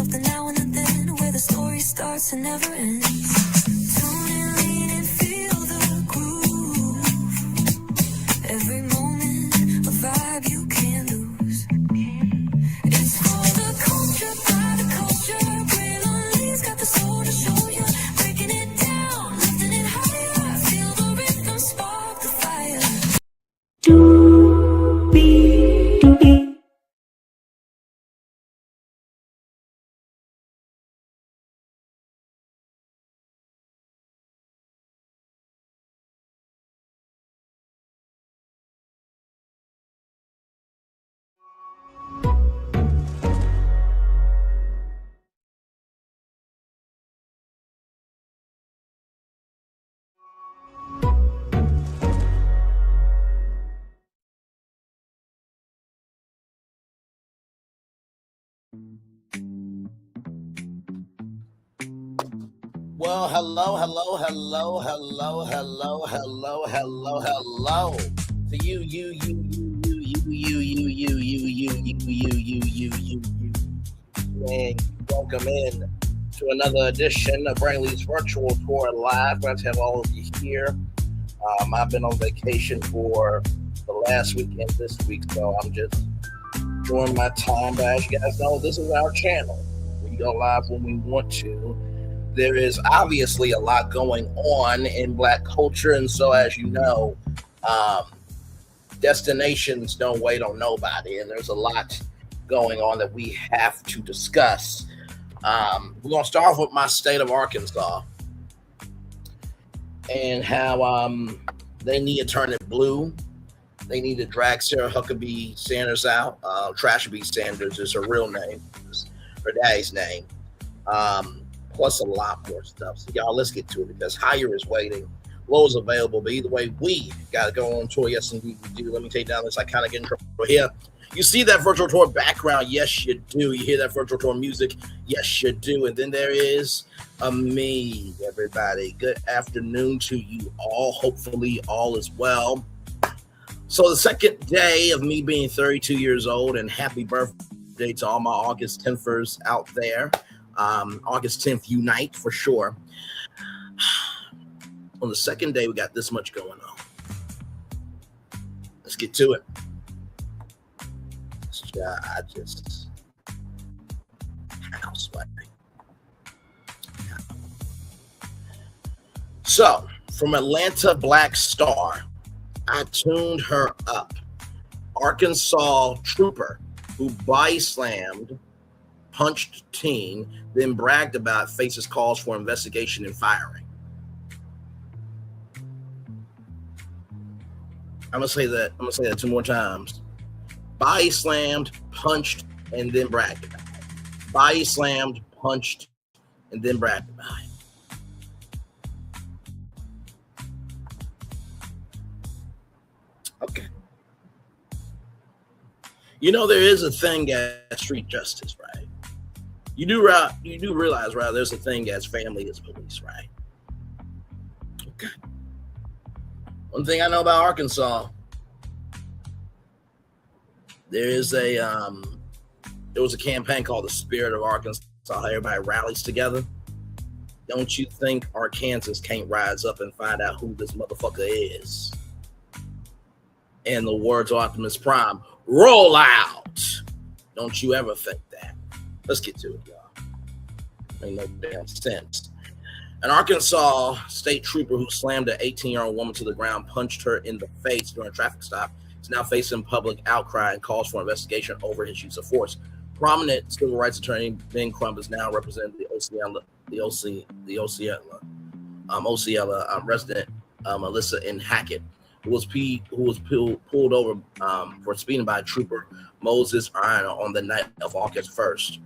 of the now and the then, where the story starts and never ends. Tune in, lean and feel the groove. Every moment, a vibe you can't lose. It's for the culture, by the culture. Brilliantly's got the soul to show you. Breaking it down, lifting it higher. Feel the rhythm, spark the fire. Well, hello to you. And welcome in to another edition of Brantley's Virtual Tour Live. Glad to have all of you here. I've been on vacation for the last weekend this week, so I'm just enjoying my time. But as you guys know, this is our channel. We go live when we want to. There is obviously a lot going on in Black culture, and so as you know, destinations don't wait on nobody, and there's a lot going on that we have to discuss. We're going to start off with my state of Arkansas and how they need to turn it blue. They need to drag Sarah Huckabee Sanders out. Trashby Sanders is her real name, her daddy's name. Plus a lot more stuff. So y'all, let's get to it because Higher is waiting. Low is available, but either way, we got to go on tour. Yes, indeed we do. Let me take down this. I kind of get in trouble here. You see that virtual tour background? Yes, you do. You hear that virtual tour music? Yes, you do. And then there is me, everybody. Good afternoon to you all. Hopefully all is well. So the second day of me being 32 years old, and happy birthday to all my August 10thers out there. August 10th, unite for sure. On the second day, we got this much going on. Let's get to it. I just houseway. So, from Atlanta Black Star, I tuned her up. Arkansas trooper who body slammed, punched teen, then bragged about faces calls for investigation and firing. I'm gonna say that two more times. Body slammed, punched, and then bragged about it. Body slammed, punched, and then bragged about it. Okay. You know, there is a thing as street justice, right? You do realize, right? There's a thing as family is police, right? Okay. One thing I know about Arkansas, there was a campaign called the Spirit of Arkansas. Everybody rallies together. Don't you think Arkansas can't rise up and find out who this motherfucker is? In the words of Optimus Prime, roll out. Don't you ever think that? Let's get to it, y'all. Ain't no damn sense. An Arkansas state trooper who slammed an 18-year-old woman to the ground, punched her in the face during a traffic stop, is now facing public outcry and calls for investigation over his use of force. Prominent civil rights attorney Ben Crump is now representing the Osceola resident Melissa N. Hackett, who was pulled over for speeding by trooper Moses Arana on the night of August 1st.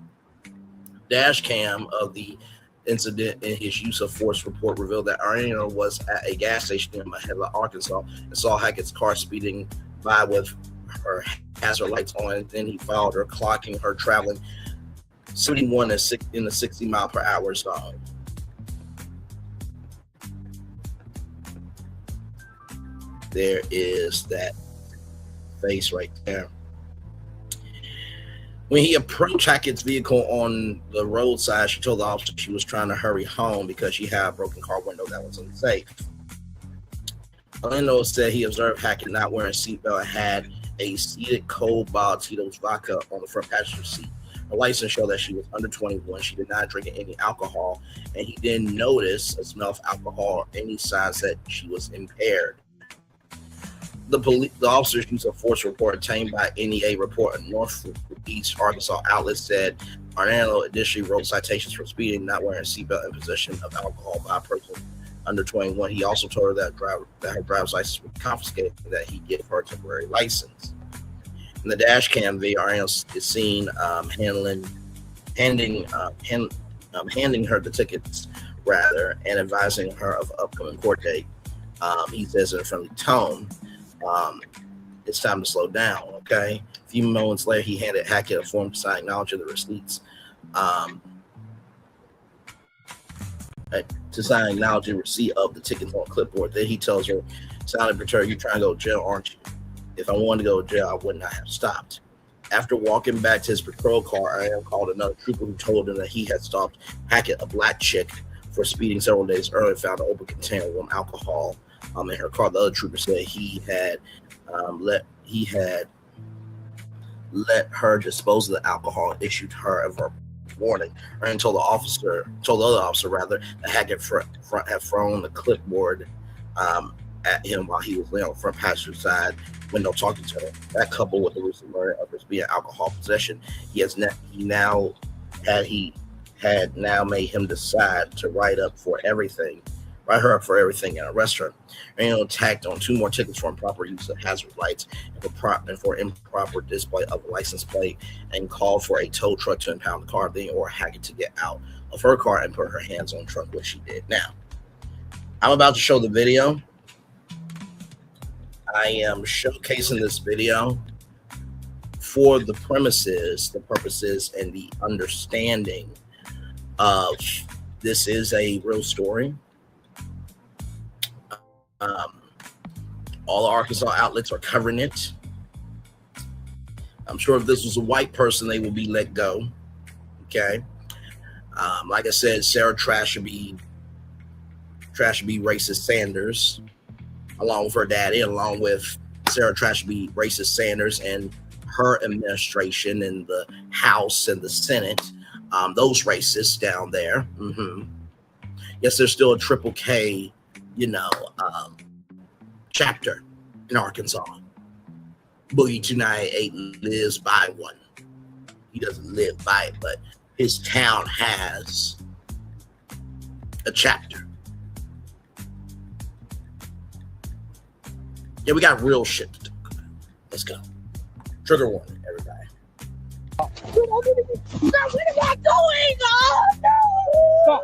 Dash cam of the incident and his use of force report revealed that Arana was at a gas station in Mahela, Arkansas, and saw Hackett's car speeding by with her hazard lights on. Then he followed her, clocking her traveling 71 in the 60 mile per hour zone. There is that face right there. When he approached Hackett's vehicle on the roadside, she told the officer she was trying to hurry home because she had a broken car window that was unsafe. Orlando said he observed Hackett not wearing a seatbelt and had a seated cold bottle Tito's vodka on the front passenger seat. Her license showed that she was under 21. She did not drink any alcohol, and he didn't notice a smell of alcohol or any signs that she was impaired. The officers used a force report obtained by NEA report. A Northeast Arkansas outlet said Orlando additionally wrote citations for speeding, not wearing a seatbelt, and possession of alcohol by a person under 21. He also told her that her driver's license was confiscated and that he gave her a temporary license. In the dash cam video, Orlando is seen handing her the tickets, rather, and advising her of upcoming court date. He says in a friendly tone, it's time to slow down, okay? A few moments later, he handed Hackett a form to sign acknowledging the receipts. To sign acknowledging receipt of the tickets on clipboard. Then he tells her, sounding perturbed, "You're trying to go to jail, aren't you? If I wanted to go to jail, I would not have stopped." After walking back to his patrol car, I called another trooper who told him that he had stopped Hackett, a black chick, for speeding several days earlier, found an open container with alcohol in her car. The other trooper said he had let her dispose of the alcohol and issued her a verbal warning. And told the other officer that Hackett had thrown the clipboard at him while he was laying on the front passenger side window talking to her. That, coupled with the recent murder of his being alcohol possession, he had now made him decide to write her up for everything and arrest her. And tacked on 2 more tickets for improper use of hazard lights and for improper display of a license plate, and called for a tow truck to impound the car, then ordered Hackett to get out of her car and put her hands on the trunk, which she did. Now, I'm about to show the video. I am showcasing this video for the purposes, and the understanding of this is a real story. All the Arkansas outlets are covering it. I'm sure if this was a white person, they would be let go. Okay. Like I said, Sarah Trashaby Racist Sanders, along with her daddy, along with Sarah Trashaby Racist Sanders and her administration in the House and the Senate, those racists down there. Yes, there's still a Triple K, chapter in Arkansas. Boogie 298 lives by one. He doesn't live by it, but his town has a chapter. Yeah, we got real shit to talk about. Let's go. Trigger warning, everybody. What am I doing? Oh no!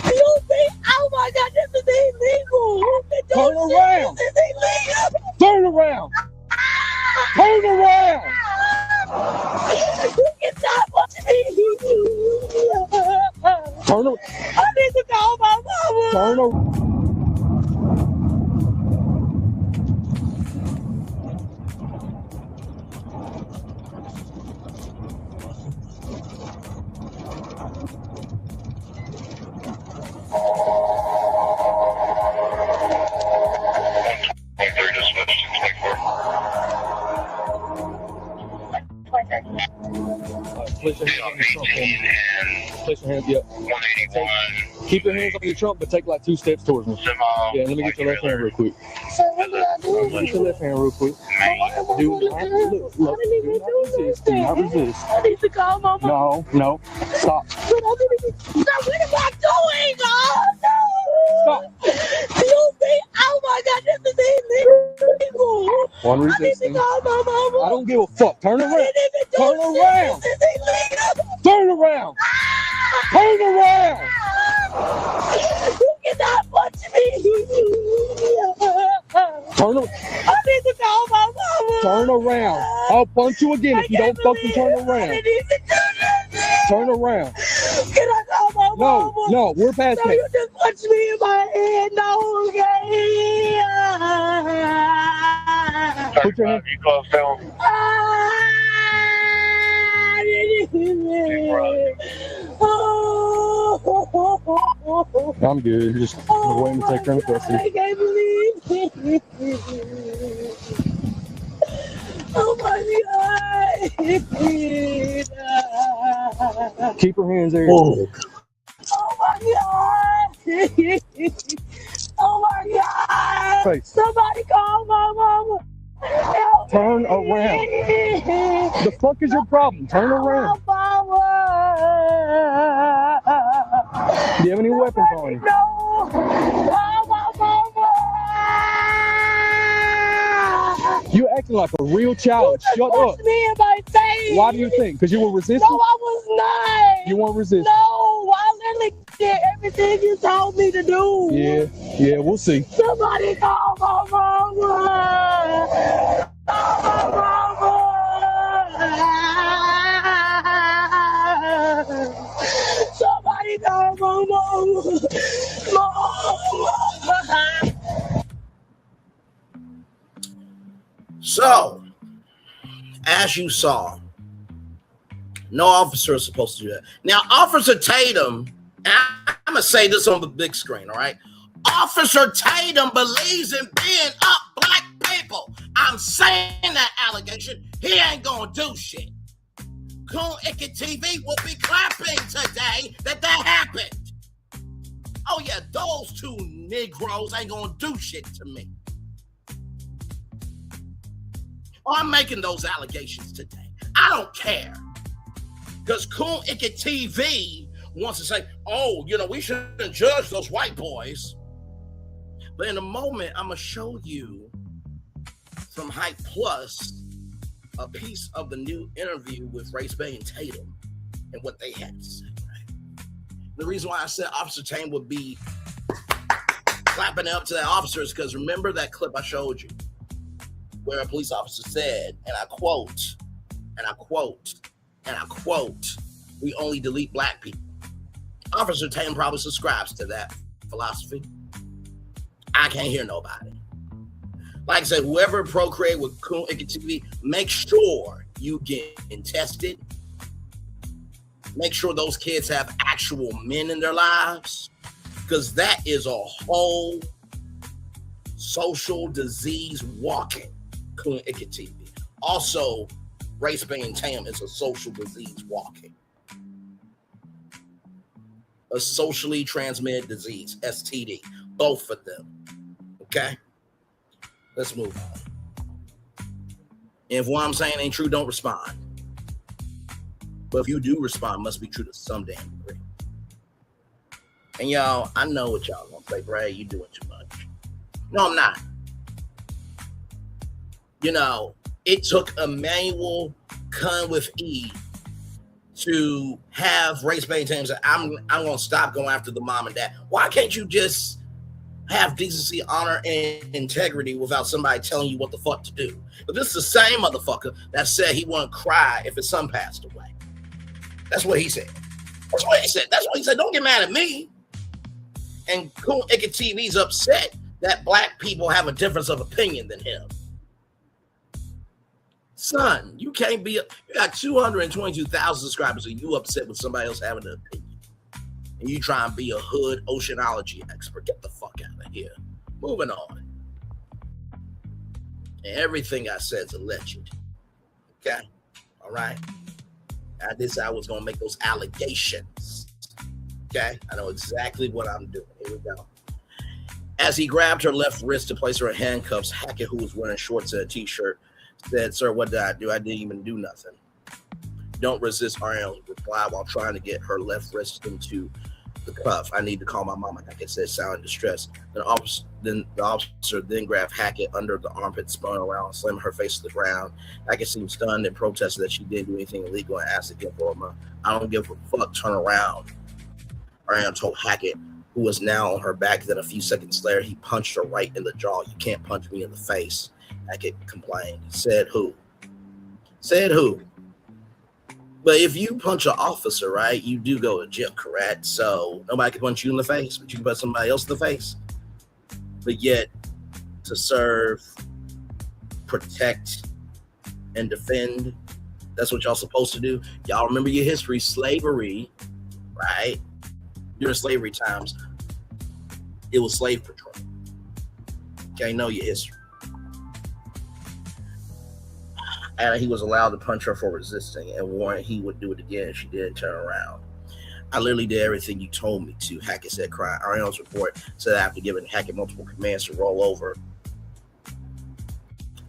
You think? Oh my God, this is illegal! Turn around! This is illegal! Turn around! Turn around! You cannot watch me! Turn around! I need to call my mama! Turn around! Place your hands on your trunk. Place your hands, yep. 181. Keep your hands on your trunk, but take like 2 steps towards me. Yeah, let me get your left hand real quick. Get your left hand real quick. Do not resist. Do not resist. I need to call my mama. No. Stop. What am I doing? Oh no! Stop. You think? Oh my God, this is illegal! One I need to resisting. call my mama. I don't give a fuck. Turn I around. didn't even do Turn shit. around. This is illegal! Turn around. Turn around. You cannot watch me! Turn around. I need to call my mama! Turn around. I'll punch you again if you don't fucking turn I around. didn't even do nothing! Turn around. Can I call my mama? No, we're past No, that. you just punched me in my head. No, okay. Put your hand. You close down. I Oh, I'm good. Just waiting to take her into custody. I can't believe it. Oh my God. Keep her hands there. Oh, Oh my God. Oh my God. Face. Somebody call my mama. Help Turn me. around. The fuck is your problem? Turn around. My mama. Do you have any weapons on you? No. Oh, my mama. You're acting like a real child. Shut up. Punched me in my face. Why do you think? Because you were resisting? No, I was not. You weren't resisting? No, I literally did everything you told me to do. Yeah, we'll see. Somebody call my mama. Call my mama. Somebody call my mama. Mama. so as you saw, no officer is supposed to do that. Now, Officer Tatum, and I'm gonna say this on the big screen, all right? Officer Tatum believes in being up black people. I'm saying that allegation. He ain't gonna do shit. Coon Icket TV will be clapping today that happened. Oh yeah, those two Negroes ain't gonna do shit to me. Oh, I'm making those allegations today. I don't care. Because Coon Icket TV wants to say, oh, we shouldn't judge those white boys. But in a moment, I'm going to show you from Hype Plus a piece of the new interview with Race Bay and Tatum and what they had to say. Right? The reason why I said Officer Tatum would be clapping up to that officer is because remember that clip I showed you where a police officer said, and I quote, we only delete black people. Officer Tatum probably subscribes to that philosophy. I can't hear nobody. Like I said, whoever procreate with Coon Icket TV, make sure you get tested. Make sure those kids have actual men in their lives, because that is a whole social disease walking. Coon Icket TV. Also, Race Bay and Tatum is a social disease walking. A socially transmitted disease, STD. Both of them. Okay? Let's move on. And if what I'm saying ain't true, don't respond. But if you do respond, it must be true to some damn degree. And y'all, I know what y'all gonna say, Brad, you doing too much. No, I'm not. It took Emmanuel Khan with E to have Race Bay and Tatum say, I'm gonna stop going after the mom and dad. Why can't you just have decency, honor, and integrity without somebody telling you what the fuck to do? But this is the same motherfucker that said he wouldn't cry if his son passed away. That's what he said. That's what he said. Don't get mad at me. And Coon Icket TV's upset that black people have a difference of opinion than him. Son, you can't be. You got 222,000 subscribers, and you upset with somebody else having an opinion. And you try and be a hood oceanology expert. Get the fuck out of here. Moving on. And everything I said is alleged. Okay? All right? I was going to make those allegations. Okay? I know exactly what I'm doing. Here we go. As he grabbed her left wrist to place her in handcuffs, Hackett, who was wearing shorts and a t-shirt, said, "Sir, what did I do? I didn't even do nothing." Don't resist, Ariel replied while trying to get her left wrist into the cuff. "I need to call my mama," Hackett said, sounding distressed. The officer then grabbed Hackett under the armpit, spun around, slamming her face to the ground. Hackett seemed stunned and protested that she didn't do anything illegal and asked again for her. "I don't give a fuck, turn around," Ariel told Hackett, who was now on her back. Then a few seconds later, he punched her right in the jaw. "You can't punch me in the face," Hackett complained. Said who? But if you punch an officer, right, you do go to jail, correct? So nobody can punch you in the face, but you can punch somebody else in the face. But yet, to serve, protect, and defend That's what y'all supposed to do. Y'all remember your history, slavery, right? During slavery times, it was slave patrol. Okay, know your history. And he was allowed to punch her for resisting and warned he would do it again if she didn't turn around. I literally did everything you told me to, Hackett said, crying. Ariel's report said after giving Hackett multiple commands to roll over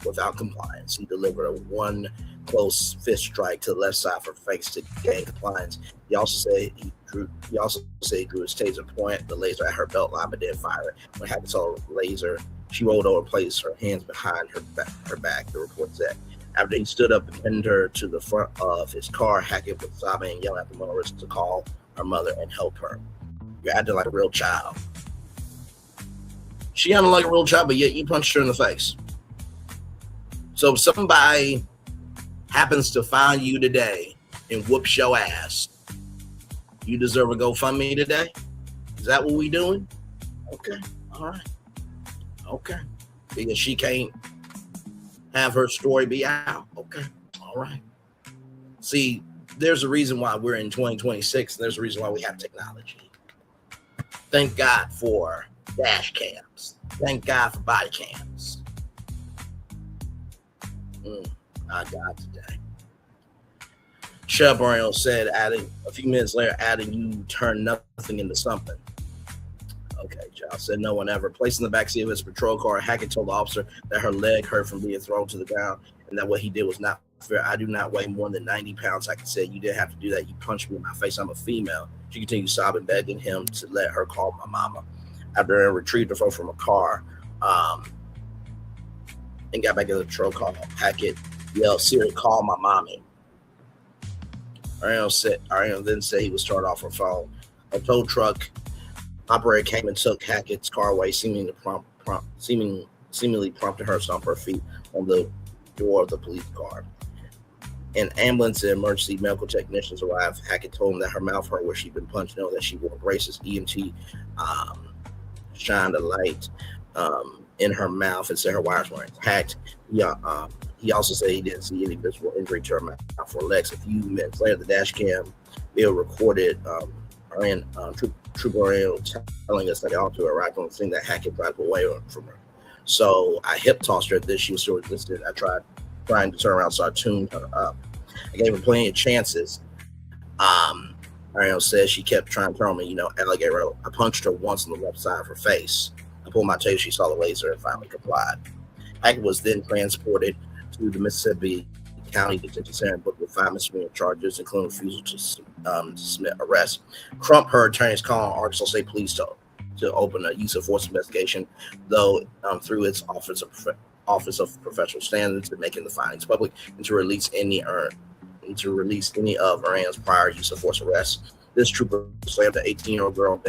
without compliance, he delivered a one close fist strike to the left side for face to gain compliance. He also said he drew his taser point the laser at her belt line, but didn't fire it. When Hackett saw the laser, she rolled over, placed her hands behind her back. The report said. After he stood up and pinned her to the front of his car, Hackett was sobbing and yelling at the motorist to call her mother and help her. You're acting like a real child. She acted like a real child, but yet you punched her in the face. So if somebody happens to find you today and whoops your ass, you deserve a GoFundMe today? Is that what we doing? Okay, all right. Okay. Because she can't have her story be out. Okay, all right. See, there's a reason why we're in 2026, and there's a reason why we have technology. Thank God for dash cams. Thank God for body cams. I got today. Shep Oriel said, adding a few minutes later, adding, you turn nothing into something. Okay, Giles said no one ever. Placed in the backseat of his patrol car, Hackett told the officer that her leg hurt from being thrown to the ground and that what he did was not fair. I do not weigh more than 90 pounds. Hackett said, you didn't have to do that. You punched me in my face. I'm a female. She continued sobbing, begging him to let her call my mama. After I retrieved her phone from a car and got back in the patrol car, Hackett yelled, Siri, call my mommy. Ariel then said he was turned off her phone. A tow truck operator came and took Hackett's car away, seemingly prompted her to stomp her feet on the door of the police car. An ambulance and emergency medical technicians arrived. Hackett told him that her mouth hurt where she'd been punched, knowing that she wore braces. EMT shined a light in her mouth and said her wires were intact. He also said he didn't see any visible injury to her mouth or legs. A few minutes later, the dash cam video recorded Trooper Ariel telling us that the officer arrived on the scene that Hackett drive away from her. So I hip tossed her at this. She was still resistant. I tried trying to turn around, so I tuned her up. I gave her plenty of chances. Ariel says she kept trying to turn me, alligator. I punched her once on the left side of her face. I pulled my taser. She saw the laser and finally complied. Hackett was then transported to the Mississippi County Detention Center booked with 5 misdemeanor charges, including refusal to submit arrest. Crump, her attorneys, called on Arkansas State Police to open a use of force investigation, though through its Office of Professional Standards and making the findings public, and to release any of Ariel's prior use of force arrests. This trooper slammed the 18-year-old girl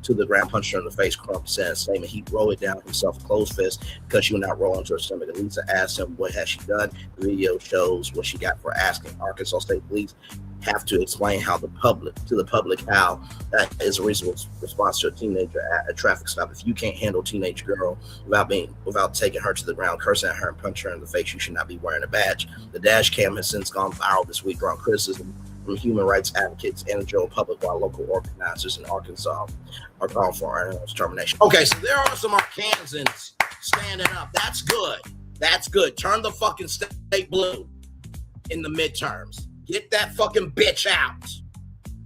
to the ground, punched her in the face. Crump said in a statement he rolled it down himself, closed fist, because she would not roll into her stomach. Lisa asked him, what has she done? The video shows what she got for asking. Arkansas State Police have to explain to the public how that is a reasonable response to a teenager at a traffic stop. If you can't handle a teenage girl without taking her to the ground, cursing at her and punching her in the face, you should not be wearing a badge. The dash cam has since gone viral this week, drawing criticism from human rights advocates and the general public, while local organizers in Arkansas are calling for Ariel's termination. Okay, so there are some Arkansans standing up. That's good. That's good. Turn the fucking state blue in the midterms. Get that fucking bitch out.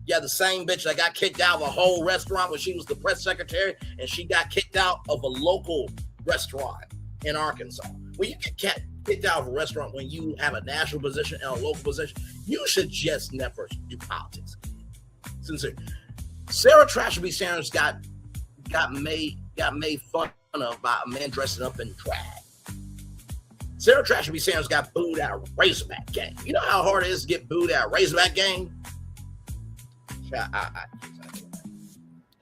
Yeah, the same bitch that got kicked out of a whole restaurant when she was the press secretary, and she got kicked out of a local restaurant in Arkansas. When you get kicked out of a restaurant when you have a national position and a local position, you should just never do politics. Sincere. Sarah Trashby Sanders got made fun of by a man dressing up in drag. Sarah Trashby Sanders got booed at a Razorback game. You know how hard it is to get booed at a Razorback game?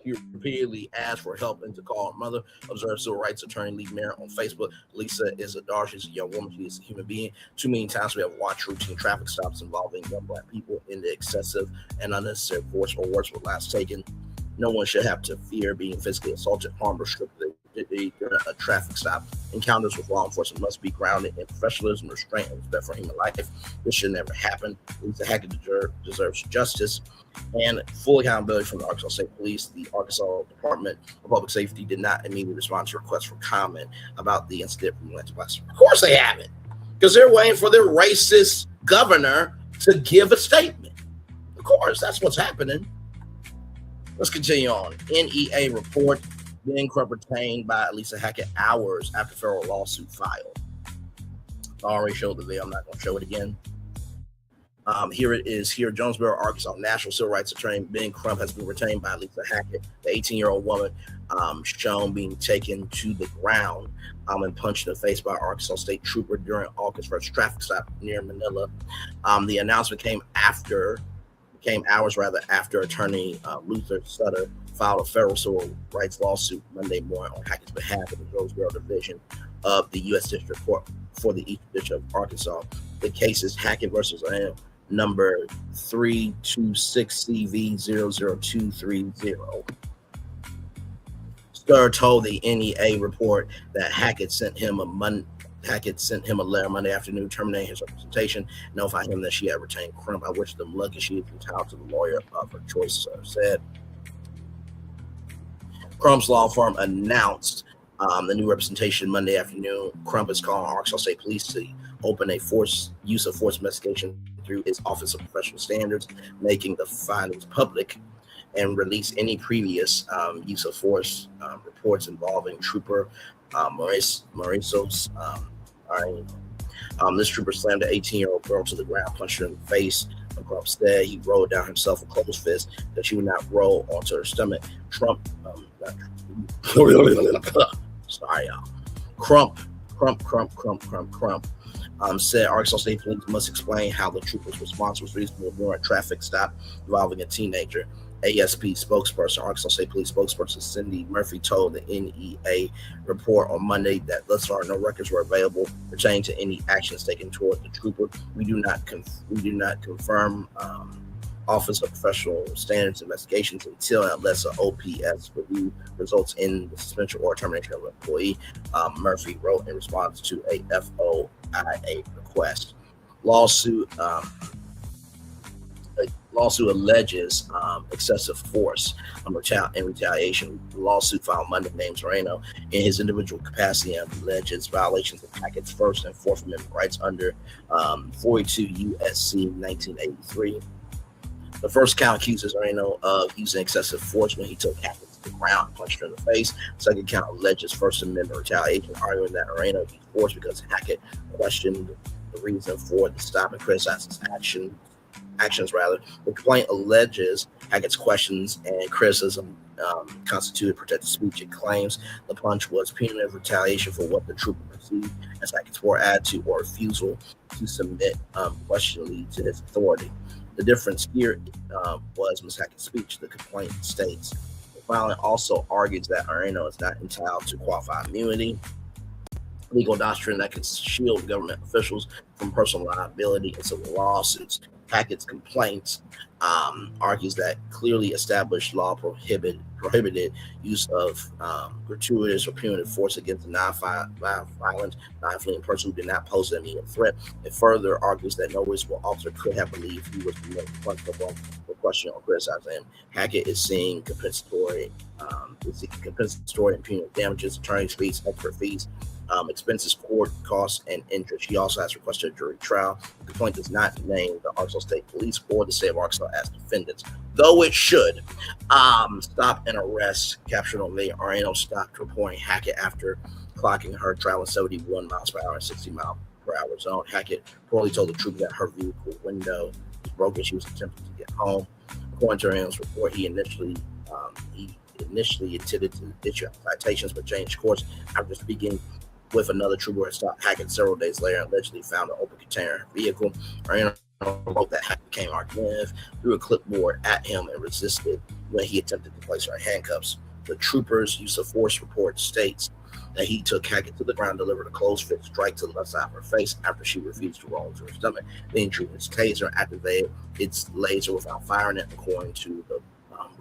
He repeatedly asked for help and to call her mother. Observed civil rights attorney Lee Merritt on Facebook. Lisa is a daughter. She's a young woman. She is a human being. Too many times we have watched routine traffic stops involving young black people in the excessive and unnecessary force or worse with lives taken. No one should have to fear being physically assaulted, harmed, or stripped of their during a traffic stop. Encounters with law enforcement must be grounded in professionalism, restraint, and respect for human life. This should never happen. Lisa Hackett deserves justice and full accountability from the Arkansas State Police. The Arkansas Department of Public Safety did not immediately respond to requests for comment about the incident from Atlanta West. Of course they haven't, because they're waiting for their racist governor to give a statement. Of course, that's what's happening. Let's continue on. NEA report, Ben Crump retained by Lisa Hackett hours after federal lawsuit filed. I already showed the video. I'm not going to show it again. Here it is. Here, Jonesboro, Arkansas. National Civil Rights Attorney Ben Crump has been retained by Lisa Hackett, the 18-year-old woman shown being taken to the ground and punched in the face by an Arkansas State trooper during August 1st traffic stop near Manila. The announcement came hours after attorney Luther Sutter filed a federal civil rights lawsuit Monday morning on Hackett's behalf in the Jonesboro Division of the U.S. District Court for the Eastern District of Arkansas. The case is Hackett versus number 326CV00230. Sutter told the NEA report that Hackett sent him a letter Monday afternoon terminating his representation, notifying him that she had retained Crump. I wish them luck, and she is entitled to the lawyer of her choice, Sutter said. Crump's law firm announced the new representation Monday afternoon. Crump is calling Arkansas State Police to open a use of force investigation through his Office of Professional Standards, making the findings public, and release any previous use of force reports involving Trooper Mauricio. This trooper slammed an 18-year-old girl to the ground, punched her in the face. Crump said he rolled down himself with closed fist, that she would not roll onto her stomach. Crump said Arkansas State Police must explain how the trooper's response was reasonable during a traffic stop involving a teenager. ASP spokesperson, Arkansas State Police spokesperson Cindy Murphy told the NEA report on Monday that thus far no records were available pertaining to any actions taken toward the trooper. We do not confirm Office of Professional Standards investigations until and unless an OPS review results in the suspension or termination of an employee, Murphy wrote in response to a FOIA request. Lawsuit alleges excessive force in retaliation. The lawsuit filed Monday names Moreno in his individual capacity and alleges violations of Hackett's First and Fourth Amendment rights under 42 U.S.C. 1983. The first count accuses Moreno of using excessive force when he took Hackett to the ground and punched her in the face. The second count alleges First Amendment retaliation, arguing that Moreno used force because Hackett questioned the reason for the stop and criticized his actions. The complaint alleges Hackett's questions and criticism constituted protected speech. It claims the punch was punitive retaliation for what the trooper perceived as Hackett's poor attitude or refusal to submit questioningly to his authority. The difference here was Ms. Hackett's speech. The complaint states the filing also argues that Moreno is not entitled to qualified immunity, legal doctrine that can shield government officials from personal liability in civil lawsuits. Hackett's complaints argues that clearly established law prohibited use of gratuitous or punitive force against a non-violent, non-fleeing person who did not pose an immediate threat. It further argues that no reasonable officer could have believed he was being punched for questioning or criticizing him. Hackett is seeing compensatory and punitive damages, attorney's fees, expert fees, expenses, court costs, and interest. She also has requested a jury trial. The complaint does not name the Arkansas State Police or the state of Arkansas as defendants, though it should. Stop and arrest captured on video. Moreno stopped reporting Hackett after clocking her traveling 71 miles per hour and 60 mile per hour zone. Hackett reportedly told the trooper that her vehicle window was broken. She was attempting to get home. According to Moreno's report, he initially intended to issue citations, but changed course after speaking with another trooper had stopped Hackett several days later and allegedly found an open container in her vehicle. Moreno wrote that Hackett became argumentative, threw a clipboard at him, and resisted when he attempted to place her in handcuffs. The trooper's use of force report states that he took Hackett to the ground, delivered a closed fist strike to the left side of her face after she refused to roll into her stomach. Then drew his taser, activated its laser without firing it, according to the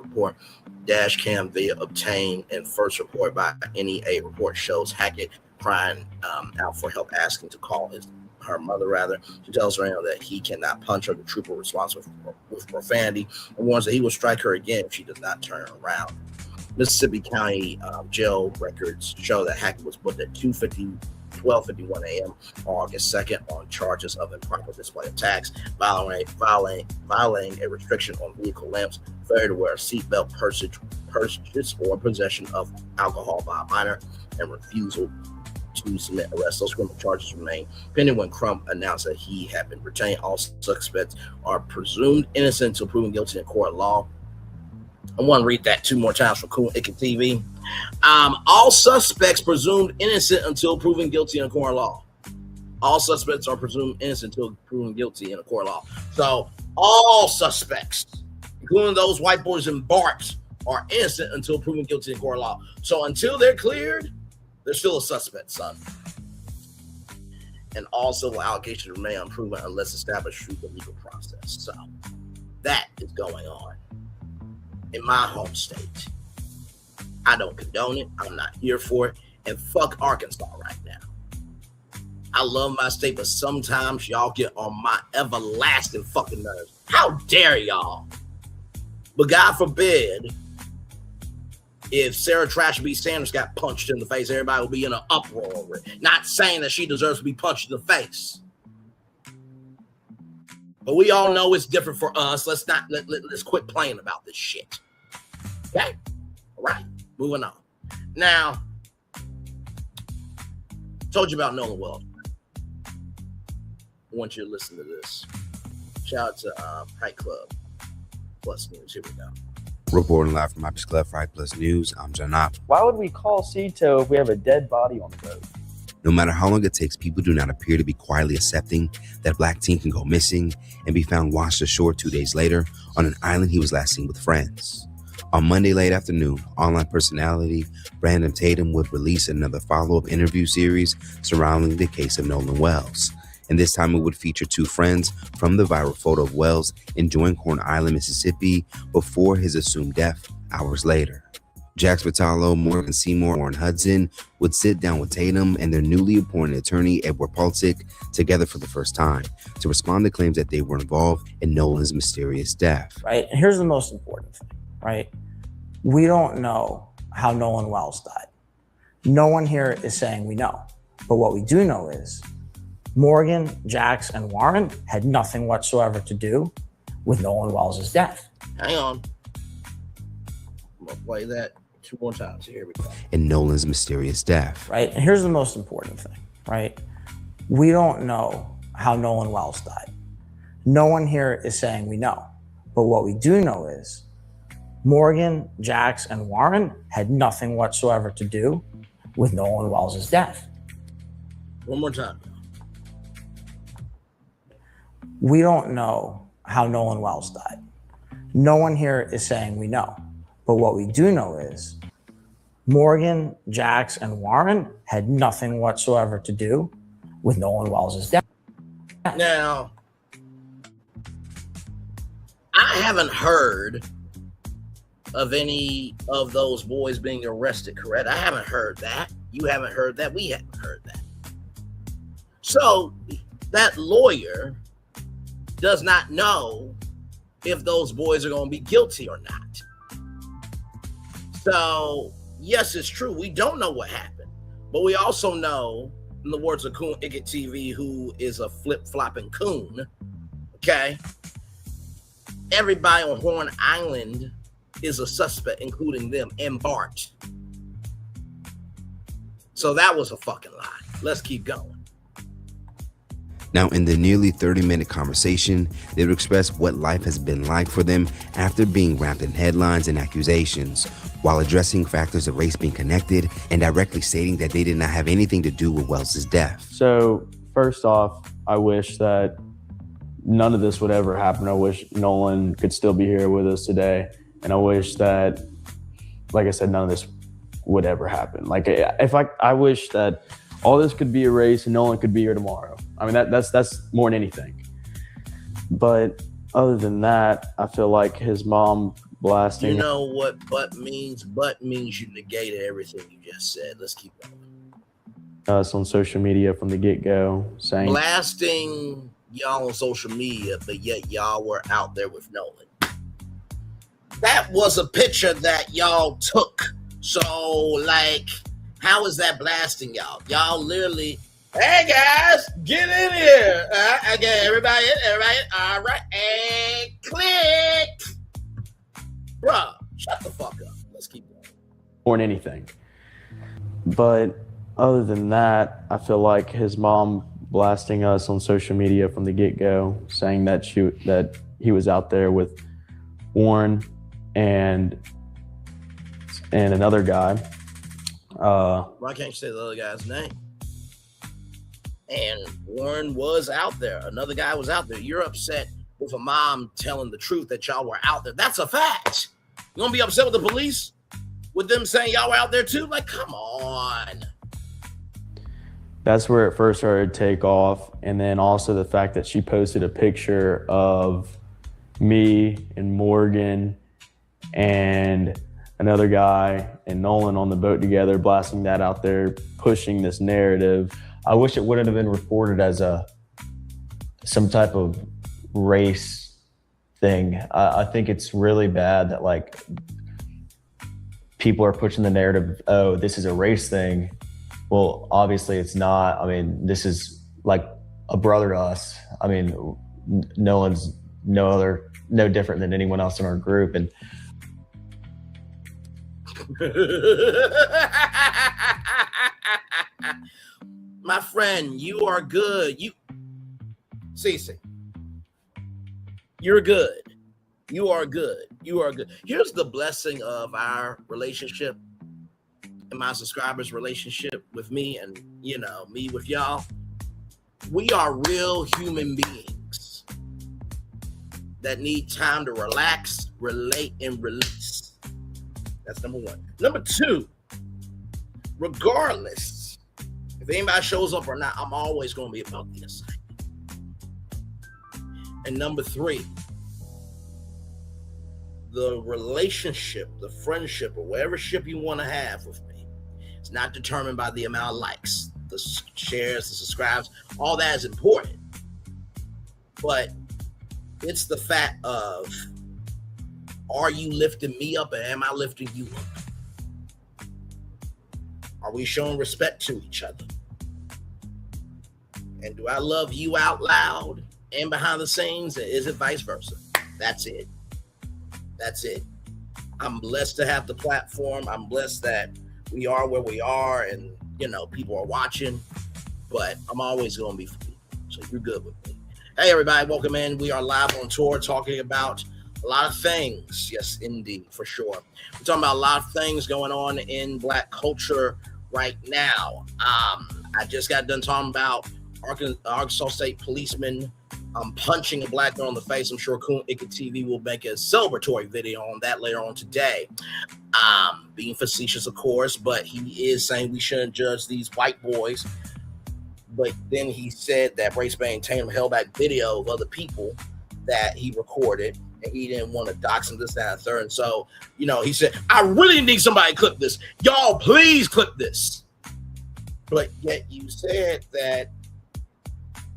report. Dash cam video obtained and first report by NEA report shows Hackett crying out for help, asking to call her mother rather. She tells Reno that he cannot punch her. The trooper responds with profanity and warns that he will strike her again if she does not turn around. Mississippi County jail records show that Hackett was booked at 12:51 a.m. on August 2nd on charges of improper display of tax, violating a restriction on vehicle lamps, failure to wear a seatbelt, purchase or possession of alcohol by a minor, and refusal to submit arrest. Those criminal charges remain pending when Crump announced that he had been retained. All suspects are presumed innocent until proven guilty in court of law. I want to read that 2 more times from Coon Icket TV. All suspects presumed innocent until proven guilty in a court of law. All suspects are presumed innocent until proven guilty in a court of law. So all suspects, including those white boys and Barts, are innocent until proven guilty in court of law. So until they're cleared, they're still a suspect, son. And all civil allegations remain unproven unless established through the legal process. So that is going on in my home state. I don't condone it. I'm not here for it. And fuck Arkansas right now. I love my state, but sometimes y'all get on my everlasting fucking nerves. How dare y'all? But God forbid, if Sarah Trash B. Sanders got punched in the face, everybody will be in an uproar over it. Not saying that she deserves to be punched in the face. But we all know it's different for us. Let's quit playing about this shit. Okay? All right. Moving on. Now, told you about Nolan Wells. I want you to listen to this. Shout out to Fight Club Plus News. Here we go. Reporting live from Ipes Club Fight Plus News, I'm John Opp. Why would we call Cito if we have a dead body on the road? No matter how long it takes, people do not appear to be quietly accepting that a black teen can go missing and be found washed ashore 2 days later on an island he was last seen with friends. On Monday late afternoon, online personality Brandon Tatum would release another follow-up interview series surrounding the case of Nolan Wells. And this time it would feature 2 friends from the viral photo of Wells enjoying Corn Island, Mississippi before his assumed death hours later. Jax Vitalo, Morgan Seymour, and Warren Hudson would sit down with Tatum and their newly appointed attorney, Edward Palcic, together for the first time to respond to claims that they were involved in Nolan's mysterious death. Right, and here's the most important thing, right? We don't know how Nolan Wells died. No one here is saying we know. But what we do know is Morgan, Jax, and Warren had nothing whatsoever to do with Nolan Wells' death. Hang on. I'm going to play that 2 more times. Here we go. In Nolan's mysterious death. Right, and here's the most important thing, right? We don't know how Nolan Wells died. No one here is saying we know. But what we do know is Morgan, Jax, and Warren had nothing whatsoever to do with Nolan Wells' death. One more time. We don't know how Nolan Wells died. No one here is saying we know. But what we do know is Morgan, Jax, and Warren had nothing whatsoever to do with Nolan Wells' death. Now, I haven't heard of any of those boys being arrested, correct? I haven't heard that. You haven't heard that. We haven't heard that. So that lawyer does not know if those boys are going to be guilty or not. So, yes, it's true. We don't know what happened. But we also know, in the words of Coon Icket TV, who is a flip-flopping coon, okay, everybody on Horn Island is a suspect, including them and Bart. So that was a fucking lie. Let's keep going. Now, in the nearly 30-minute conversation, they would express what life has been like for them after being wrapped in headlines and accusations, while addressing factors of race being connected and directly stating that they did not have anything to do with Wells' death. So, first off, I wish that none of this would ever happen. I wish Nolan could still be here with us today. And I wish that, like I said, none of this would ever happen. Like, I wish that all this could be erased and Nolan could be here tomorrow. I mean, that's more than anything. But other than that, I feel like his mom blasting You know what butt means? Butt means you negated everything you just said. Let's keep going. us on social media from the get-go, saying Blasting y'all on social media, but yet y'all were out there with Nolan. That was a picture that y'all took. So, like, how is that blasting y'all? Y'all literally, hey guys, get in here. Okay, everybody, all right, and click. Bruh, shut the fuck up. Let's keep going. or anything. But other than that, I feel like his mom blasting us on social media from the get-go, saying that he was out there with Warren and another guy. Why can't you say the other guy's name? And Warren was out there. Another guy was out there. You're upset with a mom telling the truth that y'all were out there. That's a fact. You gonna be upset with the police? With them saying y'all were out there too? Like, come on. That's where it first started to take off. And then also the fact that she posted a picture of me and Morgan and another guy and Nolan on the boat together, blasting that out there, pushing this narrative. I wish it wouldn't have been reported as some type of race thing. I think it's really bad that like people are pushing the narrative of, oh, this is a race thing. Well, obviously it's not. I mean, this is like a brother to us. I mean, Nolan's no different than anyone else in our group. And my friend, you are good. Cece, you're good. You are good. You are good. Here's the blessing of our relationship and my subscribers' relationship with me and, me with y'all. We are real human beings that need time to relax, relate, and release. That's number one. Number two, regardless if anybody shows up or not, I'm always going to be about the assignment. And number three, the relationship, the friendship, or whatever ship you want to have with me, it's not determined by the amount of likes, the shares, the subscribes. All that is important. But it's the fact of, are you lifting me up and am I lifting you up? Are we showing respect to each other? And do I love you out loud and behind the scenes? And is it vice versa? That's it. That's it. I'm blessed to have the platform. I'm blessed that we are where we are and, people are watching. But I'm always going to be for people. So you're good with me. Hey, everybody. Welcome in. We are live on tour talking about a lot of things. Yes, indeed, for sure. We're talking about a lot of things going on in Black culture right now. I just got done talking about Arkansas State policeman punching a Black girl in the face. I'm sure Coon Icket TV will make a celebratory video on that later on today. Being facetious, of course, but he is saying we shouldn't judge these white boys. But then he said that Bryce-Bane Tatum held back video of other people that he recorded, and he didn't want to dox him, this, that, and third. And so, he said, I really need somebody to clip this. Y'all, please clip this. But yet you said that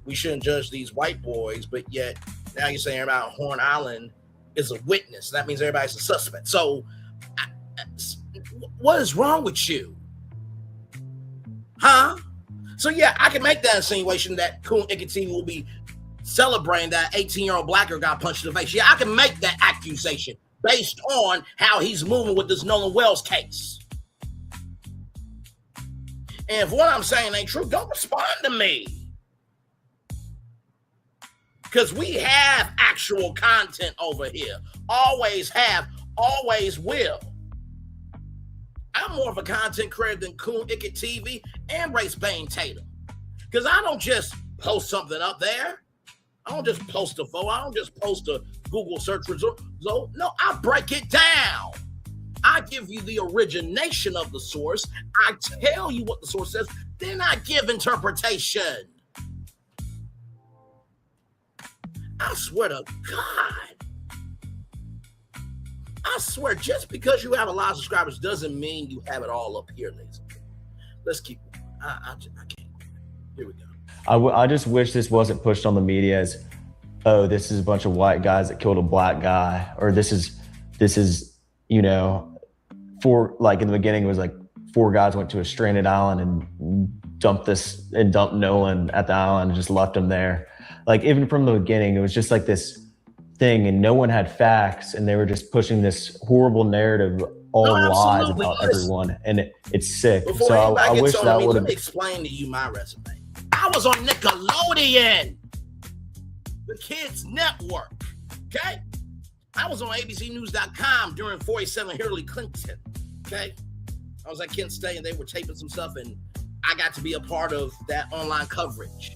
we shouldn't judge these white boys, but yet now you're saying about Horn Island is a witness. That means everybody's a suspect. So what is wrong with you? Huh? So yeah, I can make that insinuation that Coon Icket TV will be celebrating that 18-year-old Black girl got punched in the face. Yeah, I can make that accusation based on how he's moving with this Nolan Wells case. And if what I'm saying ain't true, don't respond to me. Because we have actual content over here. Always have, always will. I'm more of a content creator than Coon Icket TV and Bryce-Bane Tatum. Because I don't just post something up there. I don't just post a photo. I don't just post a Google search result. No, I break it down. I give you the origination of the source. I tell you what the source says. Then I give interpretation. I swear to God. I swear, just because you have a lot of subscribers doesn't mean you have it all up here, ladies. Let's keep going. I can't. Here we go. I just wish this wasn't pushed on the media as, oh, this is a bunch of white guys that killed a black guy, or this is, you know, like in the beginning it was like 4 guys went to a stranded island and dumped Nolan at the island and just left him there. Like even from the beginning, it was just like this thing, and no one had facts, and they were just pushing this horrible narrative, all lies about everyone, and it's sick. Before so I wish that would have. Let me explain to you my resume. I was on Nickelodeon, the kids network. Okay, I was on ABCNews.com during 47 Hillary Clinton. Okay, I was at Kent State, and they were taping some stuff, and I got to be a part of that online coverage.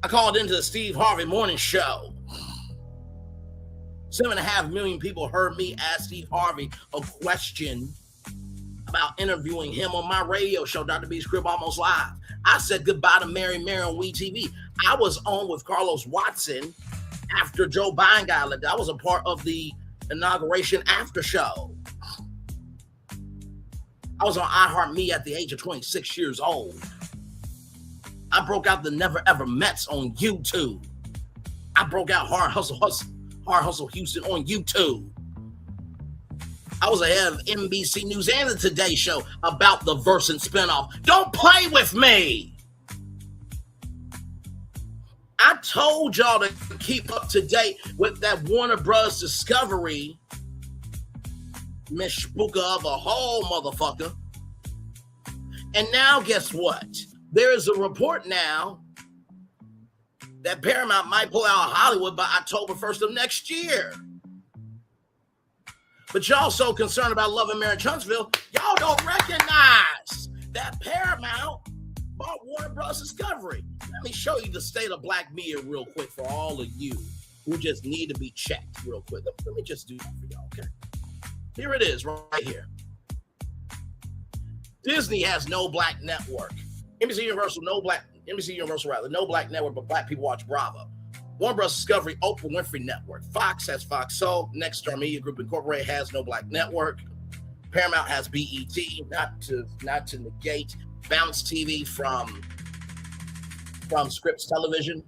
I called into the Steve Harvey Morning Show. 7.5 million people heard me ask Steve Harvey a question about interviewing him on my radio show, Dr. B's Crib Almost Live. I said goodbye to Mary on WeTV. I was on with Carlos Watson after Joe Biden got elected. I was a part of the inauguration after show. I was on iHeartMe at the age of 26 years old. I broke out the Never Ever Mets on YouTube. I broke out Hard Hustle Houston on YouTube. I was ahead of NBC News and the Today Show about the Versant spinoff. Don't play with me. I told y'all to keep up to date with that Warner Bros. Discovery mishpuka of a whole motherfucker. And now guess what? There is a report now that Paramount might pull out of Hollywood by October 1st of next year. But y'all so concerned about Love and Marriage Huntsville, y'all don't recognize that Paramount bought Warner Bros. Discovery. Let me show you the state of black media real quick for all of you who just need to be checked real quick. Let me just do that for y'all, okay? Here it is right here. Disney has no black network. NBC Universal rather, no black network, but black people watch Bravo. Warner Bros. Discovery, Oprah Winfrey Network. Fox has Fox Soul. Next Star Media Group Incorporated has no black network. Paramount has BET, not to negate Bounce TV from Scripps Television.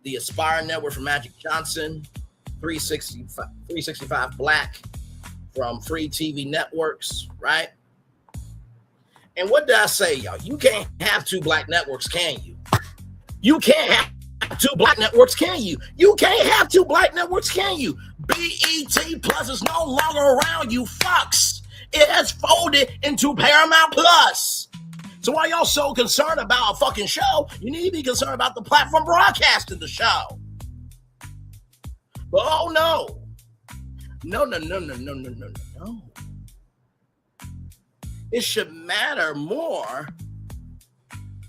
The Aspire Network from Magic Johnson. 365 Black from Free TV Networks, right? And what did I say, y'all? You can't have 2 black networks, can you? You can't have 2 black networks, can you? You can't have 2 black networks, can you? BET Plus is no longer around, you fucks. It has folded into Paramount Plus. So why y'all so concerned about a fucking show? You need to be concerned about the platform broadcasting the show. But oh no. No. It should matter more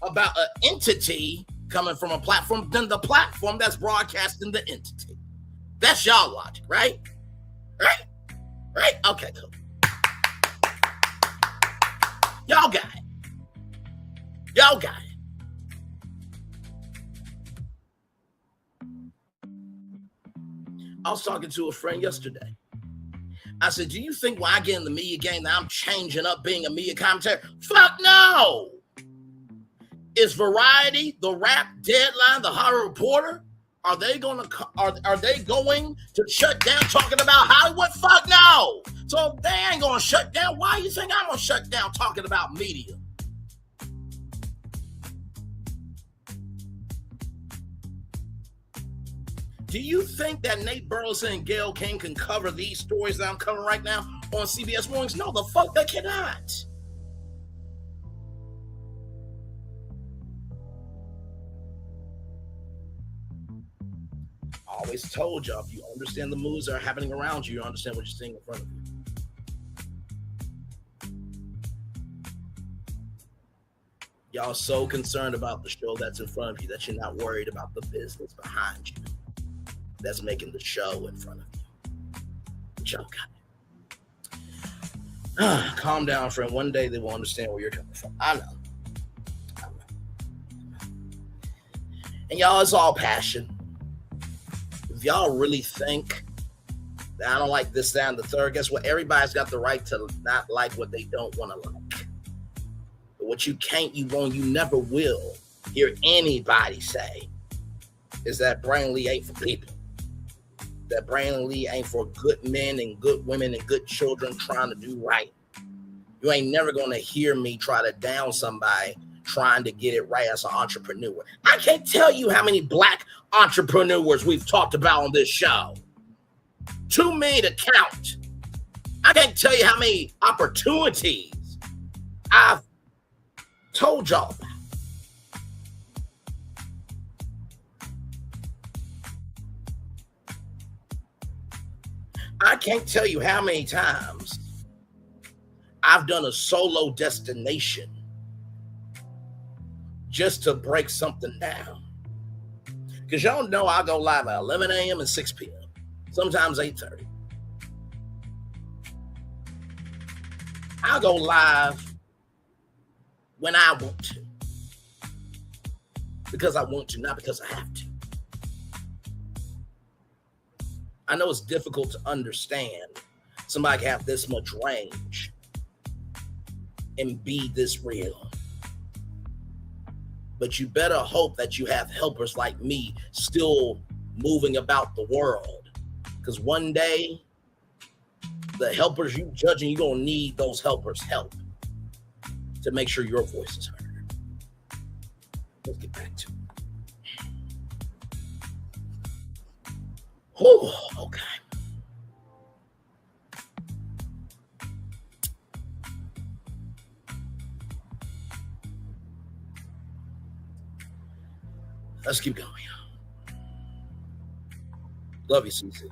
about an entity coming from a platform than the platform that's broadcasting the entity. That's y'all logic, right? Right? Okay, cool. Y'all got it. I was talking to a friend yesterday. I said, do you think when I get in the media game that I'm changing up being a media commentator? Fuck no! Is Variety, The Wrap, Deadline, The Hollywood Reporter, are they going to shut down talking about Hollywood? Fuck no! So if they ain't going to shut down, why do you think I'm going to shut down talking about media? Do you think that Nate Burleson and Gayle King can cover these stories that I'm covering right now on CBS Mornings? No, the fuck they cannot. I always told y'all, if you understand the moves that are happening around you, you understand what you're seeing in front of you. Y'all are so concerned about the show that's in front of you that you're not worried about the business behind you that's making the show in front of you. But y'all got it. Calm down, friend. One day they will understand where you're coming from. I know. And y'all, it's all passion. If y'all really think I don't like this, that, and the third. Guess what? Everybody's got the right to not like what they don't want to like. But what you can't, you won't, you never will hear anybody say is that Brandon Lee ain't for people. That Brandon Lee ain't for good men and good women and good children trying to do right. You ain't never going to hear me try to down somebody trying to get it right as an entrepreneur. I can't tell you how many black entrepreneurs we've talked about on this show. Too many to count. I can't tell you how many opportunities I've told y'all about. I can't tell you how many times I've done a solo destination just to break something down. Because y'all know I go live at 11 a.m. and 6 p.m. Sometimes 8:30. I'll go live when I want to. Because I want to, not because I have to. I know it's difficult to understand somebody can have this much range and be this real. But you better hope that you have helpers like me still moving about the world. Because one day, the helpers you judging, you're going to need those helpers' help to make sure your voice is heard. Let's get back to it. Whew, okay. Let's keep going. Love you, CC.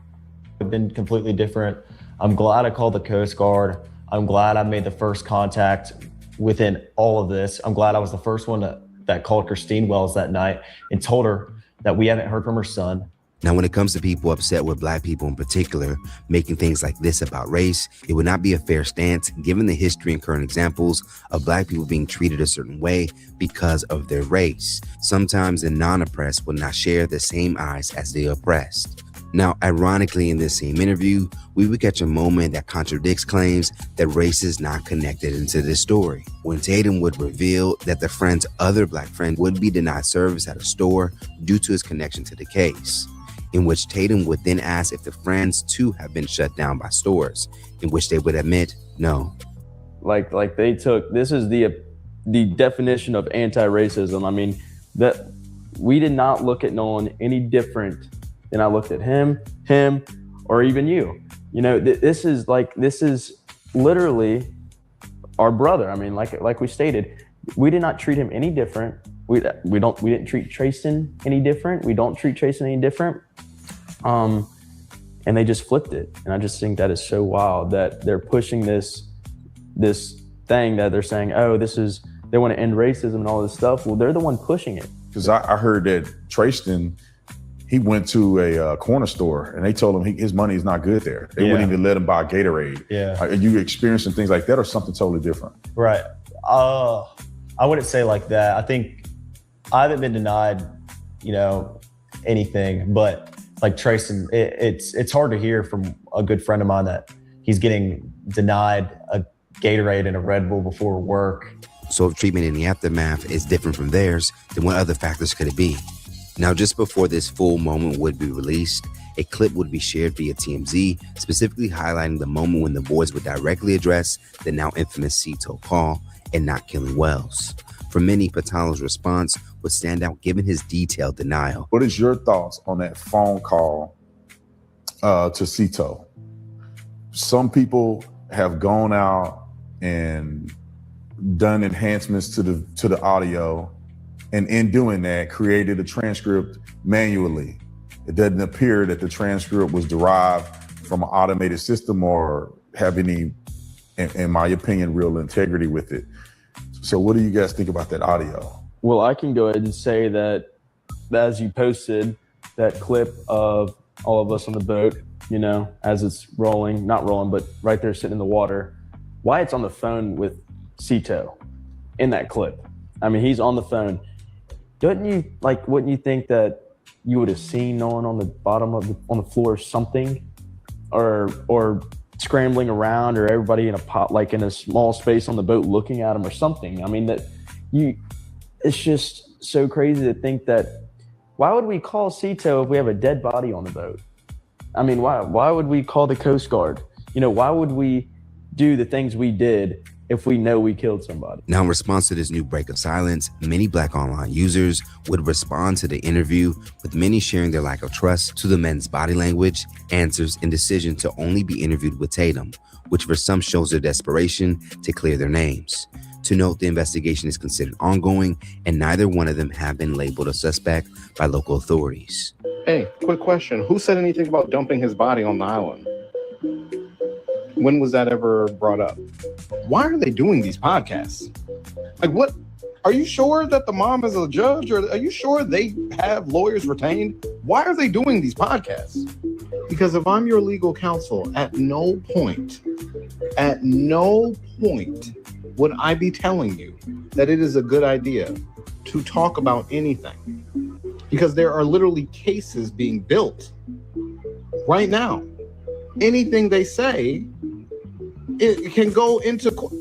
Been completely different. I'm glad I called the Coast Guard. I'm glad I made the first contact within all of this. I'm glad I was the first one that called Christine Wells that night and told her that we haven't heard from her son. Now, when it comes to people upset with black people in particular, making things like this about race, it would not be a fair stance given the history and current examples of black people being treated a certain way because of their race. Sometimes the non-oppressed will not share the same eyes as the oppressed. Now, ironically, in this same interview, we would catch a moment that contradicts claims that race is not connected into this story. When Tatum would reveal that the friend's other black friend would be denied service at a store due to his connection to the case, in which Tatum would then ask if the friends too have been shut down by stores, in which they would admit no. Like they took, this is the definition of anti-racism. I mean, that we did not look at Nolan any different than I looked at him, or even you. You know, this is literally our brother. I mean, like we stated, we did not treat him any different. We didn't treat Trayson any different. We don't treat Trayson any different. And they just flipped it. And I just think that is so wild that they're pushing this thing that they're saying, oh, they want to end racism and all this stuff. Well, they're the one pushing it. Because I heard that Trayson, he went to a corner store and they told him his money is not good there. They wouldn't even let him buy Gatorade. Yeah. Are you experiencing things like that or something totally different? Right. I wouldn't say like that. I think I haven't been denied, anything, but like Trayson, it's hard to hear from a good friend of mine that he's getting denied a Gatorade and a Red Bull before work. So if treatment in the aftermath is different from theirs, then what other factors could it be? Now, just before this full moment would be released, a clip would be shared via TMZ, specifically highlighting the moment when the boys would directly address the now infamous Cito call and not killing Wells. For many, Patalo's response would stand out given his detailed denial. What is your thoughts on that phone call to Cito? Some people have gone out and done enhancements to the audio, and in doing that, created a transcript manually. It doesn't appear that the transcript was derived from an automated system or have any, in my opinion, real integrity with it. So what do you guys think about that audio? Well, I can go ahead and say that as you posted that clip of all of us on the boat, as it's not rolling, but right there sitting in the water, Wyatt's on the phone with Cito in that clip. I mean, he's on the phone. Wouldn't you think that you would have seen Nolan on the bottom on the floor or something? or scrambling around, or everybody in a pot, like in a small space on the boat looking at him or something. I mean, it's just so crazy to think that, why would we call Cito if we have a dead body on the boat? I mean, why would we call the Coast Guard? Why would we do the things we did if we know we killed somebody? Now, in response to this new break of silence, many Black online users would respond to the interview, with many sharing their lack of trust to the men's body language, answers, and decision to only be interviewed with Tatum, which for some shows their desperation to clear their names. To note, the investigation is considered ongoing, and neither one of them have been labeled a suspect by local authorities. Hey, quick question. Who said anything about dumping his body on the island? When was that ever brought up? Why are they doing these podcasts? Like, what? Are you sure that the mom is a judge, or are you sure they have lawyers retained? Why are they doing these podcasts? Because if I'm your legal counsel, at no point would I be telling you that it is a good idea to talk about anything. Because there are literally cases being built right now. Anything they say, it can go into court.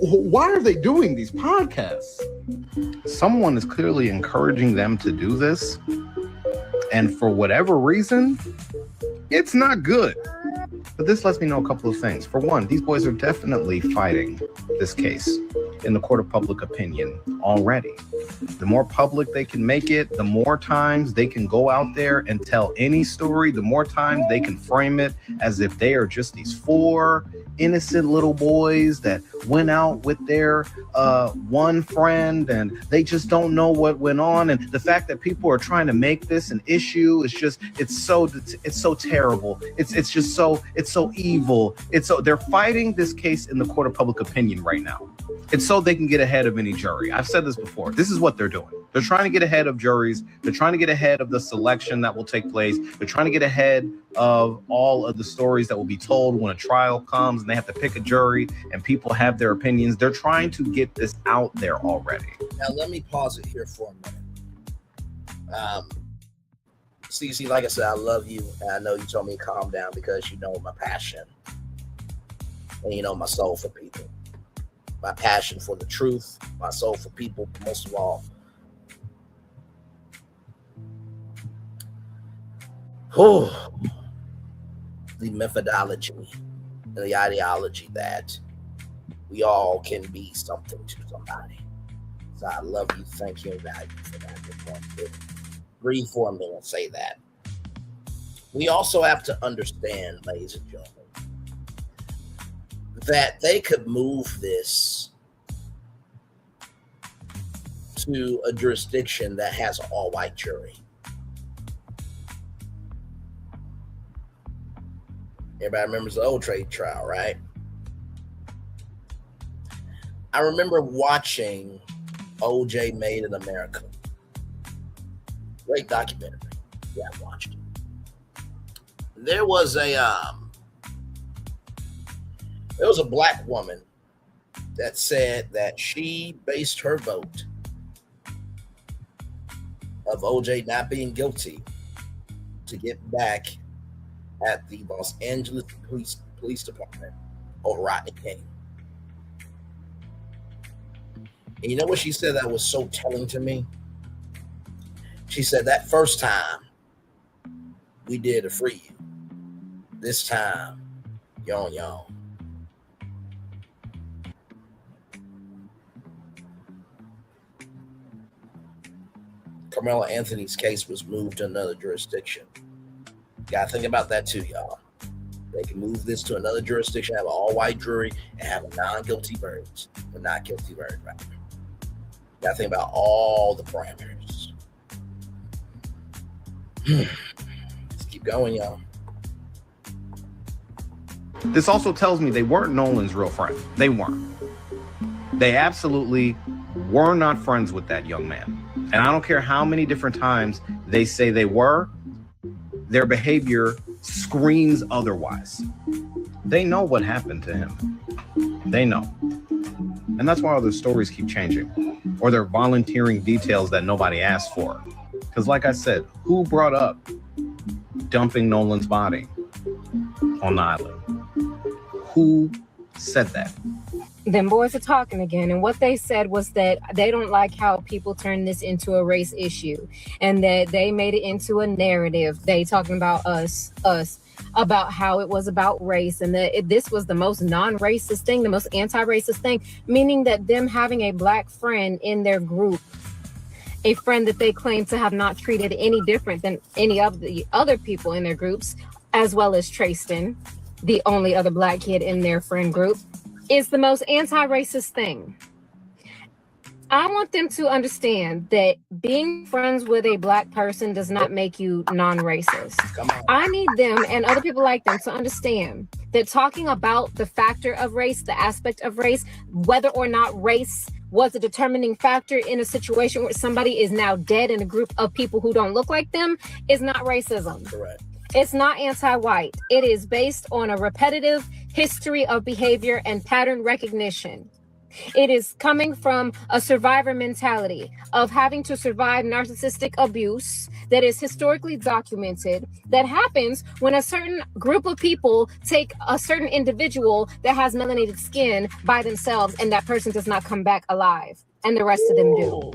Why are they doing these podcasts? Someone is clearly encouraging them to do this. And for whatever reason, it's not good. But this lets me know a couple of things. For one, these boys are definitely fighting this case in the court of public opinion already. The more public they can make it, the more times they can go out there and tell any story, the more times they can frame it as if they are just these 4 innocent little boys that went out with their one friend and they just don't know what went on. And the fact that people are trying to make this an issue is just, it's so terrible. It's so evil. They're fighting this case in the court of public opinion right now. It's so they can get ahead of any jury. I've said this before. This is what they're doing. They're trying to get ahead of juries. They're trying to get ahead of the selection that will take place. They're trying to get ahead of all of the stories that will be told when a trial comes and they have to pick a jury and people have their opinions. They're trying to get this out there already. Now, let me pause it here for a minute. CC, like I said, I love you. And I know you told me to calm down because you know my passion. And you know my soul for people. My passion for the truth, my soul for people, most of all. The methodology and the ideology that we all can be something to somebody. So I love you, thank you, and value for that. Just want to breathe for a minute and say that. We also have to understand, ladies and gentlemen, that they could move this to a jurisdiction that has an all-white jury. Everybody remembers the Old Trade trial, right? I remember watching OJ Made in America. Great documentary. Yeah, I watched it. There was a black woman that said that she based her vote of OJ not being guilty to get back at the Los Angeles Police Department over Rodney King. And you know what she said that was so telling to me? She said, that first time we did to free you. This time, you're on your own. Carmelo Anthony's case was moved to another jurisdiction. Gotta think about that too, y'all. They can move this to another jurisdiction, have an all-white jury, and have a non-guilty verdict. A not guilty verdict, right? Gotta think about all the parameters. Let's keep going, y'all. This also tells me they weren't Nolan's real friend. They weren't. They absolutely were not friends with that young man. And I don't care how many different times they say they were, their behavior screams otherwise. They know what happened to him. They know. And that's why all their stories keep changing. Or they're volunteering details that nobody asked for. Because like I said, who brought up dumping Nolan's body on the island. Who said that? Them boys are talking again, and what they said was that they don't like how people turn this into a race issue, and that they made it into a narrative. They talking about us, about how it was about race, and that this was the most non-racist thing, the most anti-racist thing, meaning that them having a black friend in their group, a friend that they claim to have not treated any different than any of the other people in their groups, as well as Tristan, the only other black kid in their friend group, is the most anti-racist thing. I want them to understand that being friends with a black person does not make you non-racist. I need them and other people like them to understand that talking about the factor of race, the aspect of race, whether or not race was a determining factor in a situation where somebody is now dead in a group of people who don't look like them is not racism. Correct. It's not anti-white. It is based on a repetitive history of behavior and pattern recognition. It is coming from a survivor mentality of having to survive narcissistic abuse that is historically documented, that happens when a certain group of people take a certain individual that has melanated skin by themselves, and that person does not come back alive, and the rest of them do.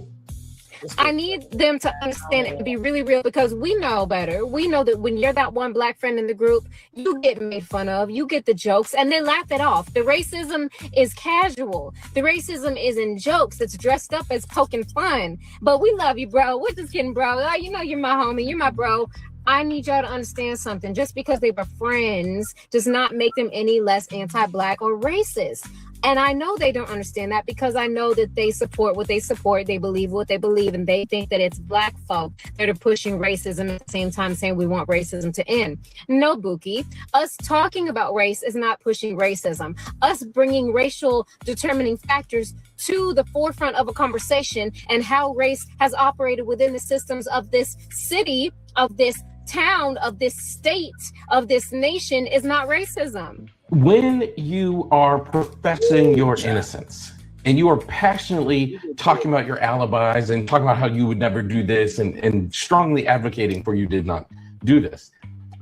I need them to understand it and be really real, because we know better. We know that when you're that one black friend in the group, you get made fun of, you get the jokes, and they laugh it off. The racism is casual. The racism is in jokes. It's dressed up as poking fun. But we love you, bro. We're just kidding, bro. Oh, you know you're my homie. You're my bro. I need y'all to understand something. Just because they were friends does not make them any less anti-black or racist. And I know they don't understand that, because I know that they support what they support, they believe what they believe, and they think that it's black folk that are pushing racism at the same time saying we want racism to end. No, Buki. Us talking about race is not pushing racism. Us bringing racial determining factors to the forefront of a conversation and how race has operated within the systems of this city, of this town, of this state, of this nation is not racism. When you are professing your innocence and you are passionately talking about your alibis and talking about how you would never do this and strongly advocating for you did not do this,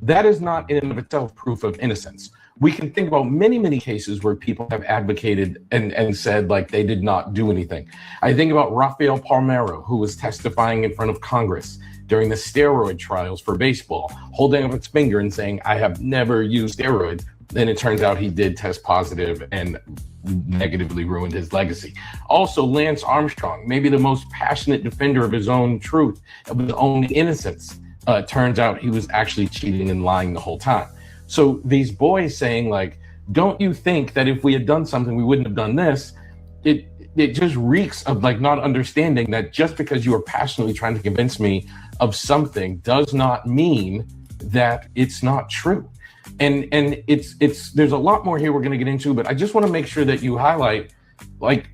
that is not in and of itself proof of innocence. We can think about many, many cases where people have advocated and said like they did not do anything. I think about Rafael Palmeiro, who was testifying in front of Congress during the steroid trials for baseball, holding up its finger and saying, I have never used steroids. Then it turns out he did test positive and negatively ruined his legacy. Also, Lance Armstrong, maybe the most passionate defender of his own truth, of his own innocence. Turns out he was actually cheating and lying the whole time. So these boys saying like, don't you think that if we had done something, we wouldn't have done this? It just reeks of like not understanding that just because you are passionately trying to convince me of something does not mean that it's not true. And it's there's a lot more here we're going to get into, but I just want to make sure that you highlight, like,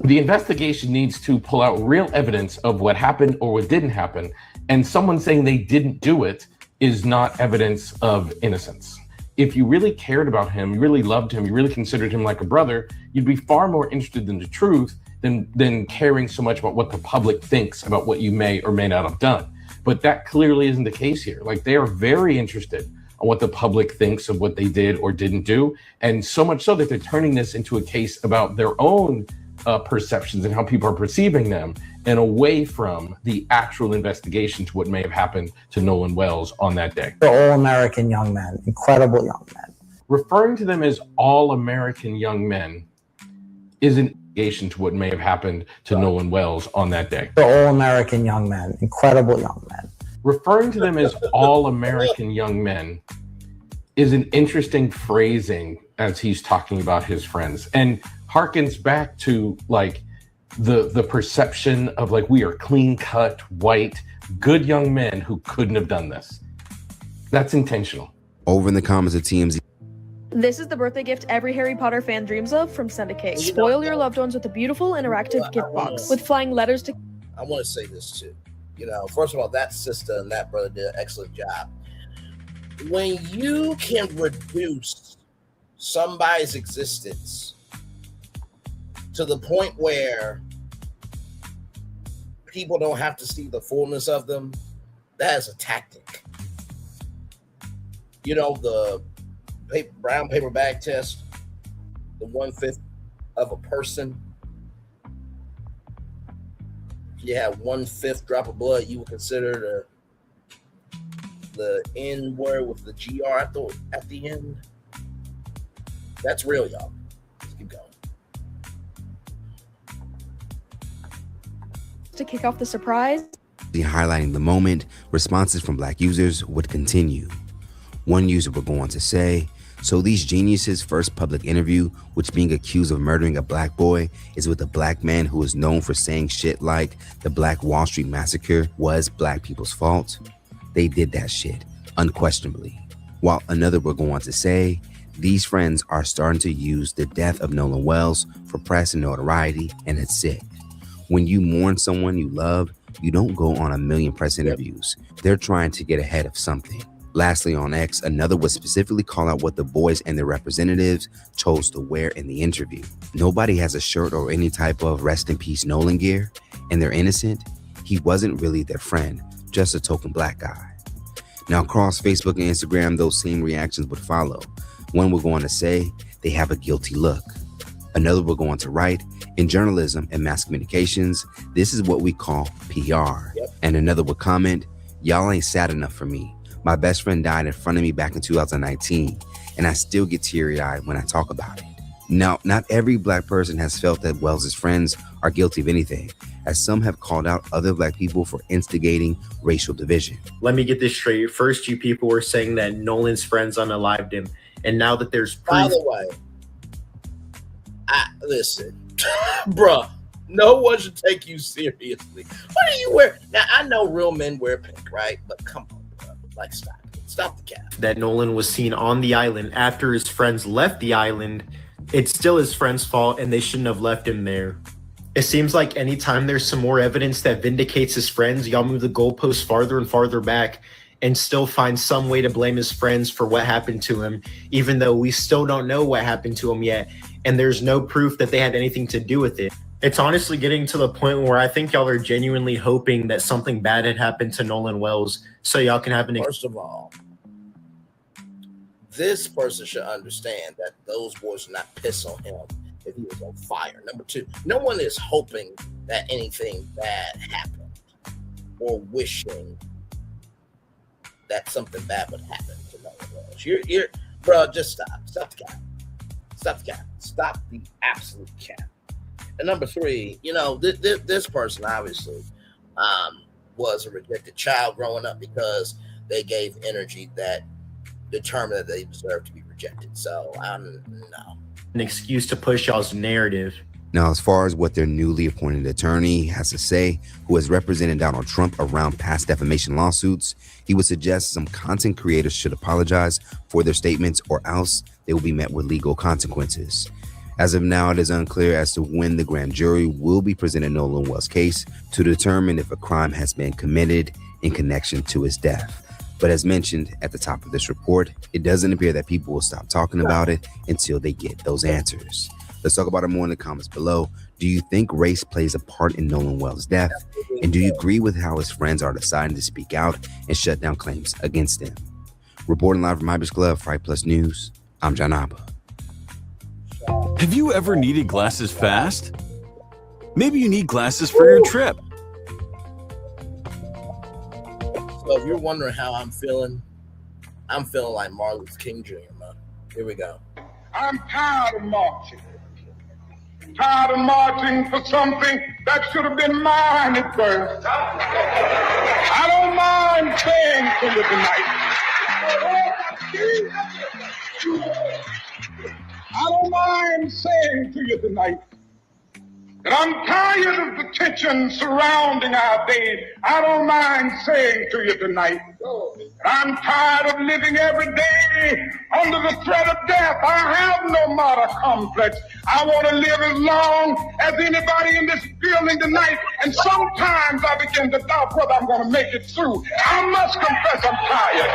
the investigation needs to pull out real evidence of what happened or what didn't happen. And someone saying they didn't do it is not evidence of innocence. If you really cared about him, you really loved him, you really considered him like a brother, you'd be far more interested in the truth than caring so much about what the public thinks about what you may or may not have done. But that clearly isn't the case here. Like, they are very interested on what the public thinks of what they did or didn't do. And so much so that they're turning this into a case about their own perceptions and how people are perceiving them, and away from the actual investigation to what may have happened to Nolan Wells on that day. They're all American young men, incredible young men. Referring to them as all American young men is an investigation to what may have happened to Nolan Wells on that day. They're all American young men, incredible young men. Referring to them as all American young men is an interesting phrasing as he's talking about his friends, and harkens back to like the perception of like we are clean cut, white, good young men who couldn't have done this. That's intentional. Over in the comments of TMZ. This is the birthday gift every Harry Potter fan dreams of from Syndicate. Spoil your loved ones with a beautiful interactive gift box with flying letters to... I want to say this too. You know, first of all, that sister and that brother did an excellent job. When you can reduce somebody's existence to the point where people don't have to see the fullness of them, that is a tactic. You know, brown paper bag test, the 1/5 of a person. If you have 1/5 drop of blood, you would consider the N word with the GR at the end. That's real, y'all. Let's keep going. To kick off the surprise, highlighting the moment, responses from Black users would continue. One user would go on to say, so these geniuses' first public interview, which being accused of murdering a Black boy, is with a Black man who is known for saying shit like the Black Wall Street massacre was Black people's fault. They did that shit, unquestionably. While another would go on to say, these friends are starting to use the death of Nolan Wells for press and notoriety, and it's sick. When you mourn someone you love, you don't go on a million press interviews. They're trying to get ahead of something. Lastly, on X, another would specifically call out what the boys and their representatives chose to wear in the interview. Nobody has a shirt or any type of rest in peace Nolan gear, and they're innocent. He wasn't really their friend, just a token Black guy. Now, across Facebook and Instagram, those same reactions would follow. One would go on to say, they have a guilty look. Another would go on to write, in journalism and mass communications, this is what we call PR. And another would comment, y'all ain't sad enough for me. My best friend died in front of me back in 2019, and I still get teary-eyed when I talk about it. Now, not every Black person has felt that Wells's friends are guilty of anything, as some have called out other Black people for instigating racial division. Let me get this straight. First, you people were saying that Nolan's friends unalived him, and now that there's proof. By the way, listen, bruh, no one should take you seriously. What do you wear? Now, I know real men wear pink, right? But come on, bruh. Like, stop the cap. That Nolan was seen on the island after his friends left the island. It's still his friend's fault, and they shouldn't have left him there. It seems like anytime there's some more evidence that vindicates his friends, y'all move the goalposts farther and farther back and still find some way to blame his friends for what happened to him, even though we still don't know what happened to him yet, and there's no proof that they had anything to do with it. It's honestly getting to the point where I think y'all are genuinely hoping that something bad had happened to Nolan Wells so y'all can have an... First of all, this person should understand that those boys would not piss on him if he was on fire. Number two, no one is hoping that anything bad happened or wishing that something bad would happen to Nolan Wells. You're bro, just stop. Stop the cap. Stop the cap. Stop the absolute cap. And number three, you know, this person obviously was a rejected child growing up because they gave energy that determined that they deserved to be rejected. So, no. An excuse to push y'all's narrative. Now, as far as what their newly appointed attorney has to say, who has represented Donald Trump around past defamation lawsuits, he would suggest some content creators should apologize for their statements or else they will be met with legal consequences. As of now, it is unclear as to when the grand jury will be presented Nolan Wells' case to determine if a crime has been committed in connection to his death. But as mentioned at the top of this report, it doesn't appear that people will stop talking about it until they get those answers. Let's talk about it more in the comments below. Do you think race plays a part in Nolan Wells' death? And do you agree with how his friends are deciding to speak out and shut down claims against him? Reporting live from Ibis Club, Fright Plus News, I'm John Abba. Have you ever needed glasses fast? Maybe you need glasses for your trip. So if you're wondering how I'm feeling like Martin Luther King Jr., man. Here we go. I'm tired of marching. Tired of marching for something that should have been mine at birth. I don't mind saying to you tonight. I don't mind saying to you tonight that I'm tired of the tension surrounding our day. I don't mind saying to you tonight that I'm tired of living every day under the threat of death. I have no martyr complex. I want to live as long as anybody in this building tonight. And sometimes I begin to doubt whether I'm going to make it through. I must confess I'm tired.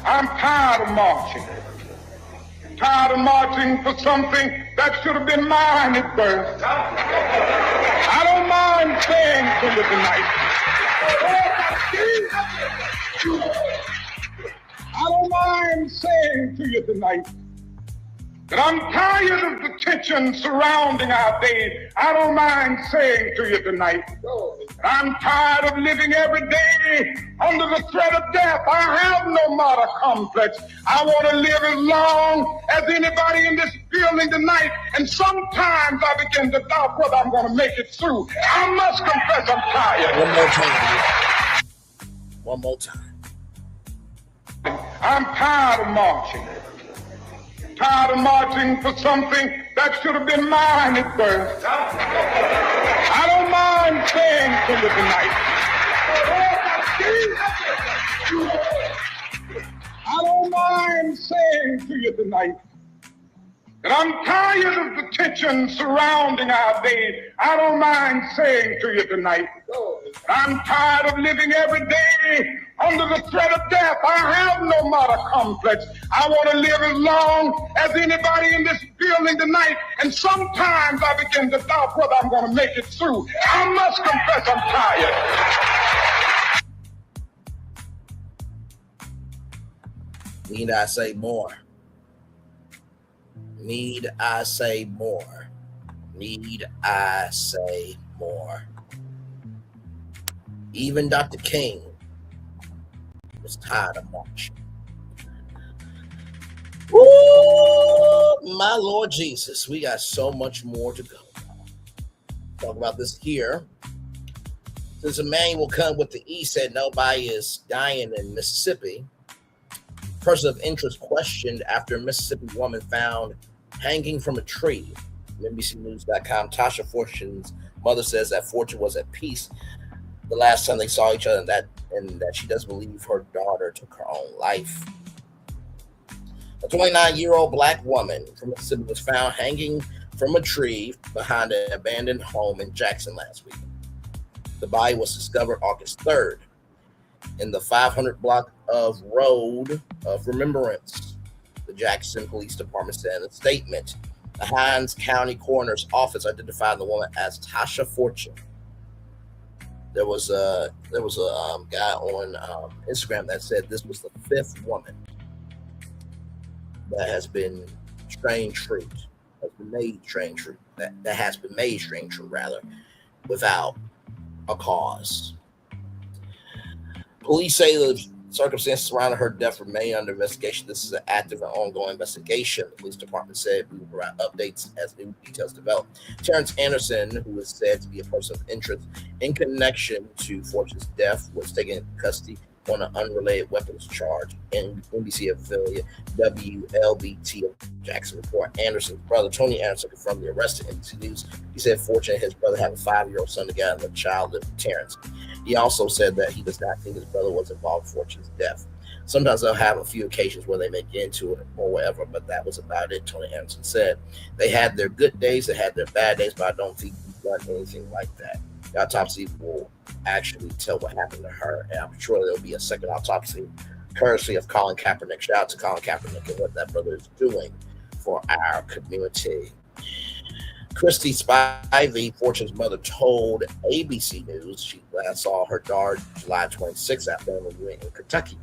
I'm tired of marching. Tired of marching for something that should have been mine at birth. I don't mind saying to you I don't mind saying to you tonight that I'm tired of the tension surrounding our day. I don't mind saying to you tonight that I'm tired of living every day under the threat of death. I have no martyr complex. I want to live as long as anybody in this building tonight. And sometimes I begin to doubt whether I'm going to make it through. I must confess I'm tired. One more time. One more time. I'm tired of marching. Tired of marching for something that should have been mine at birth. I don't mind saying to you tonight. I don't mind saying to you tonight that I'm tired of the tension surrounding our day. I don't mind saying to you tonight that I'm tired of living every day under the threat of death. I have no martyr complex. I want to live as long as anybody in this building tonight. And sometimes I begin to doubt whether I'm going to make it through. I must confess I'm tired. Need I say more? Need I say more? Need I say more? Even Dr. King was tired of marching. Ooh, my Lord Jesus, we got so much more to go. Talk about this here. Since Emmanuel come with the E said nobody is dying in Mississippi. Person of interest questioned after a Mississippi woman found hanging from a tree. NBCNews.com. Tasha Fortune's mother says that Fortune was at peace the last time they saw each other, and that she doesn't believe her daughter took her own life. A 29-year-old black woman from Mississippi was found hanging from a tree behind an abandoned home in Jackson last week. The body was discovered August 3rd in the 500 block of Road of Remembrance. The Jackson Police Department said in a statement. The Hinds County Coroner's Office identified the woman as Tasha Fortune. There was a guy on Instagram that said this was the fifth woman that has been strange fruit, that has been made strange fruit rather, without a cause. Police say the circumstances surrounding her death remain under investigation. This is an active and ongoing investigation. The police department said we will provide updates as new details develop. Terrence Anderson, who is said to be a person of interest in connection to Fortune's death, was taken into custody on an unrelated weapons charge. In NBC affiliate WLBT Jackson report. Anderson's brother, Tony Anderson, confirmed the arrest to NBC News. He said Fortune and his brother have a 5-year-old son together and a child lived with Terrence. He also said that he does not think his brother was involved in Fortune's death. Sometimes they'll have a few occasions where they may get into it or whatever, but that was about it, Tony Anderson said. They had their good days, they had their bad days, but I don't think he's done anything like that. The autopsy will actually tell what happened to her, and I'm sure there'll be a second autopsy courtesy of Colin Kaepernick. Shout out to Colin Kaepernick and what that brother is doing for our community. Christy Spivey, Fortune's mother, told ABC News she last saw her daughter July 26th after an event in Kentucky.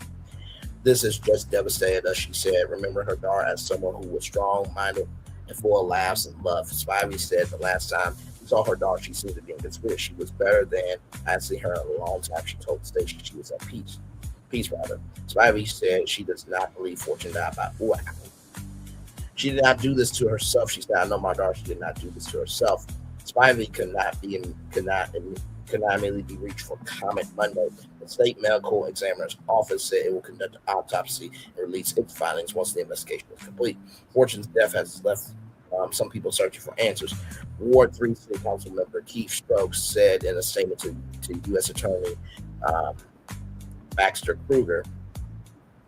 This is just devastated us, she said, remember her daughter as someone who was strong-minded and full of laughs and love. Spivey said the last time she saw her daughter, she seemed to be in good spirits. She was better than I'd seen her in a long time. She told the station she was at peace. Spivey said she does not believe Fortune died by what happened. She did not do this to herself. She said, I know my daughter, she did not do this to herself. Spivey could not immediately be reached for comment Monday. The state medical examiner's office said it will conduct an autopsy and release its findings once the investigation is complete. Fortune's death has left some people searching for answers. Ward 3 City Council member Keith Stokes said in a statement to U.S. Attorney Baxter Kruger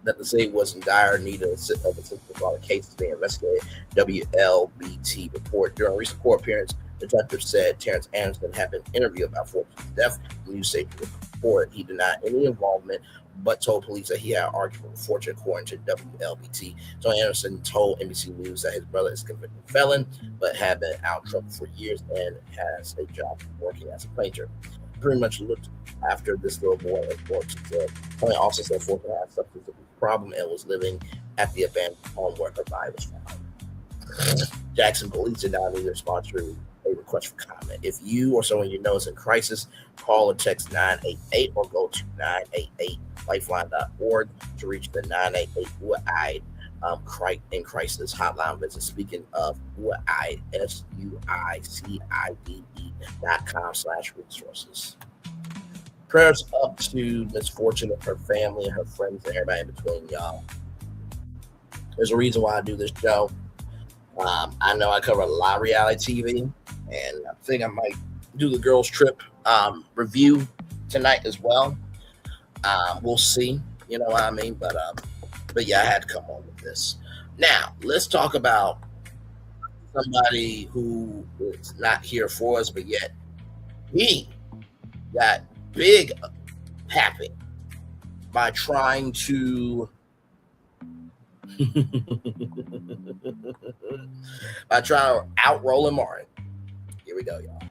that the city was in dire need of assistance while the case is being investigated. WLBT report. During a recent court appearance, the detective said Terrence Anderson had been interviewed about Fortune's death. The news station reported he denied any involvement, but told police that he had an argument with Fortune, according to WLBT. Tony Anderson told NBC News that his brother is a convicted felon, but had been out of trouble for years and has a job working as a painter. pretty much looked after this little boy, of course. Only also said 4.5 substance abuse problem and was living at the abandoned home where her body was found. Jackson police did not need to respond to a request for comment. If you or someone you know is in crisis, call or text 988 or go to 988lifeline.org to reach the 988 UAID in crisis hotline. Visit speaking of UAID, SUICIDE.com/resources. Prayers up to Miss Fortune and her family and her friends and everybody in between, y'all. There's a reason why I do this show. I know I cover a lot of reality TV, and I think I might do the Girls Trip review tonight as well. We'll see, you know what I mean? But yeah, I had to come on with this. Now, let's talk about somebody who is not here for us, but yet he got big happy by trying to out Roland Martin. Here we go, y'all.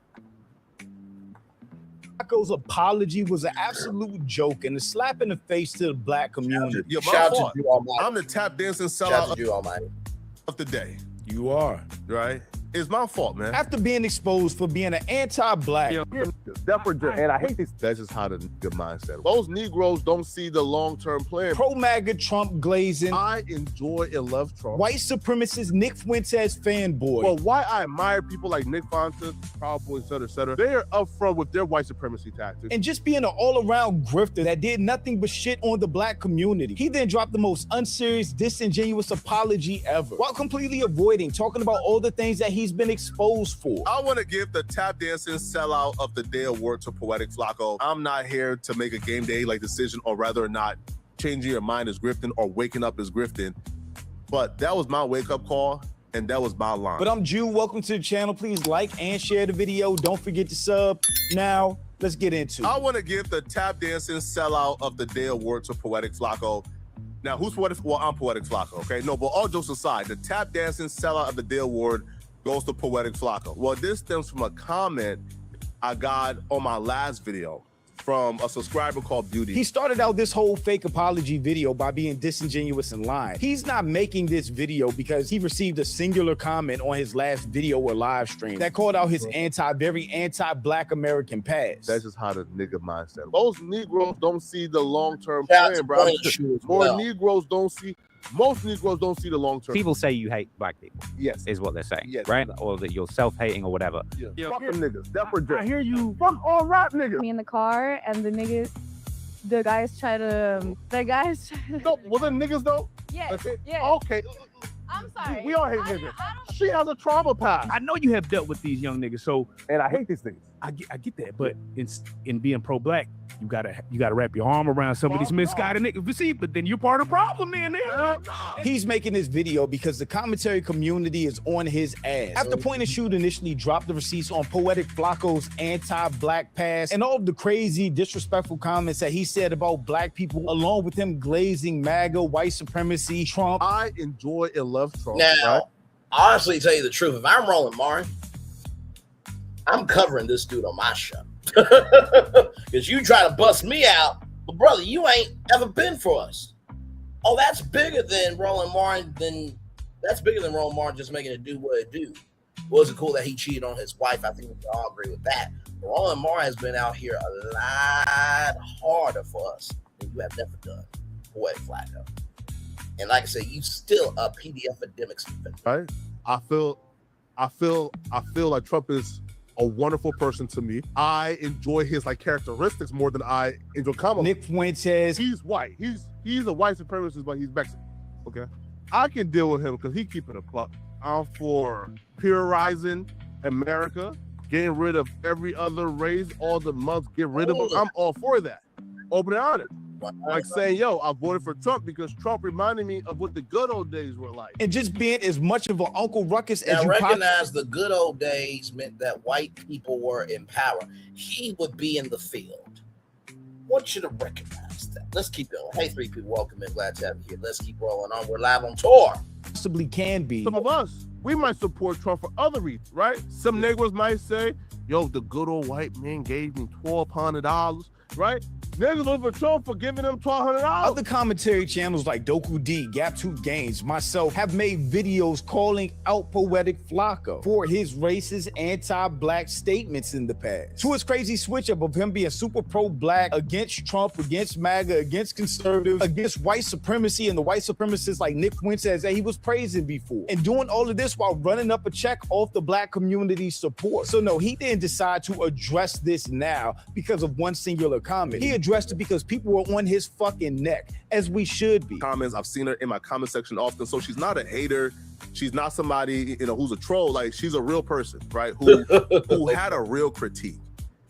Flacco's apology was an absolute joke and a slap in the face to the black community. Shout out to Drew Almighty. I'm the tap dancing Shout out sellout to Drew Almighty. of the day. You are. Right? It's my fault, man. After being exposed for being an anti-black. And I hate this. That's just how the mindset. Those Negroes don't see the long-term plan. Pro-MAGA Trump glazing. I enjoy and love Trump. White supremacist Nick Fuentes fanboy. Well, why I admire people like Nick Fuentes, Proud Boys, etc. They are upfront with their white supremacy tactics. And just being an all-around grifter that did nothing but shit on the black community. He then dropped the most unserious, disingenuous apology ever, while completely avoiding talking about all the things that he's been exposed for. I want to give the tap dancing sellout of the day award to Poetic Flacco. I'm not here to make a game day like decision on whether or not changing your mind is grifting or waking up is grifting. But that was my wake-up call, and that was my line. But I'm Jew. Welcome to the channel. Please like and share the video. Don't forget to sub. Now, let's get into it. I want to give the tap dancing sellout of the day award to Poetic Flacco. Now, who's Poetic? Well, I'm Poetic Flacco, okay? No, but all jokes aside, the tap dancing sellout of the day award goes to Poetic Flacco. Well, this stems from a comment I got on my last video from a subscriber called Beauty. He started out this whole fake apology video by being disingenuous and lying. He's not making this video because he received a singular comment on his last video or live stream that called out his very anti-black American past. That's just how the nigga mindset. Those Negroes don't see the long-term plan, bro. Most Negroes don't see the long-term. People say you hate black people. Yes. Is what they're saying. Yes. Right? Or that you're self-hating or whatever. Yeah. Fuck them niggas. That's what I hear you. Fuck all rap niggas. Me in the car and the guys try to. No, well, the niggas don't. Yes. Okay. Yes. Okay. I'm sorry. We all hate niggas. She has a trauma past. I know you have dealt with these young niggas, so and I hate these niggas. I get that, but in being pro-black, you gotta wrap your arm around some of these misguided niggas. See, but then you're part of the problem, man. He's making this video because the commentary community is on his ass. After Point and Shoot initially dropped the receipts on Poetic Flacco's anti-black past and all of the crazy, disrespectful comments that he said about black people, along with him glazing MAGA, white supremacy, Trump. I enjoy and love Trump. Now, right? honestly, tell you the truth, if I'm Roland Martin, I'm covering this dude on my show. Because you try to bust me out, but brother, you ain't ever been for us. Oh, that's bigger than Roland Martin. That's bigger than Roland Martin just making it do what it do. Was it cool that he cheated on his wife? I think we can all agree with that. But Roland Martin has been out here a lot harder for us than you have never done. Poetic Flacco. And like I said, you still a PDF academics. Right? I feel like Trump is a wonderful person to me. I enjoy his characteristics more than I enjoy Kamala. Nick Fuentes. He's white. He's a white supremacist, but he's Mexican. Okay. I can deal with him because he keeping a buck. I'm for purifiing America, getting rid of every other race, all the months, get rid of them. I'm all for that. Open and honest. Like saying, yo, I voted for Trump because Trump reminded me of what the good old days were like. And just being as much of an Uncle Ruckus as now, you recognize the good old days meant that white people were in power. He would be in the field. I want you to recognize that. Let's keep going. Hey, three people, welcome in. Glad to have you here. Let's keep rolling on. We're live on tour. Possibly can be. Some of us. we might support Trump for other reasons, right? Some niggas might say, yo, the good old white man gave me $1,200, right? Niggas look for Trump for giving them $1,200. Other commentary channels like Doku D, Gap 2 Games, myself have made videos calling out Poetic Flacco for his racist, anti-black statements in the past. To his crazy switch up of him being super pro-black, against Trump, against MAGA, against conservatives, against white supremacy and the white supremacists like Nick Fuentes that he was praising before. And doing all of this while running up a check off the black community's support. So no, he didn't decide to address this now because of one singular comment. He addressed it because people were on his fucking neck, as we should be. Comments, I've seen her in my comment section often, so she's not a hater. She's not somebody, who's a troll. Like, she's a real person, right? Who had a real critique.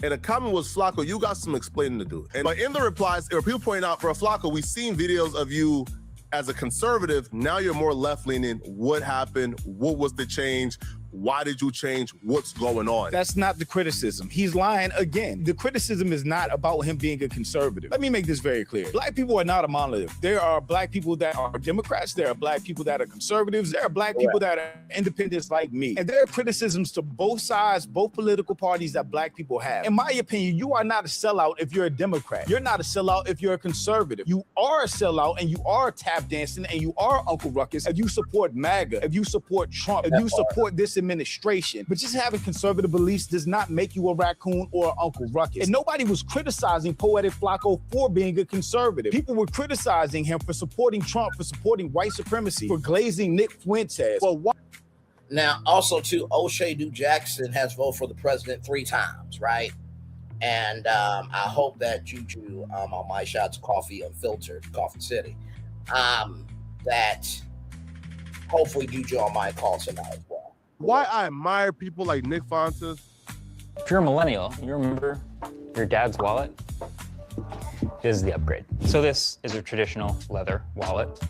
And the comment was, Flacco, you got some explaining to do. But in the replies, there were people pointing out, bro, Flacco, we've seen videos of you as a conservative. Now you're more left-leaning. What happened? What was the change? Why did you change? What's going on? That's not the criticism. He's lying again. The criticism is not about him being a conservative. Let me make this very clear. Black people are not a monolith. There are black people that are Democrats. There are black people that are conservatives. There are black people that are independents like me. And there are criticisms to both sides, both political parties that black people have. In my opinion, you are not a sellout if you're a Democrat. You're not a sellout if you're a conservative. You are a sellout and you are tap dancing and you are Uncle Ruckus if you support MAGA, if you support Trump, if you support this administration. But just having conservative beliefs does not make you a raccoon or an Uncle Ruckus. And nobody was criticizing Poetic Flacco for being a conservative. People were criticizing him for supporting Trump, for supporting white supremacy, for glazing Nick Fuentes. Well, what? Now, also, too, O'Shea Duke Jackson has voted for the president 3 times, right? And I hope that Juju on my shots Coffee Unfiltered, Coffee City, that hopefully Juju on my call tonight as well. Why I admire people like Nick Fuentes. If you're a millennial, you remember your dad's wallet? This is the upgrade. So this is a traditional leather wallet,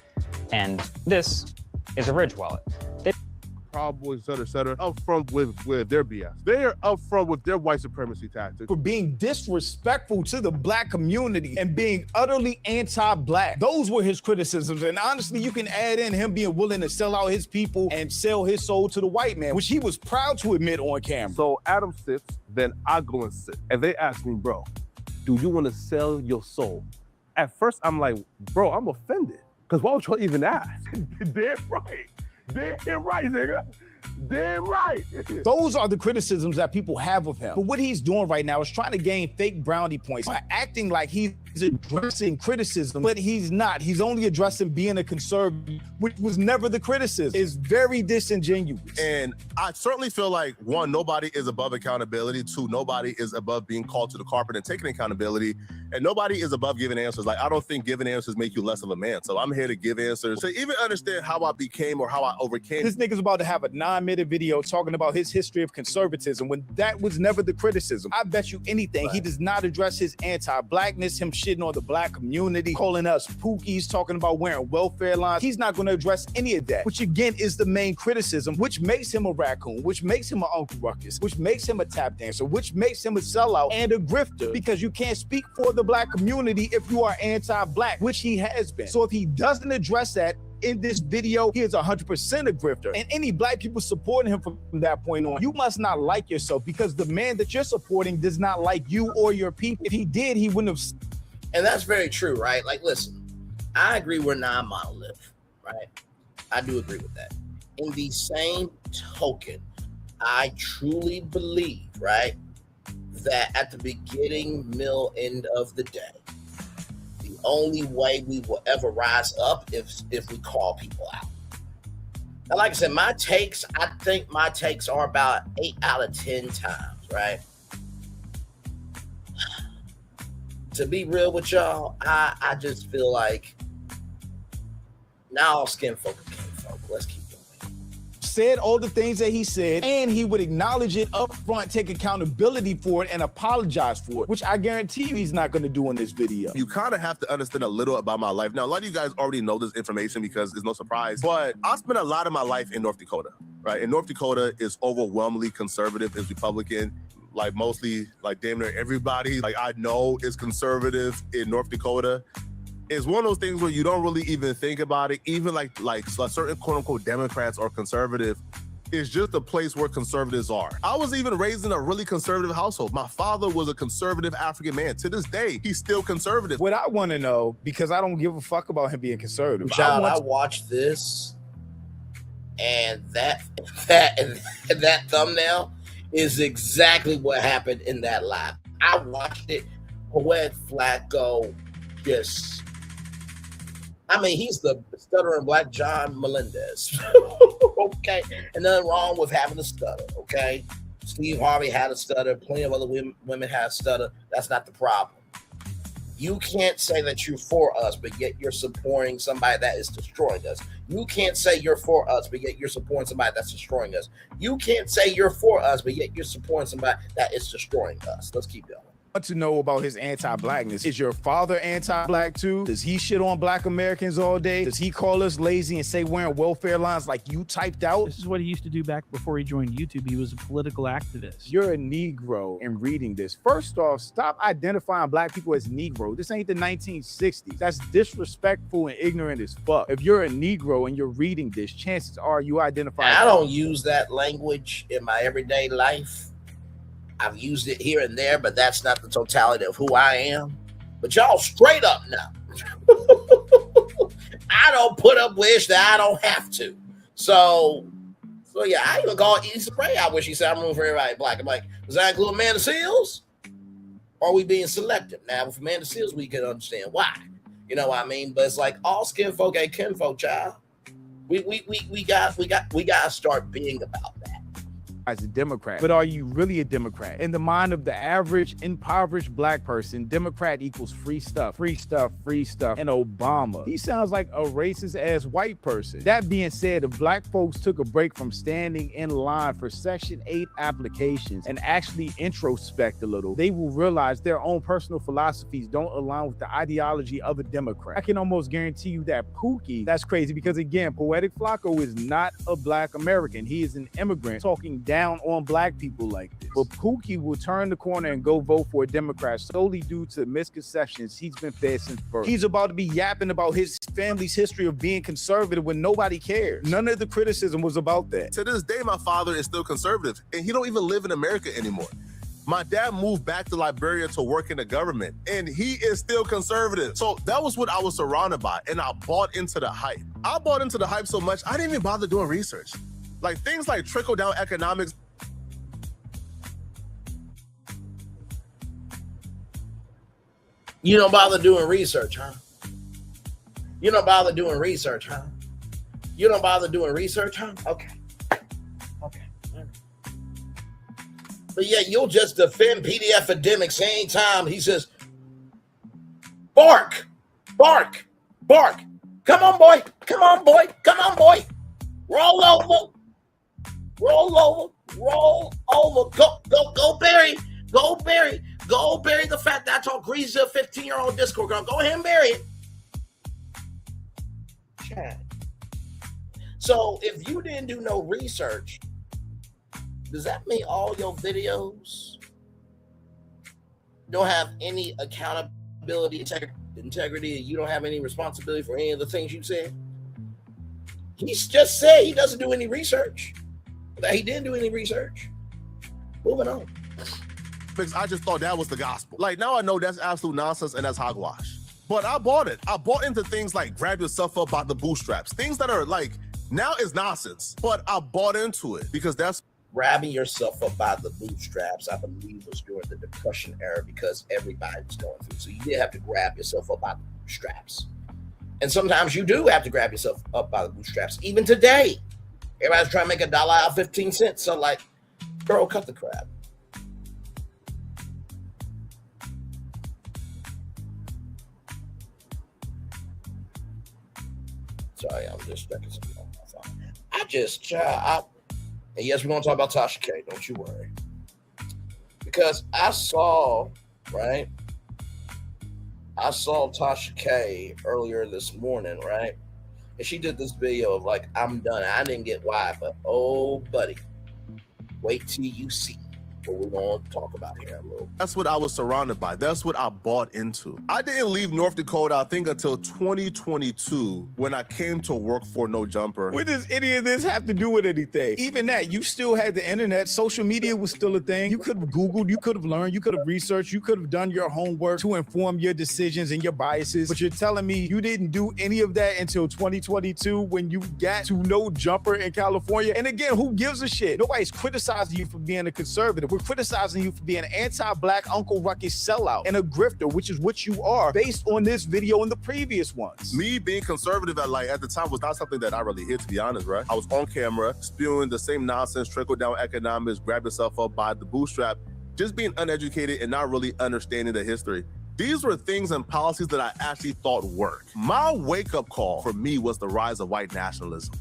and this is a Ridge wallet. Proud Boys, et cetera, up front with their BS. They are up front with their white supremacy tactics. For being disrespectful to the black community and being utterly anti-black. Those were his criticisms. And honestly, you can add in him being willing to sell out his people and sell his soul to the white man, which he was proud to admit on camera. So Adam sits, then I go and sit. And they ask me, bro, do you want to sell your soul? At first, I'm like, bro, I'm offended. Because why would you even ask? Damn right. Damn right, nigga. Damn right. Those are the criticisms that people have of him. But what he's doing right now is trying to gain fake brownie points by acting like he's addressing criticism, but he's not. He's only addressing being a conservative, which was never the criticism. It's very disingenuous. And I certainly feel like, 1, nobody is above accountability. 2, nobody is above being called to the carpet and taking accountability. And nobody is above giving answers. Like, I don't think giving answers make you less of a man. So I'm here to give answers to even understand how I became or how I overcame. This nigga's about to have a 9-minute video talking about his history of conservatism when that was never the criticism. I bet you anything, he does not address his anti-blackness, him shitting on the black community, calling us pookies, talking about wearing welfare lines. He's not going to address any of that, which again is the main criticism, which makes him a raccoon, which makes him an Uncle Ruckus, which makes him a tap dancer, which makes him a sellout and a grifter, because you can't speak for the black community if you are anti-black, which he has been. So if he doesn't address that in this video, he is 100% a grifter. And any black people supporting him from that point on, you must not like yourself, because the man that you're supporting does not like you or your people. If he did, he wouldn't have. And that's very true, right? Like, listen, I agree we're not monolith, right? I do agree with that. In the same token, I truly believe, right, that at the beginning, middle, end of the day, the only way we will ever rise up is if we call people out. And like I said, I think my takes are about 8 out of 10 times, right? To be real with y'all, I just feel like now all skin folk are kin folk. Let's keep going. Said all the things that he said, and he would acknowledge it up front, take accountability for it, and apologize for it, which I guarantee you he's not going to do in this video. You kind of have to understand a little about my life. Now, a lot of you guys already know this information because it's no surprise, but I spent a lot of my life in North Dakota, right? And North Dakota is overwhelmingly conservative, is Republican. Like, mostly, like, damn near everybody like I know is conservative in North Dakota. It's one of those things where you don't really even think about it. Even like certain quote unquote Democrats or conservative, is just a place where conservatives are. I was even raised in a really conservative household. My father was a conservative African man. To this day, he's still conservative. What I want to know, because I don't give a fuck about him being conservative. Child, I watched this, and that thumbnail is exactly what happened in that live. I watched it. Poetic Flacco, just, I mean, he's the stuttering black John Melendez. Okay, and nothing wrong with having a stutter. Okay, Steve Harvey had a stutter. Plenty of other women had a stutter. That's not the problem. You can't say that you're for us, but yet you're supporting somebody that is destroying us. You can't say you're for us, but yet you're supporting somebody that's destroying us. You can't say you're for us, but yet you're supporting somebody that is destroying us. Let's keep going. Want to know about his anti-blackness. Is your father anti-black too? Does he shit on black Americans all day? Does he call us lazy and say wearing welfare lines like you typed out? This is what he used to do back before he joined YouTube. He was a political activist. You're a Negro in reading this. First off, stop identifying black people as Negro. This ain't the 1960s. That's disrespectful and ignorant as fuck. If you're a Negro and you're reading this, chances are you identify. I don't use that language in my everyday life. I've used it here and there, but that's not the totality of who I am. But y'all straight up now. I don't put up wish that I don't have to. So yeah, I even call Issa Rae. I wish he said I'm rooting for everybody black. I'm like, does that include Amanda Seales? Or are we being selective? Now, with Amanda Seales, we can understand why. You know what I mean? But it's like all skin folk ain't kinfolk, child. We got to start being about that. As a Democrat, but are you really a Democrat? In the mind of the average impoverished black person, Democrat equals free stuff, free stuff, free stuff. And Obama, he sounds like a racist ass white person. That being said, if black folks took a break from standing in line for Section 8 applications and actually introspect a little, they will realize their own personal philosophies don't align with the ideology of a Democrat. I can almost guarantee you that Pookie, that's crazy because again, Poetic Flacco is not a black American. He is an immigrant talking down on black people like this. But Pookie will turn the corner and go vote for a Democrat solely due to misconceptions he's been fed since birth. He's about to be yapping about his family's history of being conservative when nobody cares. None of the criticism was about that. To this day, my father is still conservative, and he don't even live in America anymore. My dad moved back to Liberia to work in the government, and he is still conservative. So that was what I was surrounded by, and I bought into the hype. I bought into the hype so much, I didn't even bother doing research. Like things like trickle-down economics. You don't bother doing research, huh? You don't bother doing research, huh? You don't bother doing research, huh? Okay. But yeah, you'll just defend PDF academics anytime he says, bark, bark, bark. Come on, boy. Come on, boy. Come on, boy. Roll over. Roll over. Roll over. Go, Barry. Go, Barry. Go bury the fact that I told Greasy, a 15-year-old Discord girl. Go ahead and bury it. Chad. So if you didn't do no research, does that mean all your videos don't have any accountability, integrity, and you don't have any responsibility for any of the things you said? He's just said he doesn't do any research. That he didn't do any research. Moving on. Because I just thought that was the gospel. Like now I know that's absolute nonsense and that's hogwash. But I bought it. I bought into things like grab yourself up by the bootstraps. Things that are like, now is nonsense. But I bought into it because that's grabbing yourself up by the bootstraps, I believe, was during the Depression era because everybody was going through. So you did have to grab yourself up by the bootstraps. And sometimes you do have to grab yourself up by the bootstraps. Even today, everybody's trying to make $1 out of 15 cents. So like, girl, cut the crap. Sorry, I'm just checking something on my phone. And yes, we're going to talk about Tasha K. Don't you worry. Because I saw Tasha K earlier this morning, right? And she did this video of like, I'm done. I didn't get why, but oh, buddy, wait till you see. what we're going to talk about here a little. That's what I was surrounded by. That's what I bought into. I didn't leave North Dakota, I think, until 2022 when I came to work for No Jumper. What does any of this have to do with anything? Even that, you still had the internet. Social media was still a thing. You could have Googled, you could have learned, you could have researched, you could have done your homework to inform your decisions and your biases. But you're telling me you didn't do any of that until 2022 when you got to No Jumper in California. And again, who gives a shit? Nobody's criticizing you for being a conservative. We're criticizing you for being an anti-black Uncle Ruckus sellout and a grifter, which is what you are based on this video and the previous ones. Me being conservative at the time was not something that I really hid, to be honest, right? I was on camera spewing the same nonsense, trickle-down economics, grab yourself up by the bootstrap, just being uneducated and not really understanding the history. These were things and policies that I actually thought worked. My wake-up call for me was the rise of white nationalism.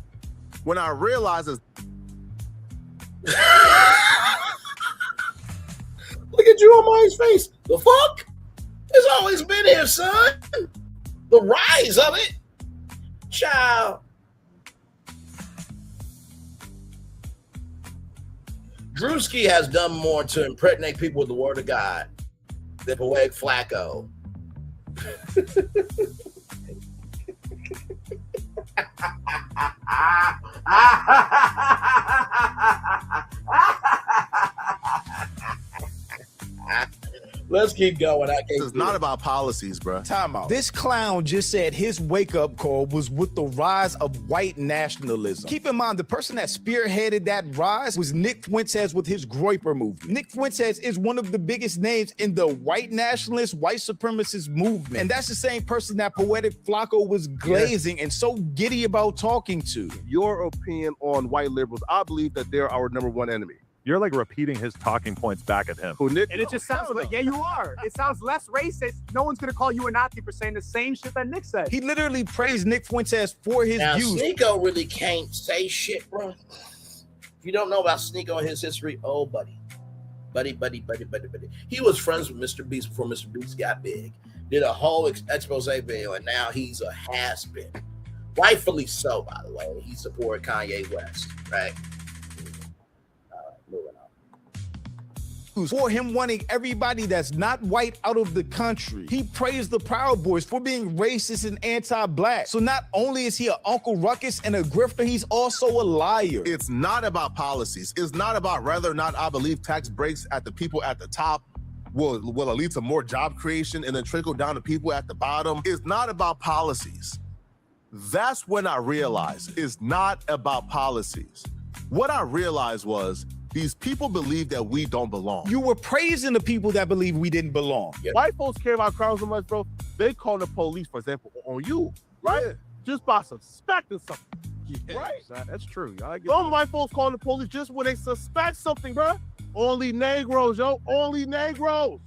When I realized this. Look at you on my face. The fuck? It's always been here, son. The rise of it. Child. Drewski has done more to impregnate people with the word of God than Poetic Flacco. Let's keep going. It's not about policies, bro. Time out. This clown just said his wake-up call was with the rise of white nationalism. Keep in mind, the person that spearheaded that rise was Nick Fuentes with his Groyper movement. Nick Fuentes is one of the biggest names in the white nationalist, white supremacist movement. And that's the same person that Poetic Flacco was glazing and so giddy about talking to. Your opinion on white liberals, I believe that they're our number one enemy. You're like repeating his talking points back at him. And it just sounds like, yeah, you are. It sounds less racist. No one's gonna call you a Nazi for saying the same shit that Nick said. He literally praised Nick Fuentes for his views. Sneeko really can't say shit, bro. If you don't know about Sneeko and his history, oh, buddy. He was friends with Mr. Beast before Mr. Beast got big. Did a whole expose video, and now he's a has-been. Rightfully so, by the way. He supported Kanye West, right? For him wanting everybody that's not white out of the country. He praised the Proud Boys for being racist and anti-black. So not only is he an Uncle Ruckus and a grifter, he's also a liar. It's not about policies. It's not about whether or not I believe tax breaks at the people at the top will lead to more job creation and then trickle down to people at the bottom. It's not about policies. That's when I realized it's not about policies. What I realized was these people believe that we don't belong. You were praising the people that believe we didn't belong. Yeah. White folks care about crime so much, bro. They call the police, for example, on you, right? Yeah. Just by suspecting something. Yeah, right? That's true. Some white folks calling the police just when they suspect something, bro. Only Negroes, yo. Only Negroes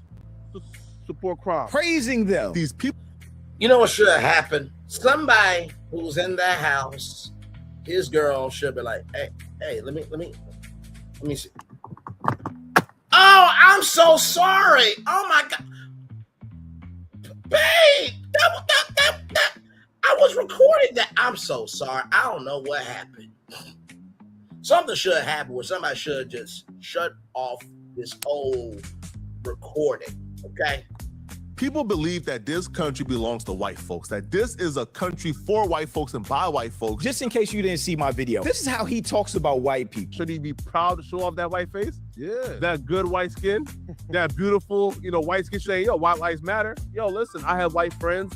support crime. Praising them. These people. You know what should have happened? Somebody who's in that house, his girl should be like, hey, let me see. Oh, I'm so sorry. Oh my God. Babe, that I was recording that. I'm so sorry. I don't know what happened. Something should have happened where somebody should just shut off this whole recording, okay? People believe that this country belongs to white folks, that this is a country for white folks and by white folks. Just in case you didn't see my video, this is how he talks about white people. Should he be proud to show off that white face? Yeah. That good white skin, that beautiful, white skin. Say, yo, white lives matter. Yo, listen, I have white friends,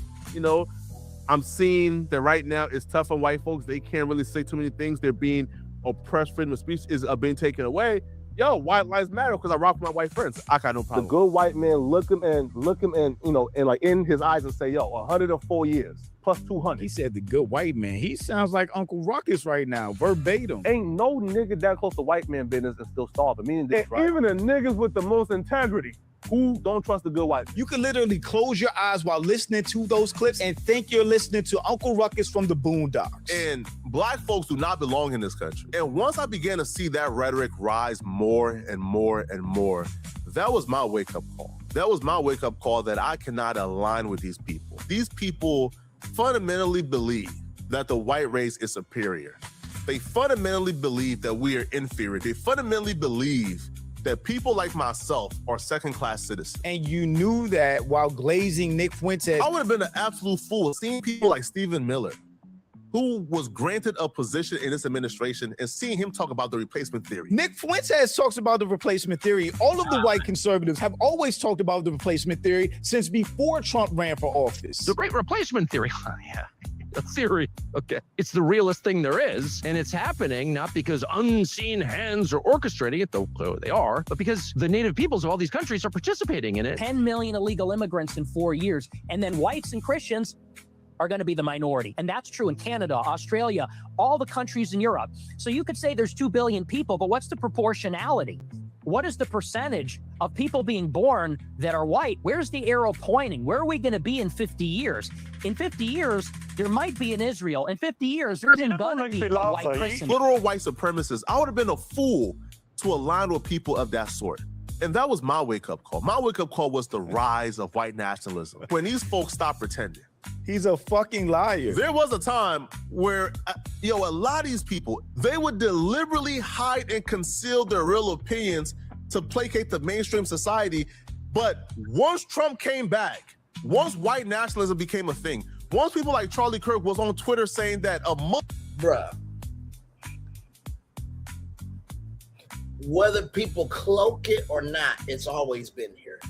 I'm seeing that right now it's tough on white folks. They can't really say too many things. They're being oppressed. Freedom of speech is being taken away. Yo, white lives matter because I rock with my white friends. I got no problem. The good white man look him and and like in his eyes and say, yo, 104 years plus 200. He said the good white man. He sounds like Uncle Ruckus right now, verbatim. Ain't no nigga that close to white man business and still starving. Meaning this, right? Even the niggas with the most integrity who don't trust the good white. You can literally close your eyes while listening to those clips and think you're listening to Uncle Ruckus from the Boondocks. And black folks do not belong in this country. And once I began to see that rhetoric rise more and more and more, that was my wake-up call. That was my wake-up call that I cannot align with these people. These people fundamentally believe that the white race is superior. They fundamentally believe that we are inferior. They fundamentally believe that people like myself are second-class citizens. And you knew that while glazing Nick Fuentes. I would have been an absolute fool seeing people like Stephen Miller, who was granted a position in this administration, and seeing him talk about the replacement theory. Nick Fuentes talks about the replacement theory. All of the white conservatives have always talked about the replacement theory since before Trump ran for office. The great replacement theory. Yeah. A theory. Okay. It's the realest thing there is. And it's happening not because unseen hands are orchestrating it, though clearly they are, but because the native peoples of all these countries are participating in it. 10 million illegal immigrants in 4 years. And then whites and Christians are going to be the minority. And that's true in Canada, Australia, all the countries in Europe. So you could say there's 2 billion people, but what's the proportionality? What is the percentage of people being born that are white? Where's the arrow pointing? Where are we going to be in 50 years? In 50 years, there might be an Israel. In 50 years, there's going to be a white person. Literal white supremacists. I would have been a fool to align with people of that sort. And that was my wake-up call. My wake-up call was the rise of white nationalism. When these folks stopped pretending. He's a fucking liar. There was a time where, a lot of these people, they would deliberately hide and conceal their real opinions to placate the mainstream society. But once Trump came back, once white nationalism became a thing, once people like Charlie Kirk was on Twitter saying that bruh, whether people cloak it or not, it's always been here.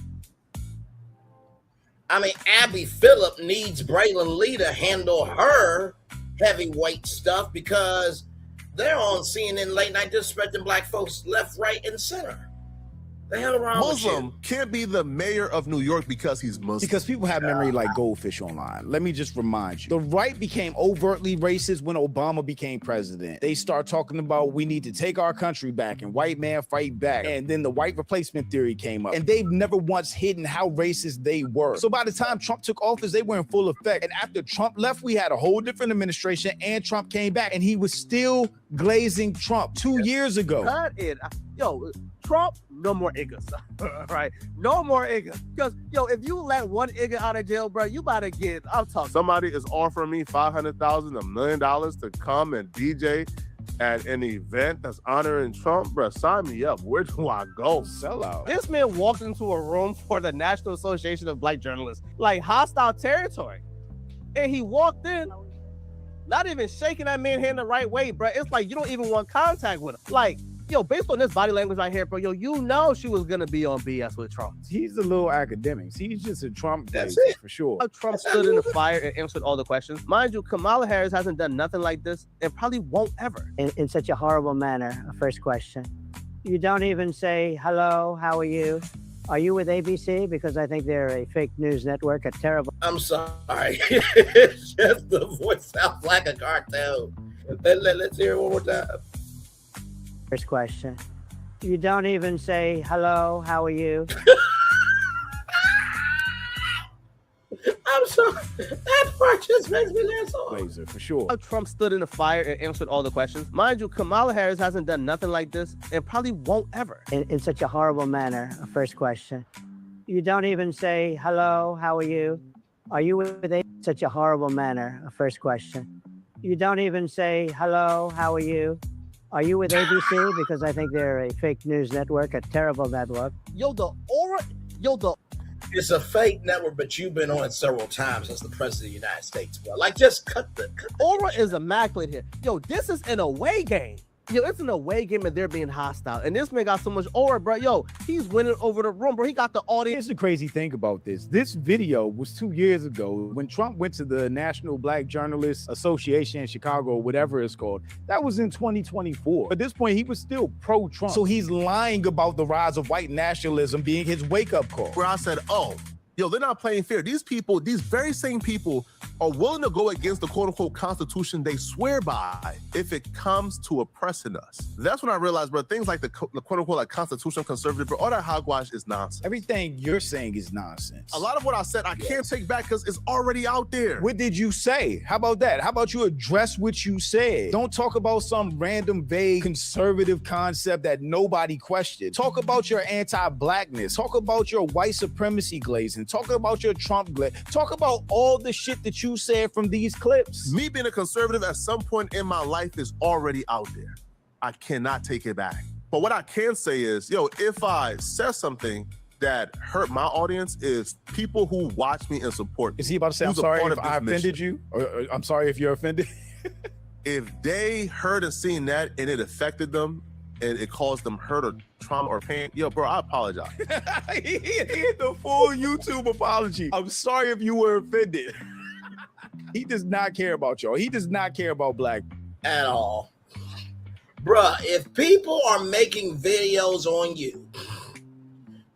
I mean, Abby Phillip needs Braylon Lee to handle her heavyweight stuff because they're on CNN late night disrespecting black folks left, right, and center. The hell around Muslim can't be the mayor of New York because he's Muslim. Because people have memory like goldfish online. Let me just remind you. The right became overtly racist when Obama became president. They start talking about we need to take our country back and white man fight back. And then the white replacement theory came up. And they've never once hidden how racist they were. So by the time Trump took office, they were in full effect. And after Trump left, we had a whole different administration and Trump came back. And he was still glazing Trump 2 years ago. Cut it. Yo, Trump, no more niggas, right? No more niggas. Because, if you let one nigga out of jail, bro, you about to get, I'm talking. Somebody is offering me $500,000, $1 million to come and DJ at an event that's honoring Trump, bro. Sign me up. Where do I go? Sell out. This man walked into a room for the National Association of Black Journalists, like hostile territory. And he walked in, not even shaking that man's hand the right way, bro. It's like you don't even want contact with him. Like, based on this body language I hear, bro, you know she was gonna be on BS with Trump. He's a little academic. He's just a Trump That's blazer, it. for sure. Trump stood in the fire and answered all the questions. Mind you, Kamala Harris hasn't done nothing like this and probably won't ever. In such a horrible manner, a first question. You don't even say, hello, how are you? Are you with ABC? Because I think they're a fake news network, a terrible... I'm sorry. It's just the voice sounds like a cartoon. Let's hear it one more time. First question. You don't even say, hello, how are you? I'm sorry. That part just makes me laugh so hard. Blazer, for sure. Trump stood in the fire and answered all the questions. Mind you, Kamala Harris hasn't done nothing like this and probably won't ever. In such a horrible manner, a first question. You don't even say, hello, how are you? Are you with ABC? Such a horrible manner, a first question. You don't even say, hello, how are you? Are you with ABC? Because I think they're a fake news network, a terrible network. It's a fake network, but you've been on it several times as the president of the United States, bro. Like, just cut the Aura is immaculate here. This is an away game. It's an away game and they're being hostile. And this man got so much aura, bro. He's winning over the room, bro. He got the audience. Here's the crazy thing about this. This video was 2 years ago when Trump went to the National Black Journalists Association in Chicago, whatever it's called. That was in 2024. At this point, he was still pro-Trump. So he's lying about the rise of white nationalism being his wake-up call. Where I said, they're not playing fair. These people, these very same people are willing to go against the quote-unquote constitution they swear by if it comes to oppressing us. That's when I realized, bro, things like the quote-unquote like constitutional conservative, bro, all that hogwash is nonsense. Everything you're saying is nonsense. A lot of what I said, I can't take back because it's already out there. What did you say? How about that? How about you address what you said? Don't talk about some random, vague, conservative concept that nobody questioned. Talk about your anti-blackness. Talk about your white supremacy glazing. Talk about your Trump glaze. Talk about all the shit that you said from these clips. Me being a conservative at some point in my life is already out there. I cannot take it back. But what I can say is, yo, if I said something that hurt my audience, is people who watch me and support me. Is he about to say, I'm who's a sorry part if of I this offended mission. you? Or I'm sorry if you're offended? If they heard and seen that and it affected them and it caused them hurt or trauma or pain, yo, bro, I apologize. He had the full YouTube apology. I'm sorry if you were offended. He does not care about y'all. He does not care about black at all. Bruh, if people are making videos on you,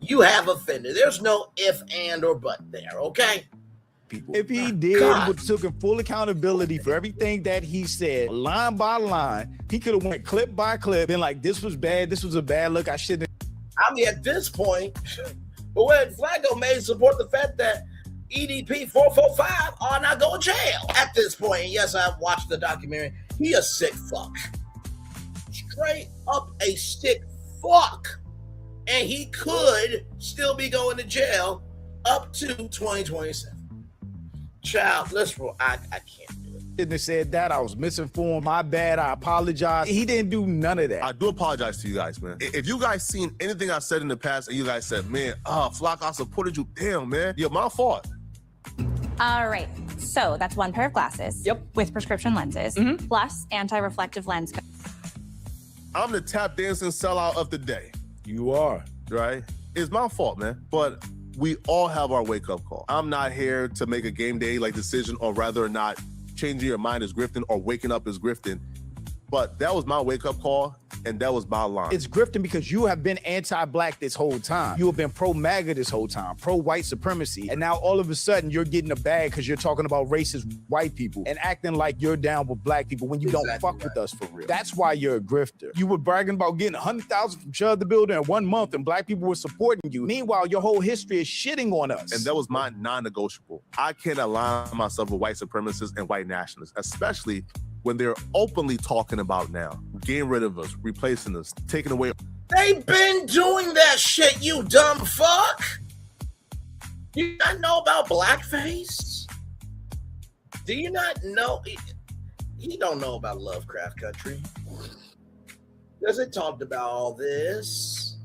you have offended. There's no if, and, or but there, okay? If he did, took full accountability for everything that he said, line by line, he could have went clip by clip, been like, this was bad, this was a bad look, I shouldn't. I mean, at this point, but when Flacco may support the fact that EDP 445 are not going to jail. At this point, yes, I've watched the documentary, he a sick fuck. Straight up a sick fuck. And he could still be going to jail up to 2027. Child, let's roll. I can't do it. Shouldn't have said that. I was misinformed. My bad. I apologize. He didn't do none of that. I do apologize to you guys, man. If you guys seen anything I said in the past and you guys said, man, Flock, I supported you. Damn, man. Yeah, my fault. All right. So that's one pair of glasses. Yep. With prescription lenses, plus anti-reflective lens. I'm the tap dancing sellout of the day. You are. Right? It's my fault, man. But we all have our wake-up call. I'm not here to make a game day like decision on whether or not changing your mind is grifting or waking up is grifting. But that was my wake-up call, and that was my line. It's grifting because you have been anti-black this whole time. You have been pro-MAGA this whole time, pro-white supremacy. And now all of a sudden you're getting a bag because you're talking about racist white people and acting like you're down with black people when you don't fuck with us for real. That's why you're a grifter. You were bragging about getting 100,000 from Chud the Builder in 1 month and black people were supporting you. Meanwhile, your whole history is shitting on us. And that was my non-negotiable. I can't align myself with white supremacists and white nationalists, especially when they're openly talking about now getting rid of us, replacing us, taking away. They've been doing that shit, you dumb fuck. You not know about blackface? Do you not know? He don't know about Lovecraft Country. Because it talked about all this.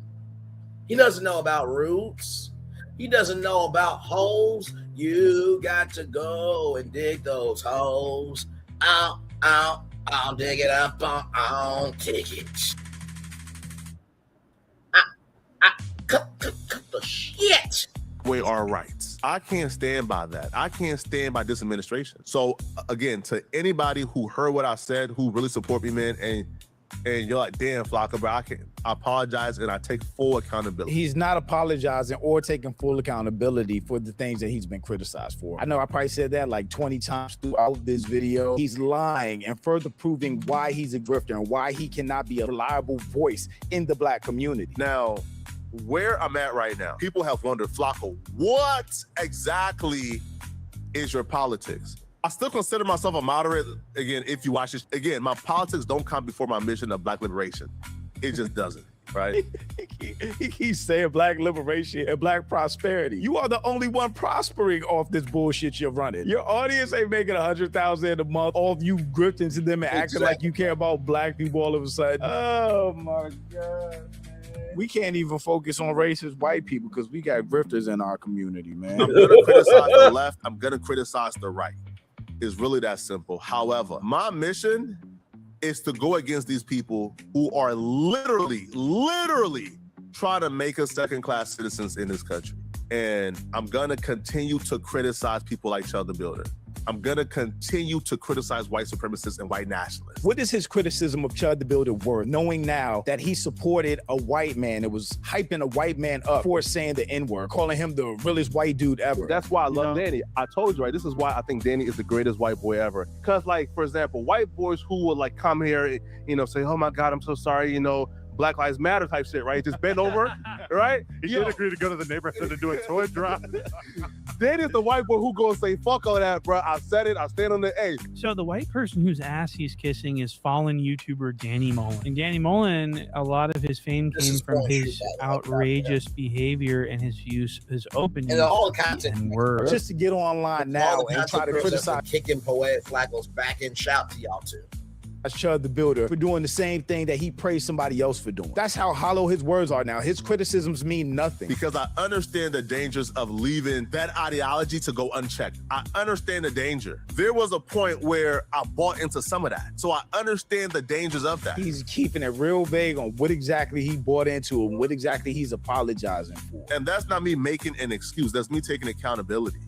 He doesn't know about roots. He doesn't know about holes. You got to go and dig those holes out. I'll dig it up, I'll dig it. Cut the shit. Way our rights. I can't stand by that. I can't stand by this administration. So again, to anybody who heard what I said, who really support me, man, and you're like, damn, Flocka, bro, I apologize and I take full accountability. He's not apologizing or taking full accountability for the things that he's been criticized for. I know I probably said that like 20 times throughout this video. He's lying and further proving why he's a grifter and why he cannot be a reliable voice in the black community. Now, where I'm at right now, people have wondered, Flocka, what exactly is your politics? I still consider myself a moderate. Again, if you watch this, again, my politics don't come before my mission of black liberation. It just doesn't, right? He keeps saying black liberation and black prosperity. You are the only one prospering off this bullshit you're running. Your audience ain't making 100,000 a month off you grifting to them and acting like you care about black people all of a sudden. Oh my God. We can't even focus on racist white people because we got grifters in our community, man. I'm gonna criticize the left. I'm gonna criticize the right. It's really that simple. However, my mission is to go against these people who are literally trying to make us second-class citizens in this country. And I'm gonna continue to criticize people like Chud the Builder. I'm gonna continue to criticize white supremacists and white nationalists. What is his criticism of Chud the Builder worth, knowing now that he supported a white man? It was hyping a white man up for saying the N-word, calling him the realest white dude ever. That's why I love Danny. I told you, right? This is why I think Danny is the greatest white boy ever. Because, like, for example, white boys who would, like, come here, you know, say, oh my God, I'm so sorry, you know, Black Lives Matter type shit, right? Just bend over, right? He should agree to go to the neighborhood and do a toy drop. Danny's the white boy who goes say, fuck all that, bro. I said it. I stand on the A. So the white person whose ass he's kissing is fallen YouTuber Danny Mullen. And Danny Mullen, a lot of his fame came from his outrageous behavior and his open use all content and words. Just to get online now and try to criticize. Kicking Poetic Flacco's back and shout to y'all too. Chud the Builder for doing the same thing that he praised somebody else for doing. That's how hollow his words are now. His criticisms mean nothing. Because I understand the dangers of leaving that ideology to go unchecked. I understand the danger. There was a point where I bought into some of that. So I understand the dangers of that. He's keeping it real vague on what exactly he bought into and what exactly he's apologizing for. And that's not me making an excuse. That's me taking accountability.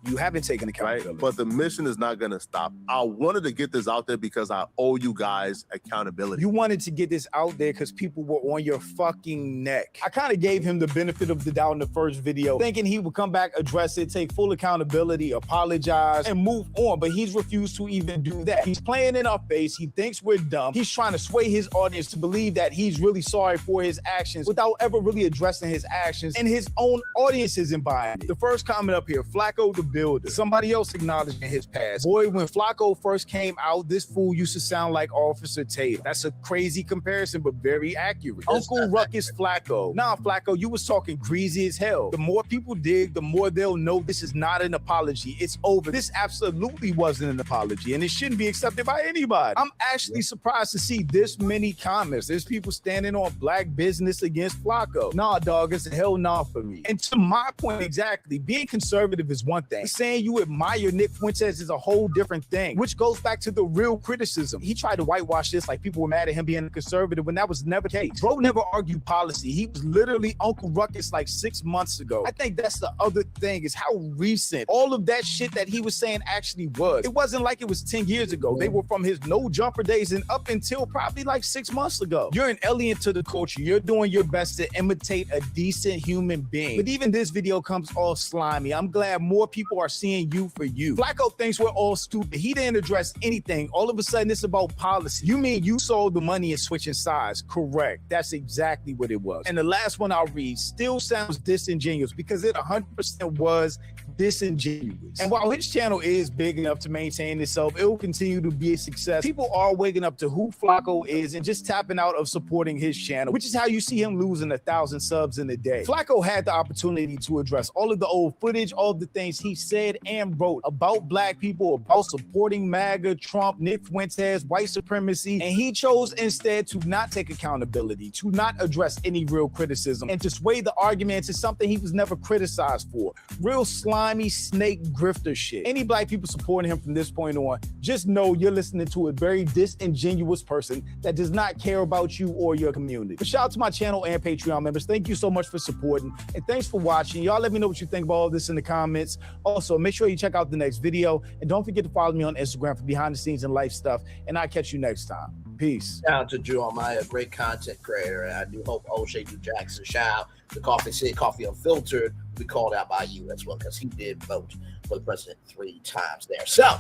You haven't taken accountability. Right? But the mission is not going to stop. I wanted to get this out there because I owe you guys accountability. You wanted to get this out there because people were on your fucking neck. I kind of gave him the benefit of the doubt in the first video, thinking he would come back, address it, take full accountability, apologize, and move on. But he's refused to even do that. He's playing in our face. He thinks we're dumb. He's trying to sway his audience to believe that he's really sorry for his actions without ever really addressing his actions. And his own audience isn't buying it. The first comment up here, Flacco the Builder. Somebody else acknowledging his past. Boy, when Flacco first came out, this fool used to sound like Officer Taylor. That's a crazy comparison, but very accurate. Uncle Ruckus Flacco. Nah, Flacco, you was talking greasy as hell. The more people dig, the more they'll know this is not an apology. It's over. This absolutely wasn't an apology, and it shouldn't be accepted by anybody. I'm actually surprised to see this many comments. There's people standing on black business against Flacco. Nah, dog, it's a hell nah for me. And to my point exactly, being conservative is one thing. Saying you admire Nick Fuentes is a whole different thing, which goes back to the real criticism. He tried to whitewash this like people were mad at him being a conservative when that was never the case. Bro never argued policy. He was literally Uncle Ruckus like 6 months ago. I think that's the other thing is how recent all of that shit that he was saying actually was. It wasn't like it was 10 years ago. They were from his no jumper days and up until probably like 6 months ago. You're an alien to the culture. You're doing your best to imitate a decent human being. But even this video comes all slimy. I'm glad more people are seeing you for you. Flacco thinks we're all stupid. He didn't address anything. All of a sudden, it's about policy. You mean you sold the money and switching sides? Correct. That's exactly what it was. And the last one I'll read still sounds disingenuous because it 100% was disingenuous. And while his channel is big enough to maintain itself, it will continue to be a success. People are waking up to who Flacco is and just tapping out of supporting his channel, which is how you see him losing 1,000 subs in a day. Flacco had the opportunity to address all of the old footage, all of the things he said and wrote about black people, about supporting MAGA, Trump, Nick Fuentes, white supremacy, and he chose instead to not take accountability, to not address any real criticism, and to sway the argument to something he was never criticized for. Real slimy snake grifter shit. Any black people supporting him from this point on, just know you're listening to a very disingenuous person that does not care about you or your community. But shout out to my channel and Patreon members. Thank you so much for supporting, and thanks for watching. Y'all let me know what you think about all this in the comments. Also, make sure you check out the next video, and don't forget to follow me on Instagram for behind the scenes and life stuff, and I'll catch you next time. Peace. Shout out to Drew Almaya, a great content creator, and I do hope O'Shea Drew Jackson, shout out to Coffee City, Coffee Unfiltered, be called out by you as well, because he did vote for the president 3 times there. So,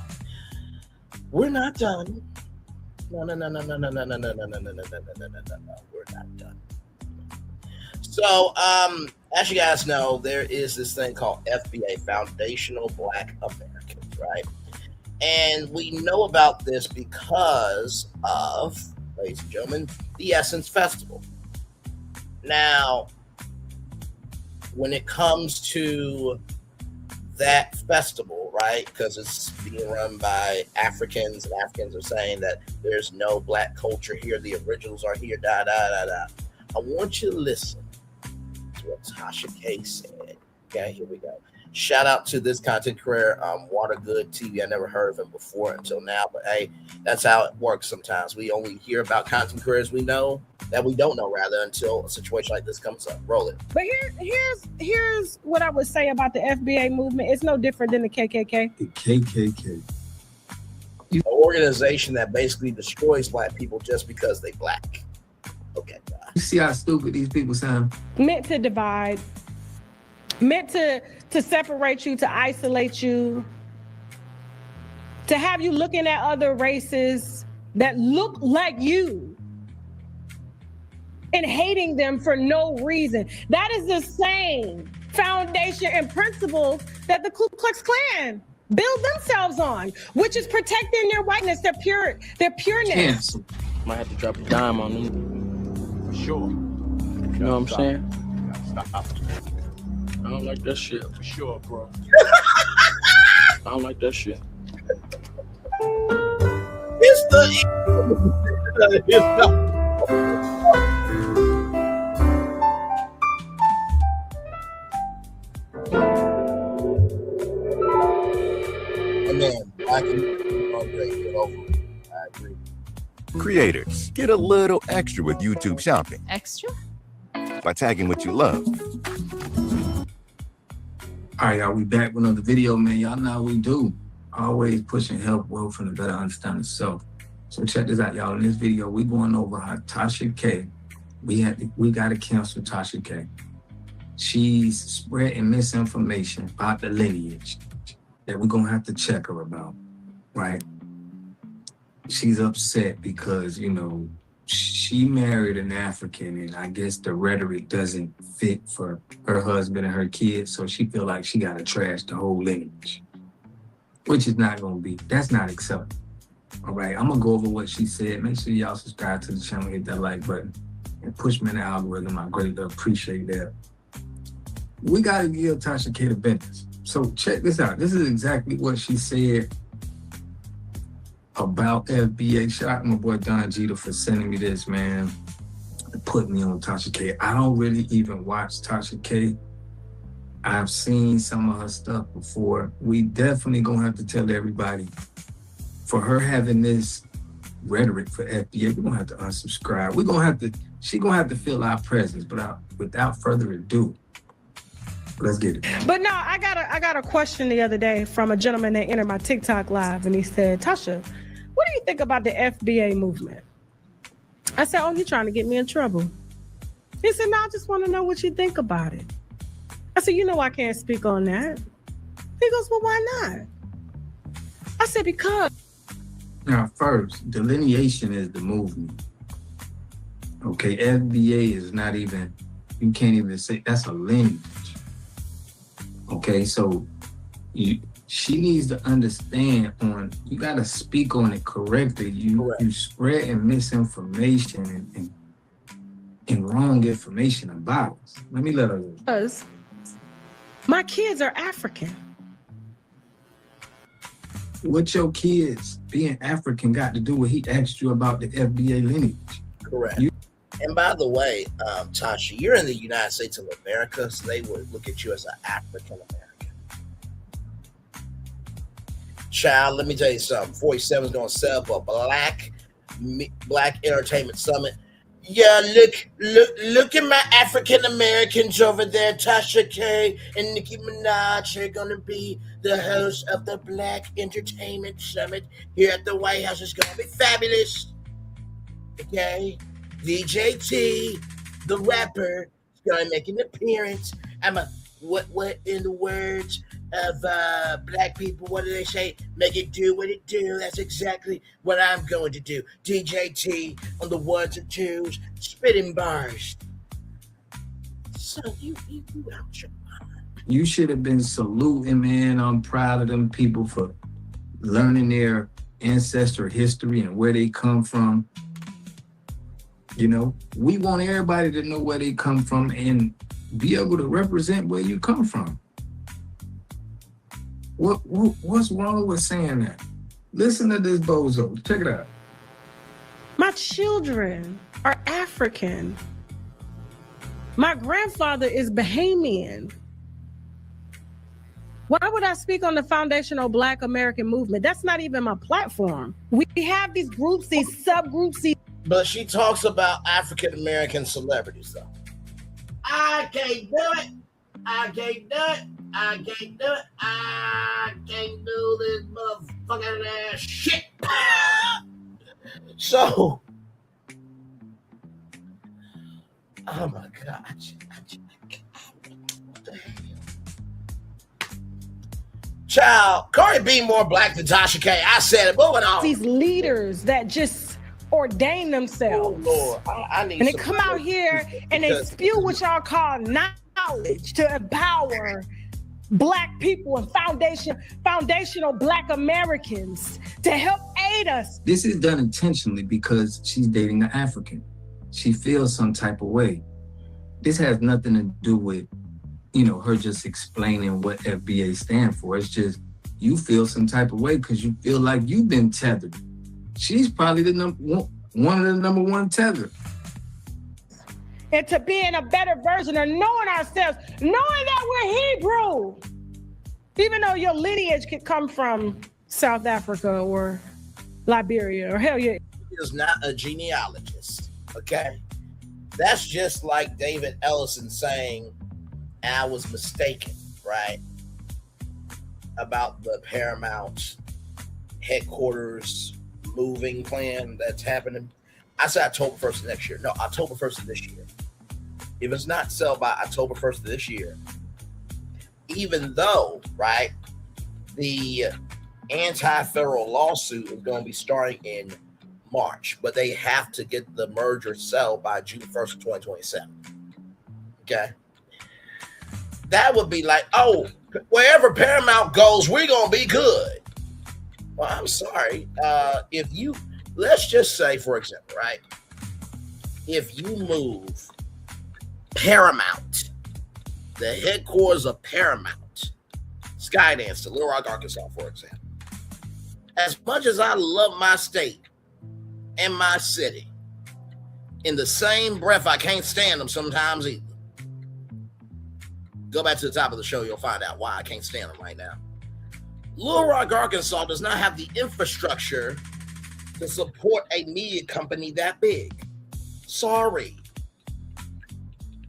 we're not done. No, we're not done. So, as you guys know, there is this thing called FBA, Foundational Black Americans, right? And we know about this because of, ladies and gentlemen, the Essence Festival. Now, when it comes to that festival, right, because it's being run by Africans, and Africans are saying that there's no black culture here, the originals are here, I want you to listen to what Tasha K said. Okay, here we go. Shout out to this content creator, Watergood TV. I never heard of him before until now, but hey, that's how it works sometimes. We only hear about content creators we know that we don't know, rather, until a situation like this comes up. Roll it. But here's what I would say about the FBA movement. It's no different than the KKK. The KKK. An organization that basically destroys black people just because they black. Okay, guys. You see how stupid these people sound? Meant to divide. Meant to separate you, to isolate you, to have you looking at other races that look like you and hating them for no reason. That is the same foundation and principle that the Ku Klux Klan build themselves on, which is protecting their whiteness, their pureness. Yes. Might have to drop a dime on them. For sure. You know what I'm saying? Stop. I don't like that shit. For sure, bro. I don't like that shit. This And then I can get over it. I agree. Creators, get a little extra with YouTube Shopping Extra? by tagging what you love. All right, y'all, we back with another video, man. Y'all know how we do. Always pushing health, wealth, and a better understanding of self. So check this out, y'all. In this video, we going over how Tasha K, we got to cancel Tasha K. She's spreading misinformation about the lineage that we're gonna have to check her about, right? She's upset because, you know, she married an African and I guess the rhetoric doesn't fit for her husband and her kids. So she feel like she gotta trash the whole lineage, which is not gonna be, that's not acceptable. All right, I'm gonna go over what she said. Make sure y'all subscribe to the channel, hit that like button, and push me in the algorithm. I greatly appreciate that. We gotta give Tasha K the business. So check this out. This is exactly what she said about FBA. Shout out to my boy Don Jeter for sending me this, man, and putting me on Tasha K. I don't really even watch Tasha K. I've seen some of her stuff before. We definitely gonna have to tell everybody, for her having this rhetoric for FBA, we're gonna have to unsubscribe. We're gonna have to, she gonna have to feel our presence, but without further ado, let's get it. But no, I got a question the other day from a gentleman that entered my TikTok live, and he said, Tasha, what do you think about the FBA movement? I said, oh, you're trying to get me in trouble. He said, no, I just want to know what you think about it. I said, you know I can't speak on that. He goes, well, why not? I said, because. Now, first, delineation is the movement. Okay, FBA is not even, you can't even say, that's a lineage. Okay, so she needs to understand you gotta speak on it correctly. You spreading misinformation and wrong information about us. Let me let her know. Because my kids are African. What your kids being African got to do with he asked you about the FBA lineage? Correct. And by the way, Tasha, you're in the United States of America, so they would look at you as an African American. Child, let me tell you something. 47 is going to set up a Black Entertainment Summit. Yeah, look at my African Americans over there. Tasha K and Nicki Minaj are going to be the host of the Black Entertainment Summit here at the White House. It's going to be fabulous. Okay? DJ T, the rapper, is going to make an appearance. What in the words of Black people, what do they say? Make it do what it do. That's exactly what I'm going to do. DJ T on the ones and twos, spitting bars. So you out your mind. You should have been saluting, man. I'm proud of them people for learning their ancestral history and where they come from. You know, we want everybody to know where they come from and be able to represent where you come from. What's wrong with saying that? Listen to this bozo. Check it out. My children are African. My grandfather is Bahamian. Why would I speak on the foundational Black American movement? That's not even my platform. We have these groups, these subgroups. But she talks about African American celebrities, though. I can't do it. I can't do it. I can't do it. I can't do this motherfucking ass shit. So, oh my God. What the hell? Child, Cardi B more black than Tasha K. I said it. Moving on. These leaders that just ordain themselves. Oh, Lord. I need and they come out here and they spew what y'all call knowledge to empower Black people and foundational Black Americans to help aid us. This is done intentionally because she's dating an African. She feels some type of way. This has nothing to do with, her just explaining what FBA stand for. It's just you feel some type of way because you feel like you've been tethered she's probably the one of the number one tether. And to being a better version of knowing ourselves, knowing that we're Hebrew. Even though your lineage could come from South Africa or Liberia or hell yeah. He is not a genealogist, okay? That's just like David Ellison saying, I was mistaken, right? About the Paramount headquarters moving plan that's happening. I said October 1st of next year. No, October 1st of this year. If it's not sold by October 1st of this year, even though, right, the anti-federal lawsuit is going to be starting in March, but they have to get the merger sold by June 1st of 2027. Okay? That would be like, oh, wherever Paramount goes, we're going to be good. Well, I'm sorry. If you, let's just say, for example, right, if you move Paramount, the headquarters of Paramount, Skydance to Little Rock, Arkansas, for example. As much as I love my state and my city, in the same breath, I can't stand them sometimes either. Go back to the top of the show, you'll find out why I can't stand them right now. Little Rock, Arkansas does not have the infrastructure to support a media company that big. Sorry.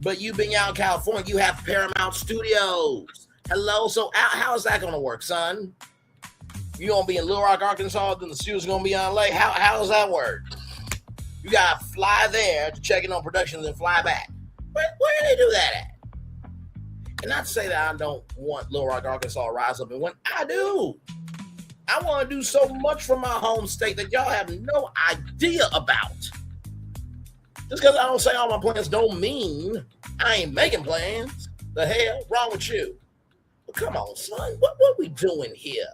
But you being out in California, you have Paramount Studios. Hello, so how is that going to work, son? You going to be in Little Rock, Arkansas, then the studio's going to be on LA? How does that work? You got to fly there to check in on productions and fly back. Where do they do that at? And not to say that I don't want Little Rock, Arkansas to rise up and win. I do. I want to do so much for my home state that y'all have no idea about. Just because I don't say all my plans don't mean I ain't making plans. The hell wrong with you? Well, come on, son. What we doing here?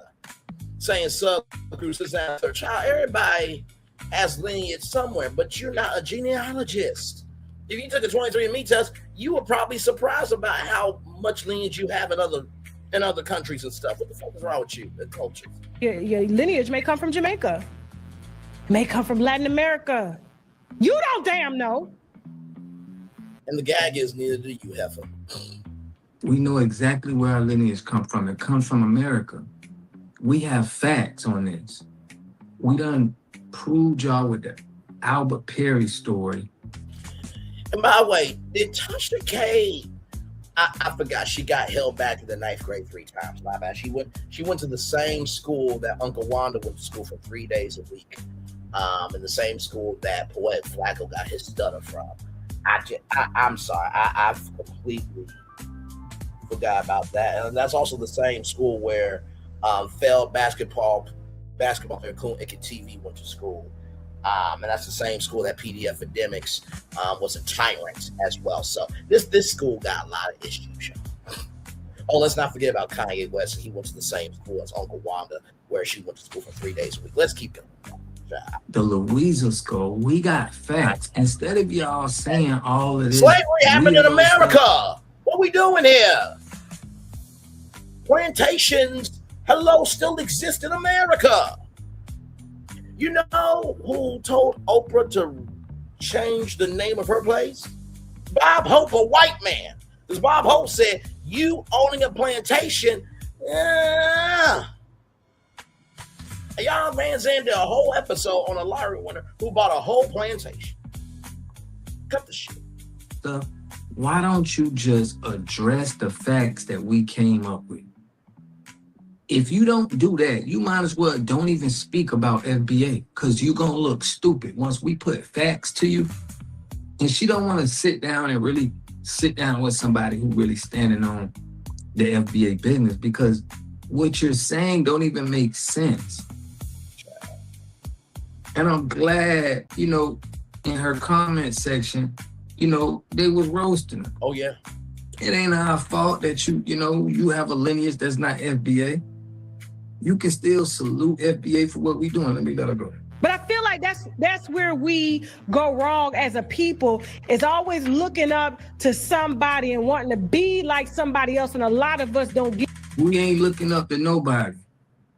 Saying subgroups is after child. Everybody has lineage somewhere, but you're not a genealogist. If you took a 23andMe test, you would probably surprised about how much lineage you have in other countries and stuff. What the fuck is wrong with you? The culture. Your lineage may come from Jamaica. May come from Latin America. You don't damn know. And the gag is neither do you, heifer. We know exactly where our lineage come from. It comes from America. We have facts on this. We done proved y'all with the Albert Perry story. And by the way, did Tasha K, I forgot, she got held back in the 9th grade 3 times. My bad. She went to the same school that Uncle Wanda went to school for 3 days a week. In the same school that Poetic Flacco got his stutter from. I'm sorry. I've completely forgot about that. And that's also the same school where failed basketball player Kun Ikitv went to school. And that's the same school that PD Epidemics was a tyrant as well. So this school got a lot of issues. Oh, let's not forget about Kanye West. He went to the same school as Uncle Wanda, where she went to school for 3 days a week. Let's keep going. The Louisa school, we got facts. Instead of y'all saying all of this. Slavery happened in America. What we doing here? Plantations, hello, still exist in America. You know who told Oprah to change the name of her place? Bob Hope, a white man. Because Bob Hope said, you owning a plantation, y'all ran into a whole episode on a lottery winner who bought a whole plantation. Cut the shit. Why don't you just address the facts that we came up with? If you don't do that, you might as well don't even speak about FBA, because you're going to look stupid once we put facts to you. And she don't want to sit down and really sit down with somebody who really standing on the FBA business, because what you're saying don't even make sense. And I'm glad, in her comment section, they was roasting her. Oh, yeah. It ain't our fault that you have a lineage that's not FBA. You can still salute FBA for what we doing. Let me let her go. But I feel like that's where we go wrong as a people, is always looking up to somebody and wanting to be like somebody else. And a lot of us don't get. We ain't looking up to nobody.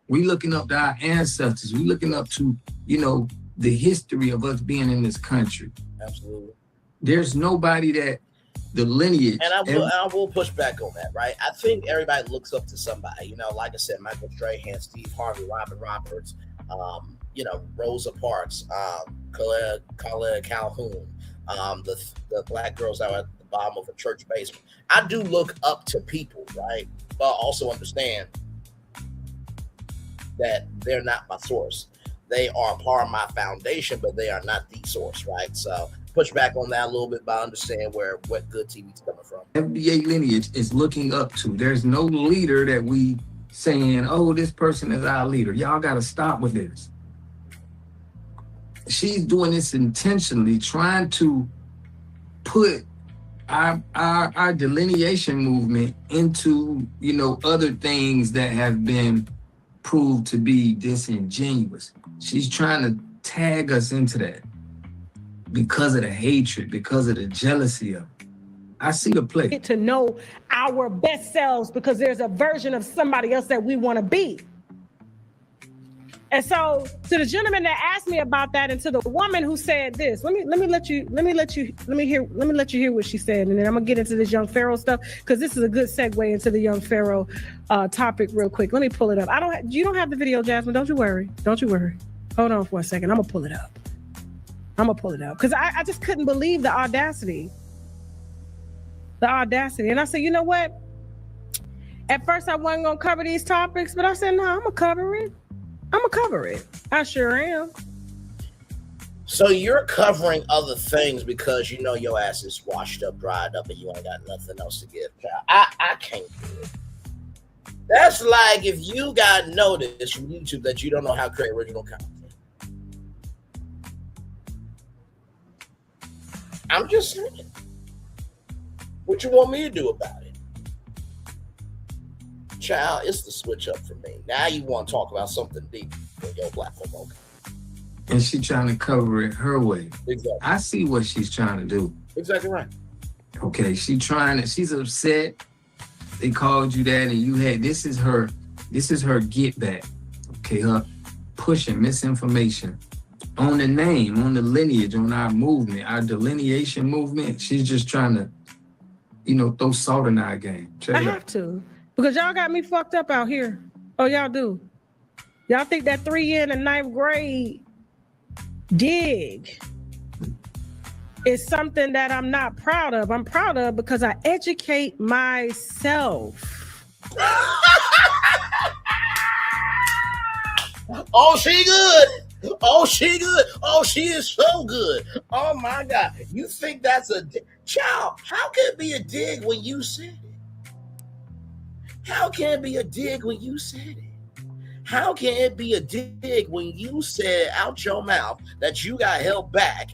We looking up to our ancestors. We looking up to, you know, the history of us being in this country. Absolutely. There's nobody that the lineage. And I will push back on that, right? I think everybody looks up to somebody. You know, like I said, Michael Strahan, Steve Harvey, Robin Roberts, you know, Rosa Parks, Khaled Calhoun, the black girls that were at the bottom of a church basement. I do look up to people, right? But also understand that they're not my source. They are part of my foundation, but they are not the source, right? So push back on that a little bit, but I understand what good TV is coming from. FBA lineage is looking up to. There's no leader that we saying, oh, this person is our leader. Y'all got to stop with this. She's doing this intentionally, trying to put our delineation movement into, you know, other things that have been proved to be disingenuous. She's trying to tag us into that because of the hatred, because of the jealousy of it. I see the play. Get to know our best selves because there's a version of somebody else that we want to be. And so to the gentleman that asked me about that, and to the woman who said this, let me let you hear what she said, and then I'm gonna get into this young Pharaoh stuff because this is a good segue into the young Pharaoh topic real quick. Let me pull it up. You don't have the video, Jasmine. Don't you worry. Hold on for a second. I'm gonna pull it up because I just couldn't believe the audacity. And I said, you know what? At first I wasn't gonna cover these topics, but I said, no, I'm gonna cover it. I sure am. So you're covering other things because you know your ass is washed up, dried up, and you ain't got nothing else to give. I can't do it. That's like if you got notice from YouTube that you don't know how to create original content. I'm just saying. What you want me to do about it? Child, it's the switch up for me. Now you want to talk about something deep on your platform, okay? And she's trying to cover it her way. Exactly. I see what she's trying to do. Exactly right. Okay, she's upset. They called you that, and you had this is her get back. Okay, her pushing misinformation on the name, on the lineage, on our movement, our delineation movement. She's just trying to, you know, throw salt in our game. I have to. Because y'all got me fucked up out here. Oh, y'all do. Y'all think that 3 year in the 9th grade dig is something that I'm not proud of. I'm proud of because I educate myself. Oh, she good. Oh, she good. Oh, she is so good. Oh, my God. You think that's a dig? Child, how can it be a dig when you said it? How can it be a dig when you said it? How can it be a dig when you said out your mouth that you got held back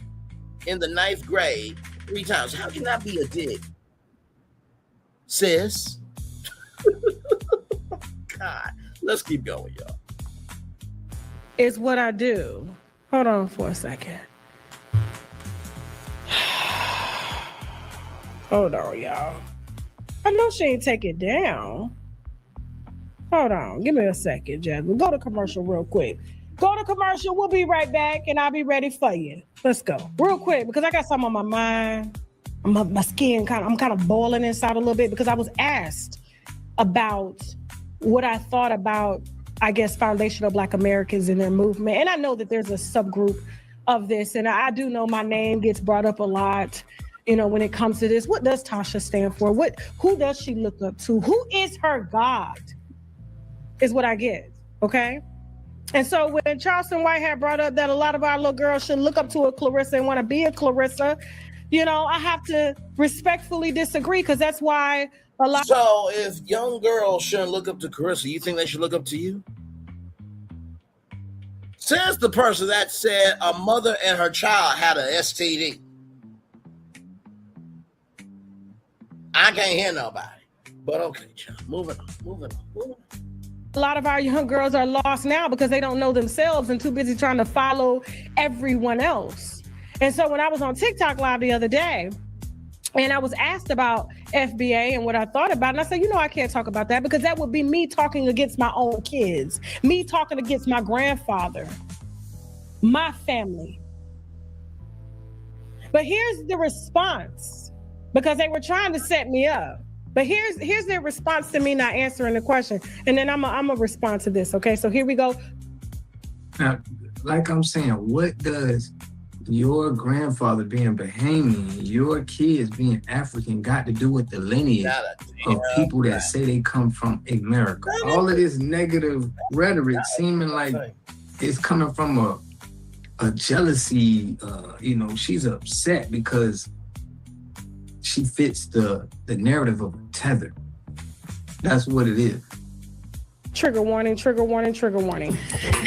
in the 9th grade 3 times? How can that be a dig? Sis? God, let's keep going, y'all. It's what I do. Hold on for a second. Hold on, y'all. I know she ain't take it down. Hold on. Give me a second, Jasmine. Go to commercial real quick. Go to commercial. We'll be right back, and I'll be ready for you. Let's go. Real quick, because I got something on my mind. My skin I'm kind of boiling inside a little bit because I was asked about what I thought about, I guess, foundational Black Americans and their movement. And I know that there's a subgroup of this, and I do know my name gets brought up a lot. You know, when it comes to this, what does Tasha stand for? Who does she look up to? Who is her God? Is what I get, okay? And so when Charleston White had brought up that a lot of our little girls should look up to a Clarissa and want to be a Clarissa, you know, I have to respectfully disagree because that's why a lot. So if young girls shouldn't look up to Clarissa, you think they should look up to you? Says the person that said a mother and her child had an STD. I can't hear nobody. But okay, child. Moving on. A lot of our young girls are lost now because they don't know themselves and too busy trying to follow everyone else. And so when I was on TikTok Live the other day, And I was asked about FBA and what I thought about it. And I said, I can't talk about that because that would be me talking against my own kids, me talking against my grandfather, my family. But here's the response, because they were trying to set me up. But here's their response to me not answering the question. And then I'm gonna respond to this, okay? So here we go. Now, like I'm saying, what does your grandfather being Bahamian, your kids being African got to do with the lineage of people that say they come from America? All of this negative rhetoric seeming like it's coming from a jealousy, she's upset because she fits the narrative of a tether. That's what it is. Trigger warning, trigger warning, trigger warning. Now,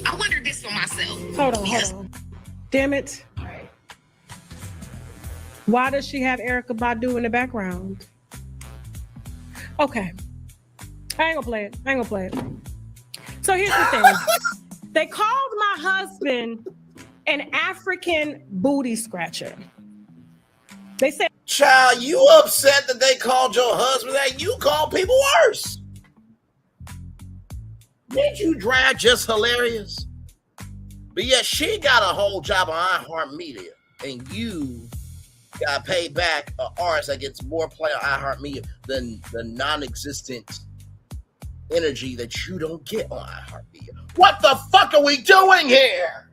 I wondered this for myself. Hold on. Damn it. Why does she have Erykah Badu in the background? Okay. I ain't gonna play it. So here's the thing. They called my husband an African booty scratcher. They said, child, you upset that they called your husband that? You call people worse. Did you drag just hilarious? But yeah, she got a whole job on iHeartMedia, and you got paid back an artist that gets more play on iHeartMedia than the non-existent energy that you don't get on iHeartMedia. What the fuck are we doing here?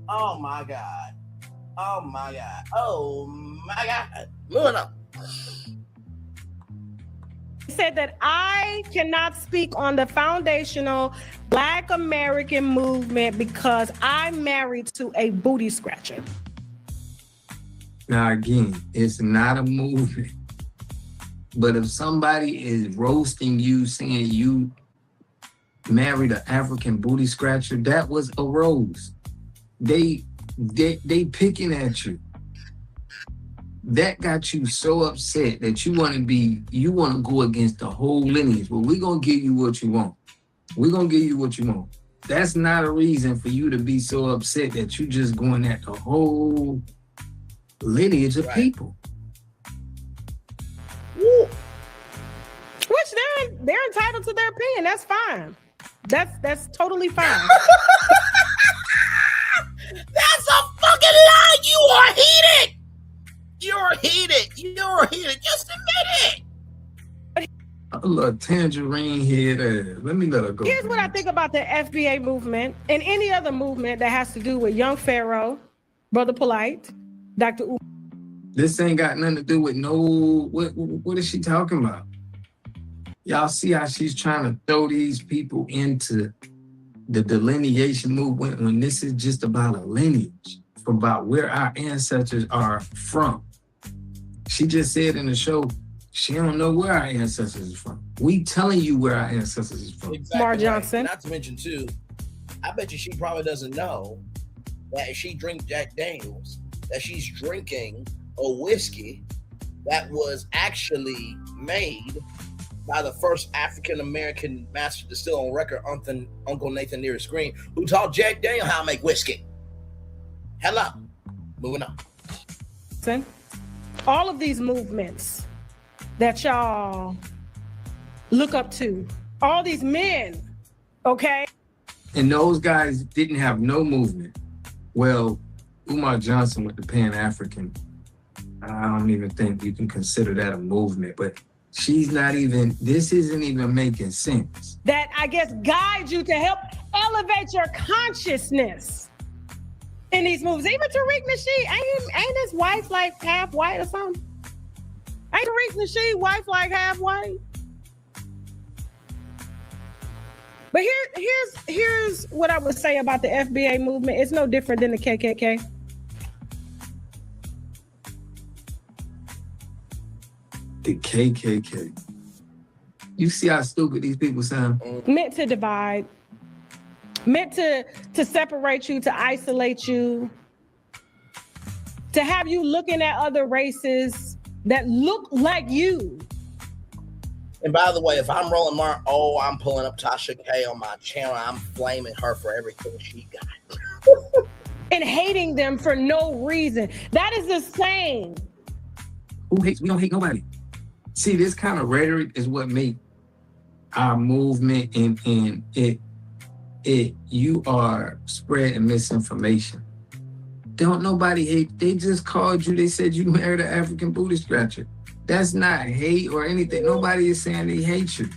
Oh my God. Oh my God. Oh my God. Moving on. Said that I cannot speak on the foundational Black American movement because I'm married to a booty scratcher. Now, again, it's not a movement. But if somebody is roasting you, saying you married an African booty scratcher, that was a roast. They picking at you. That got you so upset that you want to go against the whole lineage. But we're going to give you what you want. We're going to give you what you want. That's not a reason for you to be so upset that you just going at the whole lineage of people. Woo. Which they're entitled to their opinion. That's fine. That's totally fine. That's a fucking lie. You are heated. You're heated. Just admit it. A little tangerine head. Let me let her go. Here's what I think about the FBA movement and any other movement that has to do with Young Pharaoh, Brother Polite, Dr. U. This ain't got nothing to do with what is she talking about? Y'all see how she's trying to throw these people into the delineation movement when this is just about a lineage, about where our ancestors are from. She just said in the show, she don't know where our ancestors is from. We telling you where our ancestors is from. Exactly. Mar Johnson. Not to mention too, I bet you she probably doesn't know that if she drinks Jack Daniels, that she's drinking a whiskey that was actually made by the first African-American master distiller on record, Uncle Nathan Nearest Green, who taught Jack Daniel how to make whiskey. Hello. Moving on. All of these movements that y'all look up to, all these men, okay? And those guys didn't have no movement. Well, Umar Johnson with the Pan-African, I don't even think you can consider that a movement, but this isn't even making sense. That I guess guide you to help elevate your consciousness in these movies. Even Tariq Nasheed, ain't his wife like half white or something? Ain't Tariq Nasheed wife like half white? But here's what I would say about the FBA movement. It's no different than the KKK. The KKK. You see how stupid these people sound? Meant to divide, meant to separate you, to isolate you, to have you looking at other races that look like you. And by the way, if I'm rolling I'm pulling up Tasha K on my channel. I'm flaming her for everything she got. And hating them for no reason. That is the same Who hates? We don't hate nobody. See, this kind of rhetoric is what make our movement and it you are spreading misinformation. Don't nobody hate. They just called you. They said you married an African booty scratcher. That's not hate or anything. Nobody is saying they hate you.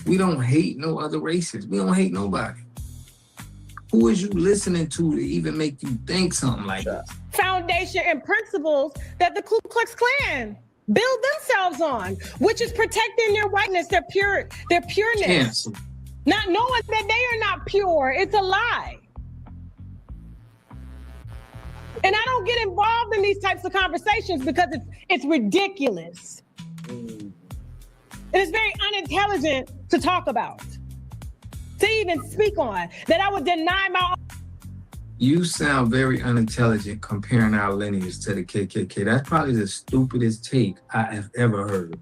We don't hate no other races. We don't hate nobody. Who is you listening to even make you think something like that? Foundation and principles that the Ku Klux Klan build themselves on, which is protecting their whiteness, their pureness. Cancel. Not knowing that they are not pure. It's a lie. And I don't get involved in these types of conversations because it's ridiculous. And it's very unintelligent to talk about, to even speak on, that I would deny my. You sound very unintelligent comparing our lineage to the KKK. That's probably the stupidest take I have ever heard.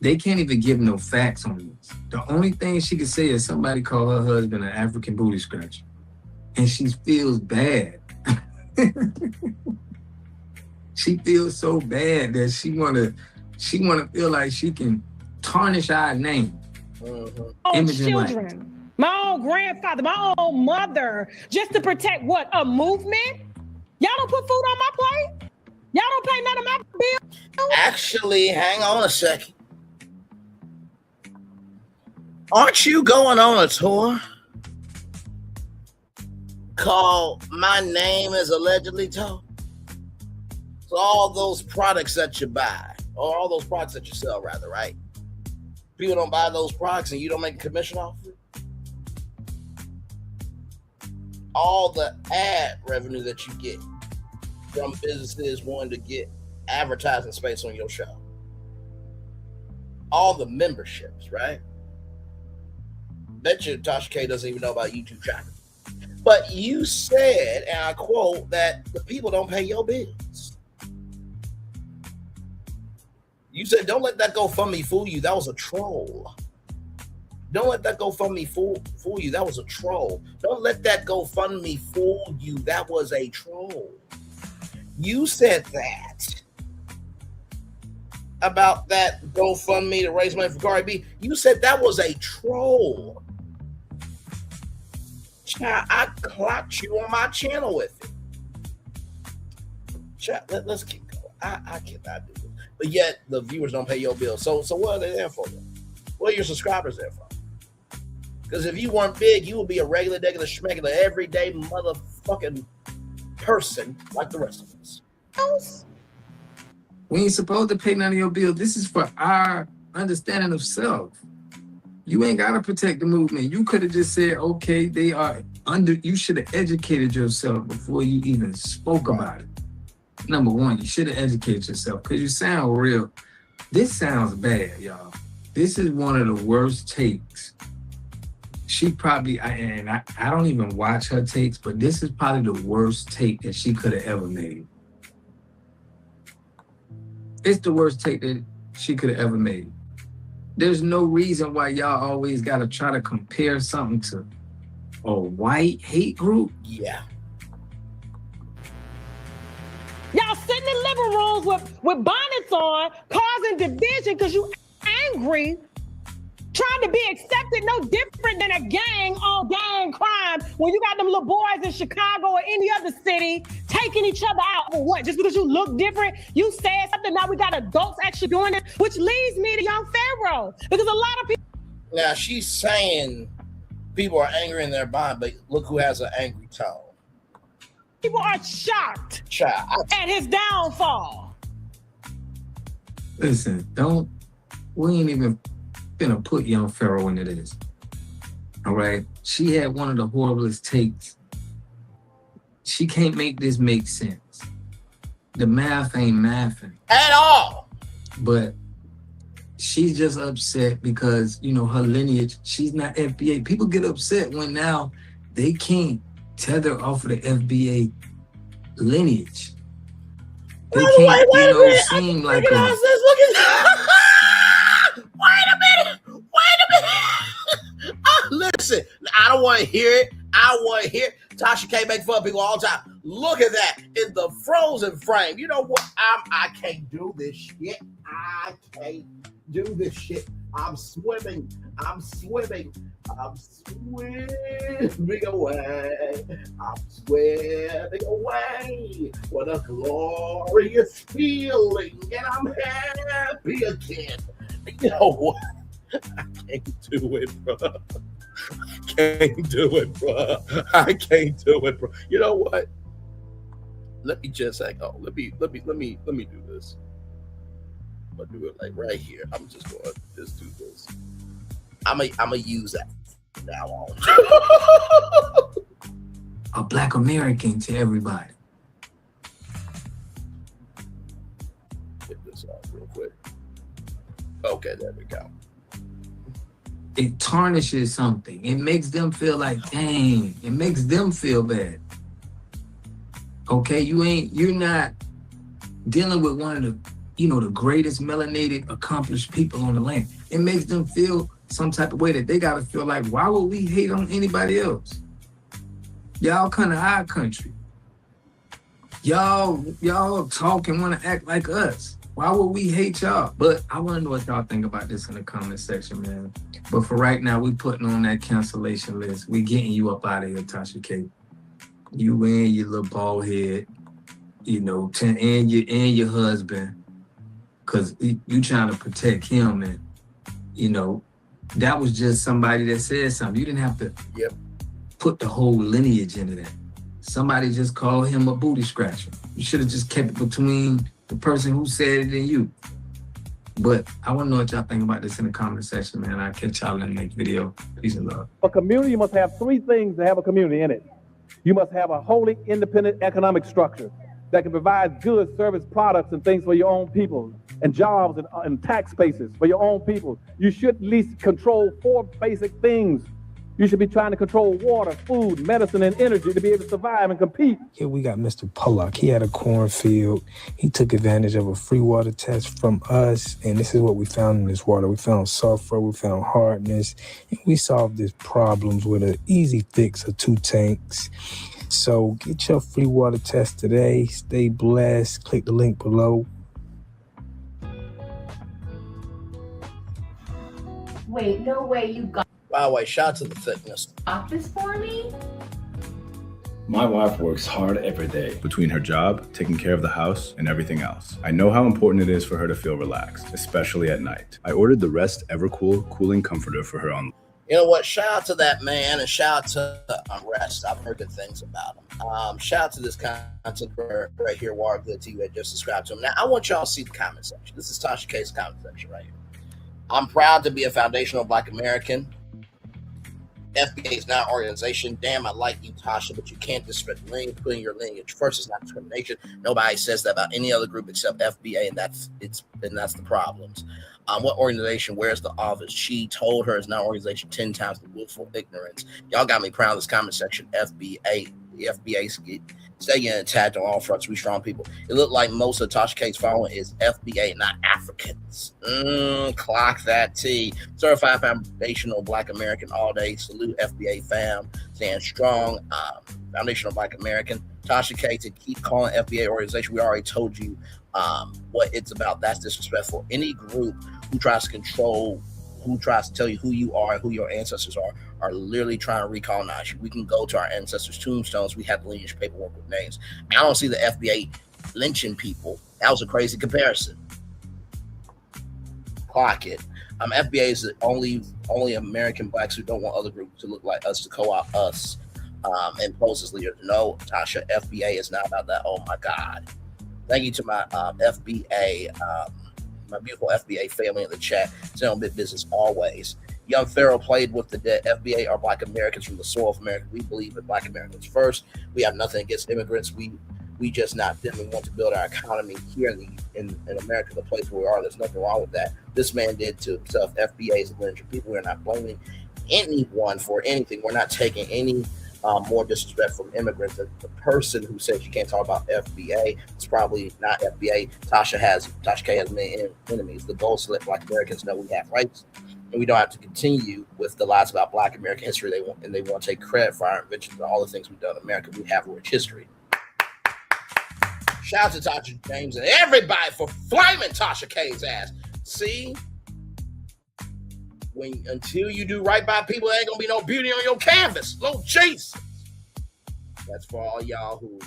They can't even give no facts on this. The only thing she could say is somebody called her husband an African booty scratcher. And she feels bad. She feels so bad that she wanna feel like she can tarnish our name. Children, my own grandfather, my own mother, just to protect what? A movement? Y'all don't put food on my plate? Y'all don't pay none of my bills? Actually, hang on a second. Aren't you going on a tour called My Name is Allegedly Told? So all those products that you buy, or all those products that you sell, rather, right? People don't buy those products and you don't make a commission off of it. All the ad revenue that you get from businesses wanting to get advertising space on your show. All the memberships, right? Bet you Tasha K doesn't even know about YouTube channel. But you said, and I quote, that the people don't pay your bills. You said, don't let that GoFundMe fool you. That was a troll. Don't let that GoFundMe fool you. That was a troll. Don't let that GoFundMe fool you. That was a troll. You said that about that GoFundMe to raise money for Cardi B. You said that was a troll. Child, I clocked you on my channel with it. Child, let's keep going. I cannot do it. But yet the viewers don't pay your bills. So what are they there for? What are your subscribers there for? Because if you weren't big, you would be a regular, schmegular, everyday motherfucking person like the rest of us. We ain't supposed to pay none of your bills. This is for our understanding of self. You ain't got to protect the movement. You could have just said, okay, they are under, you should have educated yourself before you even spoke about it. Number one, you should have educated yourself because you sound real. This sounds bad, y'all. This is one of the worst takes. She probably, I don't even watch her takes, but this is probably the worst take that she could have ever made. It's the worst take that she could have ever made. There's no reason why y'all always got to try to compare something to a white hate group. Yeah. Y'all sitting in living rooms with bonnets on, causing division because you angry, trying to be accepted no different than a gang on gang crime when you got them little boys in Chicago or any other city taking each other out for what? Just because you look different, you said something, now we got adults actually doing it, which leads me to Young Pharaoh. Because a lot of people... Now, she's saying people are angry in their mind, but look who has an angry tone. People are shocked at his downfall. Listen, we ain't even gonna put Young Pharaoh into this. All right? She had one of the horriblest takes. She can't make this make sense. The math ain't mathing. At all. But she's just upset because, her lineage, she's not FBA. People get upset when now they can't tether off of the FBA lineage. They can't, seem like a... Wait a minute. Listen, I don't want to hear it. Tasha K make fun of people all the time. Look at that in the frozen frame. You know what? I can't do this shit. I can't do this shit. I'm swimming away. I'm swimming away. What a glorious feeling. And I'm happy again. You know what? I can't do it, bro. I can't do it, bro. You know what? Let me just let me do this. I'm gonna do it like right here. I'm just gonna do this. I'm gonna use that from now on. A Black American to everybody. Get this off real quick. Okay, there we go. It tarnishes something. It makes them feel like, dang. It makes them feel bad. Okay, you're not dealing with one of the, the greatest melanated, accomplished people on the land. It makes them feel some type of way that they gotta feel like, why would we hate on anybody else? Y'all kind of our country. Y'all talk and want to act like us. Why would we hate y'all? But I want to know what y'all think about this in the comment section, man. But for right now, we putting on that cancellation list. We getting you up out of here, Tasha K. You and your little bald head, and your husband, because you trying to protect him, and that was just somebody that said something. You didn't have to put the whole lineage into that. Somebody just called him a booty scratcher. You should have just kept it between the person who said it and you. But I want to know what y'all think about this in the comment section, man. I'll catch y'all in the next video. Peace and love. A community must have three things to have a community in it. You must have a wholly independent economic structure that can provide goods, service, products, and things for your own people, and jobs and tax bases for your own people. You should at least control 4 basic things. You should be trying to control water, food, medicine, and energy to be able to survive and compete. Here we got Mr. Pollock. He had a cornfield. He took advantage of a free water test from us, and this is what we found in this water. We found sulfur, we found hardness, and we solved these problems with an easy fix of 2 tanks. So get your free water test today. Stay blessed. Click the link below. Wait, no way you got By the way, shout out to the thickness. this for me? My wife works hard every day between her job, taking care of the house, and everything else. I know how important it is for her to feel relaxed, especially at night. I ordered the Rest Evercool cooling comforter for her on. You know what? Shout out to that man, and shout out to Rest. I've heard good things about him. Shout out to this content right here, War Good TV. Just subscribe to him. Now, I want y'all to see the comment section. This is Tasha K's comment section right here. I'm proud to be a foundational Black American. FBA is not an organization. Damn, I like you, Tasha, but you can't disrespect lineage. Putting your lineage first is not discrimination. Nobody says that about any other group except FBA, and that's the problems. What organization? Where's the office? She told her it's not an organization 10 times the willful ignorance. Y'all got me proud of this comment section. FBA, the FBA stay getting attacked on all fronts. We strong people. It looked like most of Tasha K's following is FBA, not Africans. Clock that T. Certified foundational Black American all day. Salute FBA fam. Stand strong. Foundational Black American. Tasha K, to keep calling FBA organization. We already told you what it's about. That's disrespectful. Any group who tries to control, who tries to tell you who you are and who your ancestors are literally trying to recolonize you. We can go to our ancestors' tombstones. We have lineage paperwork with names. I don't see the FBA lynching people. That was a crazy comparison. Clock it. FBA is the only American Blacks who don't want other groups to look like us, to co-opt us and pose as leaders. No, Tasha, FBA is not about that. Oh my God. Thank you to my FBA, my beautiful FBA family in the chat. Stay on big business always. Young Pharaoh played with the dead. FBA are Black Americans from the soil of America. We believe in Black Americans first. We have nothing against immigrants. We just not them. We want to build our economy here in America, the place where we are. There's nothing wrong with that. This man did to himself. FBA is a bunch of people. We're not blaming anyone for anything. We're not taking any more disrespect from immigrants. The person who says you can't talk about FBA is probably not FBA. Tasha K has many enemies. The goal is to let Black Americans know we have rights. And we don't have to continue with the lies about Black American history. They want to take credit for our inventions and all the things we've done in America. We have a rich history. Shout out to Tasha James and everybody for flaming Tasha K's ass. See, until you do right by people, there ain't gonna be no beauty on your canvas. Lord Jesus. That's for all y'all who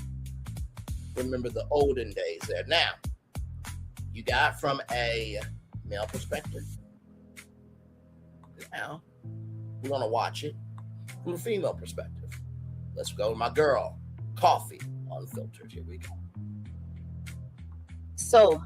remember the olden days there. Now, you got from a male perspective. Now, we're gonna watch it from a female perspective. Let's go to my girl, Coffee Unfiltered. Here we go. So,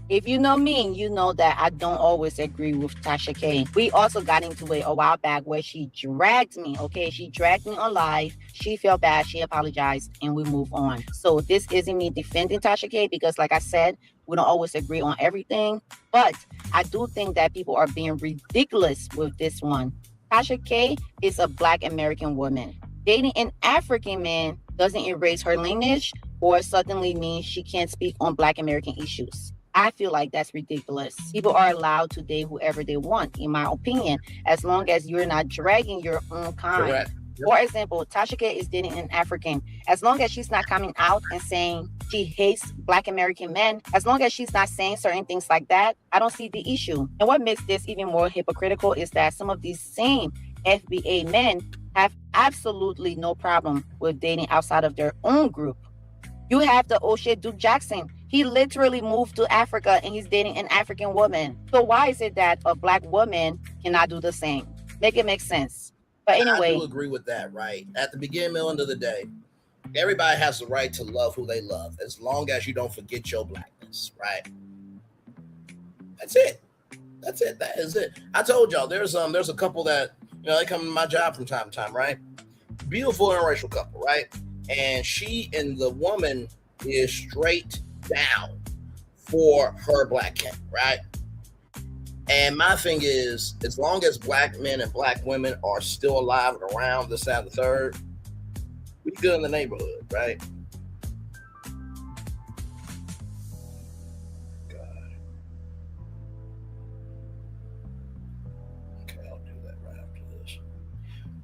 if you know me, you know that I don't always agree with Tasha K. We also got into it a while back where she dragged me, okay? She dragged me on live. She felt bad. She apologized, and we move on. So this isn't me defending Tasha K because, like I said, we don't always agree on everything. But I do think that people are being ridiculous with this one. Tasha K is a Black American woman. Dating an African man doesn't erase her lineage or suddenly means she can't speak on Black American issues. I feel like that's ridiculous. People are allowed to date whoever they want, in my opinion, as long as you're not dragging your own kind. Correct. Yep. For example, Tasha K is dating an African. As long as she's not coming out and saying she hates Black American men, as long as she's not saying certain things like that, I don't see the issue. And what makes this even more hypocritical is that some of these same FBA men have absolutely no problem with dating outside of their own group. You have the O'Shea Duke Jackson. He literally moved to Africa and he's dating an African woman. So why is it that a Black woman cannot do the same? Make it make sense. But anyway. I do agree with that, right? At the beginning, end of the day, everybody has the right to love who they love, as long as you don't forget your Blackness, right? That's it. That's it. That is it. I told y'all there's a couple that, they come to my job from time to time, right? Beautiful interracial couple, right? And she and the woman is straight down for her Black king, right? And my thing is, as long as Black men and Black women are still alive and around this, that, and the third, we good in the neighborhood, right? God. Okay, I'll do that right after this.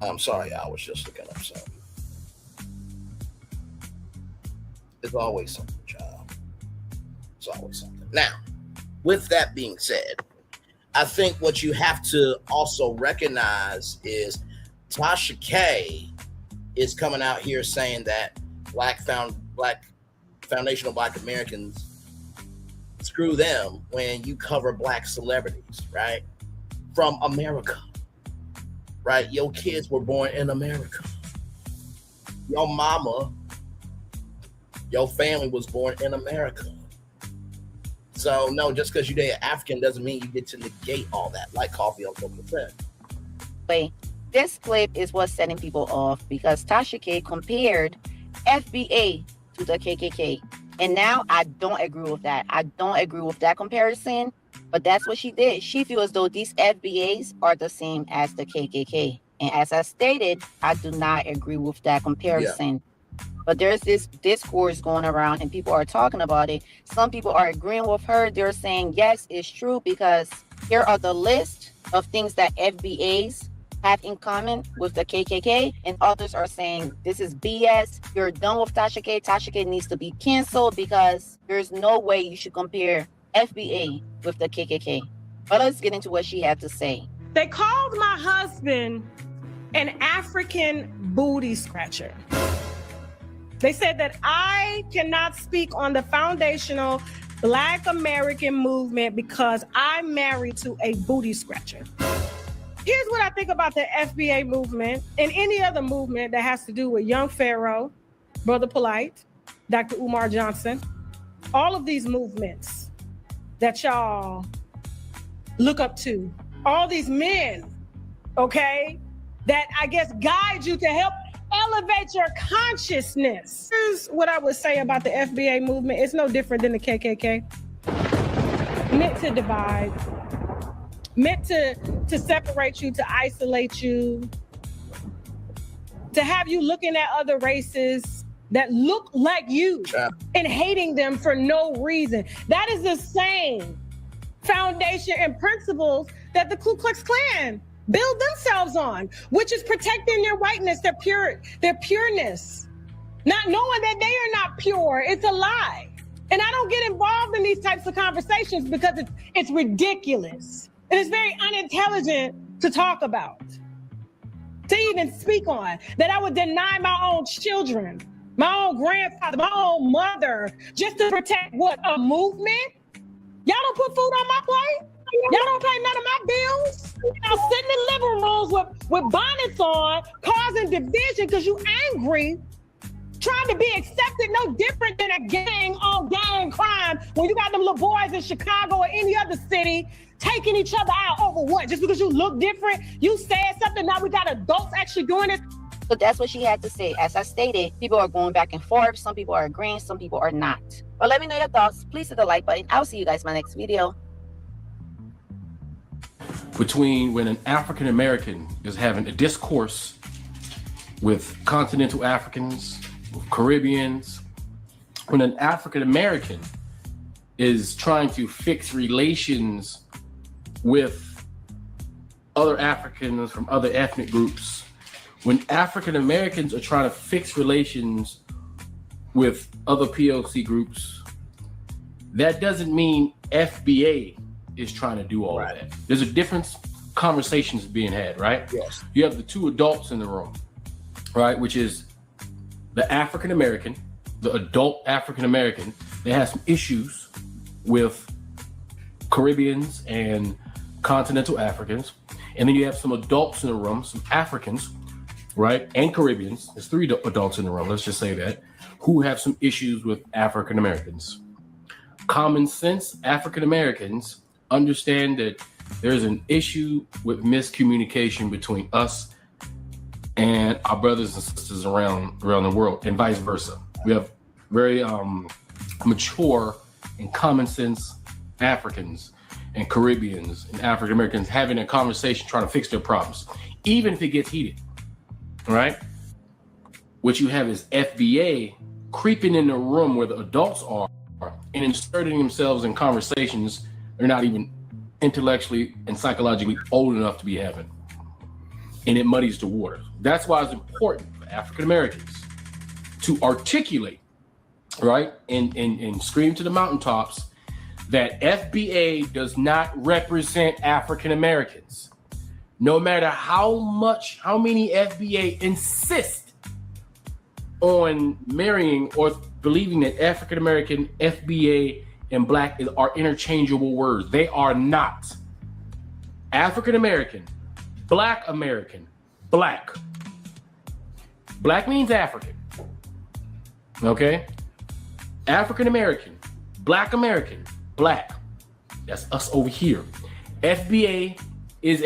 I'm sorry, I was just looking up something. It's always something, child. It's always something. Now, with that being said, I think what you have to also recognize is Tasha K is coming out here saying that foundational Black Americans, screw them when you cover Black celebrities, right? From America, right? Your kids were born in America. Your mama, your family was born in America. So no, just because you date an African doesn't mean you get to negate all that, like Coffee on 4%. Wait, this clip is what's setting people off because Tasha K compared FBA to the KKK. And now I don't agree with that. I don't agree with that comparison, but that's what she did. She feels as though these FBAs are the same as the KKK. And as I stated, I do not agree with that comparison. Yeah. But there's this discourse going around and people are talking about it. Some people are agreeing with her. They're saying, yes, it's true because here are the list of things that FBAs have in common with the KKK. And others are saying, this is BS. You're done with Tasha K. Tasha K needs to be canceled because there's no way you should compare FBA with the KKK. But let's get into what she had to say. They called my husband an African booty scratcher. They said that I cannot speak on the foundational Black American movement because I'm married to a booty scratcher. Here's what I think about the FBA movement and any other movement that has to do with Young Pharaoh, Brother Polite, Dr. Umar Johnson, all of these movements that y'all look up to, all these men, okay, that I guess guide you to help elevate your consciousness. Here's what I would say about the FBA movement. It's no different than the KKK. Meant to divide, meant to separate you, to isolate you, to have you looking at other races that look like you and hating them for no reason. That is the same foundation and principles that the Ku Klux Klan build themselves on, which is protecting their whiteness, their pureness, not knowing that they are not pure. It's a lie. And I don't get involved in these types of conversations because it's ridiculous. And it's very unintelligent to talk about, to even speak on, that I would deny my own children, my own grandfather, my own mother, just to protect what, a movement? Y'all don't put food on my plate? Y'all don't pay none of my bills? Y'all sit in the living rooms with bonnets on, causing division because you angry, trying to be accepted, no different than a gang on gang crime when you got them little boys in Chicago or any other city taking each other out over what? Just because you look different, you said something, now we got adults actually doing it. So that's what she had to say. As I stated, people are going back and forth. Some people are agreeing, some people are not. But let me know your thoughts. Please hit the like button. I'll see you guys in my next video. Between when an African American is having a discourse with continental Africans, with Caribbeans, when an African American is trying to fix relations with other Africans from other ethnic groups, when African Americans are trying to fix relations with other POC groups, that doesn't mean FBA is trying to do all of that. There's a different conversations being had, right? Yes. You have the two adults in the room, right? Which is the African American, the adult African American that has some issues with Caribbeans and continental Africans. And then you have some adults in the room, some Africans, right? And Caribbeans. There's three adults in the room, let's just say that, who have some issues with African Americans. Common sense African Americans understand that there's an issue with miscommunication between us and our brothers and sisters around the world, and vice versa. We have very mature and common sense Africans and Caribbeans and African Americans having a conversation trying to fix their problems, even if it gets heated, right? What you have is FBA creeping in the room where the adults are and inserting themselves in conversations they're not even intellectually and psychologically old enough to be having. And it muddies the waters. That's why it's important for African Americans to articulate, right, and scream to the mountaintops that FBA does not represent African Americans. No matter how many FBA insist on marrying or believing that African American, FBA, and Black are interchangeable words. They are not. African American, Black American, Black. Black means African. Okay? African American, Black American, Black. That's us over here. FBA is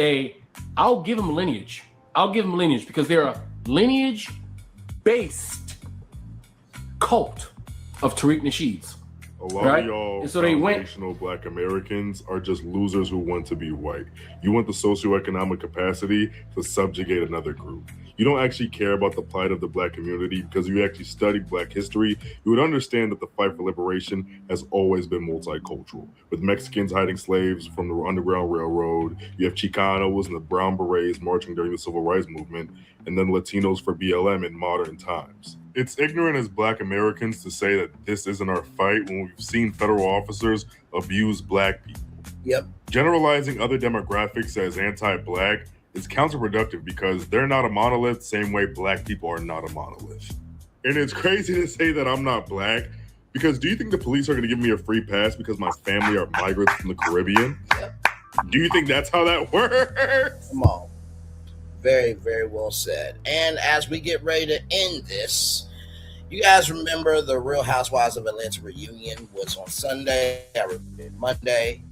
I'll give them lineage. I'll give them lineage because they're a lineage-based cult of Tariq Nasheed's. A lot of y'all and so they foundational Black Americans are just losers who want to be white. You want the socioeconomic capacity to subjugate another group. You don't actually care about the plight of the Black community because you actually studied Black history. You would understand that the fight for liberation has always been multicultural. With Mexicans hiding slaves from the Underground Railroad, you have Chicanos and the Brown Berets marching during the Civil Rights Movement, and then Latinos for BLM in modern times. It's ignorant as Black Americans to say that this isn't our fight when we've seen federal officers abuse Black people. Yep. Generalizing other demographics as anti-Black is counterproductive because they're not a monolith, same way Black people are not a monolith. And it's crazy to say that I'm not Black because do you think the police are going to give me a free pass because my family are migrants from the Caribbean? Do you think that's how that works? Come on. Very, very well said. And as we get ready to end this, you guys remember the Real Housewives of Atlanta reunion was on Sunday, Monday.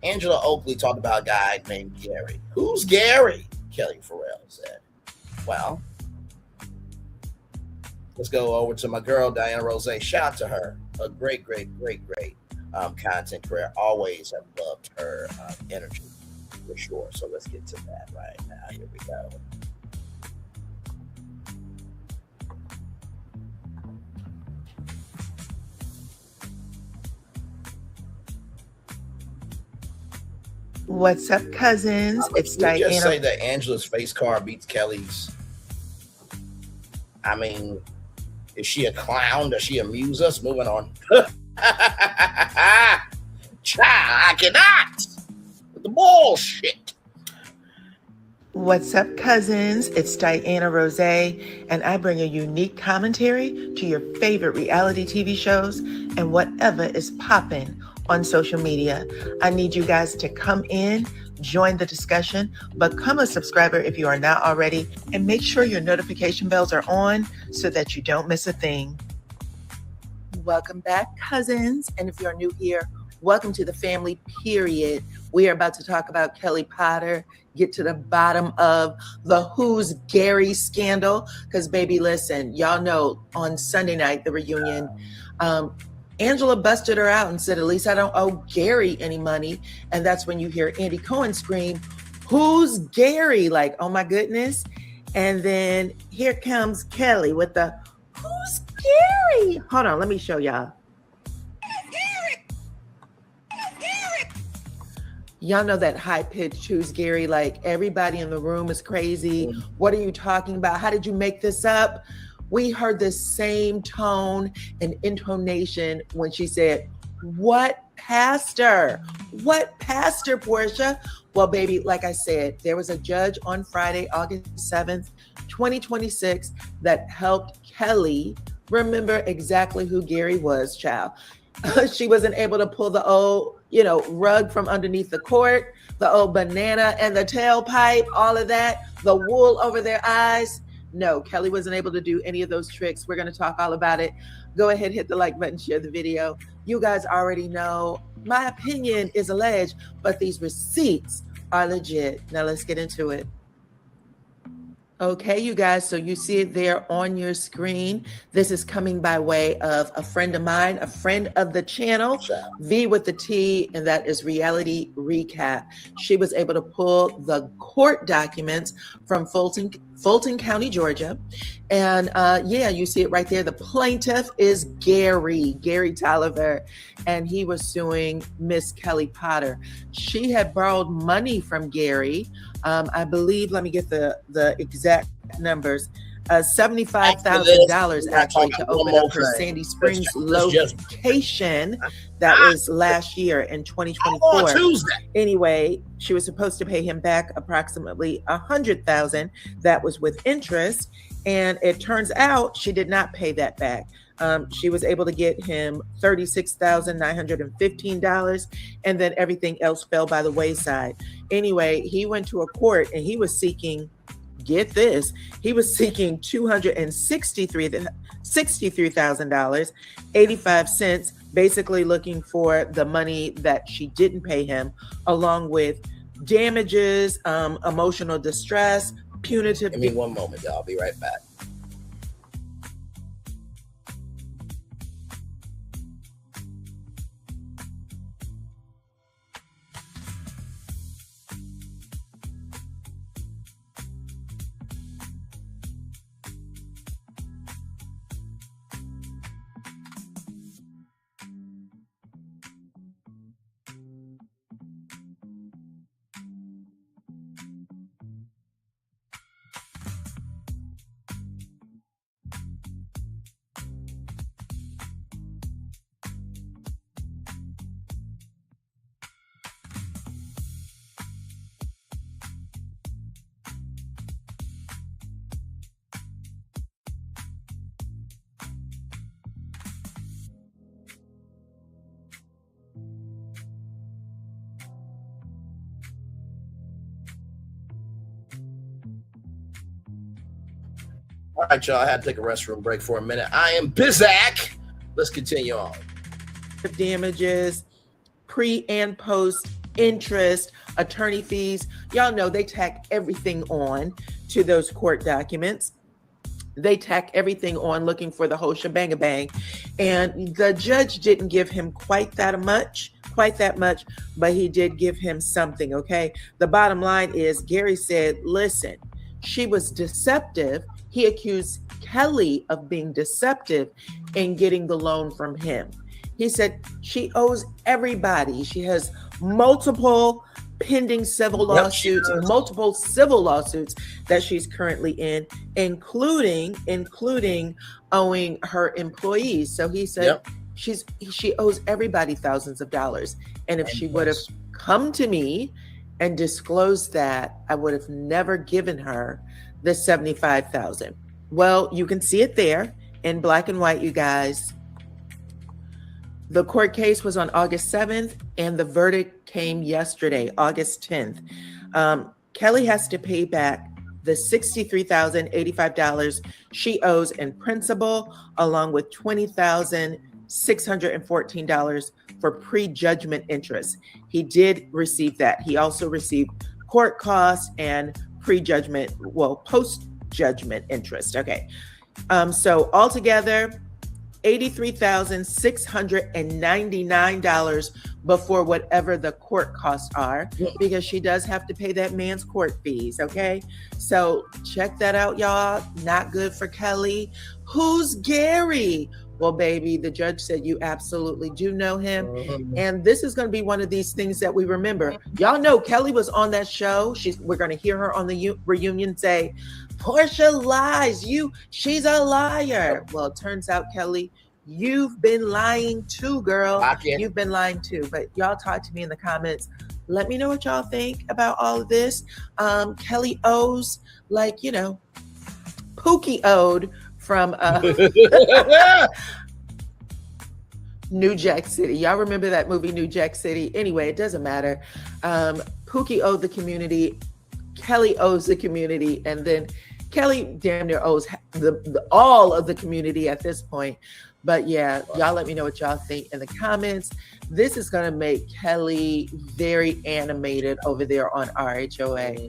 Angela Oakley talked about a guy named Gary. Who's Gary? Kelly Farrell said. Well, let's go over to my girl, Diana Rose. Shout out to her. A great content career. Always have loved her energy for sure. So let's get to that right now. Here we go. What's up, cousins? It's You just say Diana. that Angela's face card beats Kelly's. I mean, is she a clown? Does she amuse us? Moving on. Child, I cannot. With the bullshit. What's up, cousins? It's Diana Rose, and I bring a unique commentary to your favorite reality TV shows and whatever is popping on social media. I need you guys to come in, join the discussion, become a subscriber if you are not already, and make sure your notification bells are on so that you don't miss a thing. Welcome back, cousins. And if you're new here, welcome to the family, period. We are about to talk about Kelly Potter, get to the bottom of the Who's Gary scandal. Because, baby, listen, y'all know on Sunday night, the reunion, Angela busted her out and said, at least I don't owe Gary any money. And that's when you hear Andy Cohen scream, who's Gary? Like, oh my goodness. And then here comes Kelly with the, who's Gary? Hold on, let me show y'all. Y'all know that high pitched who's Gary, like everybody in the room is crazy. What are you talking about? How did you make this up? We heard the same tone and intonation when she said, what pastor? What pastor, Portia? Well, baby, like I said, there was a judge on Friday, August 7th, 2026, that helped Kelly remember exactly who Gary was, child. She wasn't able to pull the old, rug from underneath the court, the old banana and the tailpipe, all of that, the wool over their eyes. No, Kelly wasn't able to do any of those tricks. We're going to talk all about it. Go ahead, hit the like button, share the video. You guys already know my opinion is alleged, but these receipts are legit. Now let's get into it. Okay, you guys, so you see it there on your screen. This is coming by way of a friend of mine, a friend of the channel, V with the T, and that is Reality Recap. She was able to pull the court documents from Fulton County, Georgia. And you see it right there. The plaintiff is Gary Tolliver, and he was suing Miss Kelly Potter. She had borrowed money from Gary. I believe, let me get the exact numbers, $75,000 actually to open up her Sandy Springs location. That was last year in 2024. Anyway, she was supposed to pay him back approximately $100,000. That was with interest. And it turns out she did not pay that back. She was able to get him $36,915, and then everything else fell by the wayside. Anyway, he went to a court and he was seeking, get this, he was seeking $263,000, 85 cents, basically looking for the money that she didn't pay him, along with damages, emotional distress, punitive. Give me one moment, y'all. I'll be right back. All right, y'all. I had to take a restroom break for a minute. I am Bizak. Let's continue on. Damages, pre and post interest, attorney fees. Y'all know they tack everything on to those court documents. They tack everything on looking for the whole shebang bang. And the judge didn't give him quite that much, but he did give him something, okay? The bottom line is Gary said, listen, she was deceptive. He accused Kelly of being deceptive in getting the loan from him. He said she owes everybody. She has multiple pending civil Yep, she lawsuits, does. multiple civil lawsuits that she's currently in, including owing her employees. So he said she owes everybody thousands of dollars. And if she would have come to me and disclosed that, I would have never given her the $75,000. Well, you can see it there in black and white, you guys. The court case was on August 7th, and the verdict came yesterday, August 10th. Kelly has to pay back the $63,085 she owes in principal, along with $20,614 for prejudgment interest. He did receive that. He also received court costs and post-judgment interest. Okay. So altogether, $83,699 before whatever the court costs are, because she does have to pay that man's court fees. Okay. So check that out, y'all. Not good for Kelly. Who's Gary? Well, baby, the judge said you absolutely do know him. And this is going to be one of these things that we remember. Y'all know Kelly was on that show. We're going to hear her on the reunion say, Portia lies. She's a liar. Well, it turns out, Kelly, you've been lying too, girl. You've been lying too. But y'all talk to me in the comments. Let me know what y'all think about all of this. Kelly owes, Pookie owed from New Jack City. Y'all remember that movie, New Jack City? Anyway, it doesn't matter. Pookie owed the community. Kelly owes the community. And then Kelly damn near owes all of the community at this point. But yeah, y'all let me know what y'all think in the comments. This is going to make Kelly very animated over there on RHOA.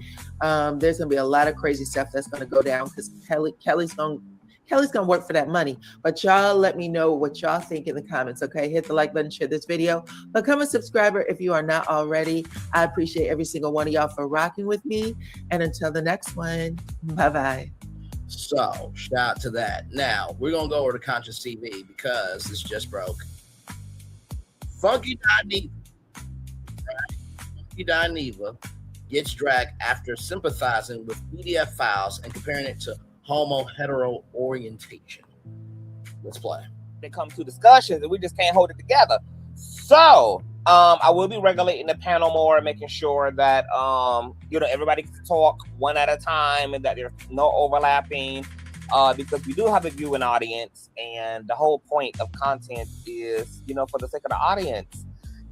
There's going to be a lot of crazy stuff that's going to go down because Kelly's going to work for that money. But y'all let me know what y'all think in the comments, okay? Hit the like button, share this video. Become a subscriber if you are not already. I appreciate every single one of y'all for rocking with me. And until the next one, bye-bye. So, shout out to that. Now, we're going to go over to Conscious TV because this just broke. Funky Dineva, gets dragged after sympathizing with PDF files and comparing it to homo-hetero orientation. Let's play. They come to discussions and we just can't hold it together. So, I will be regulating the panel more, making sure that everybody can talk one at a time and that there's no overlapping, because we do have a viewing audience, and the whole point of content is, for the sake of the audience.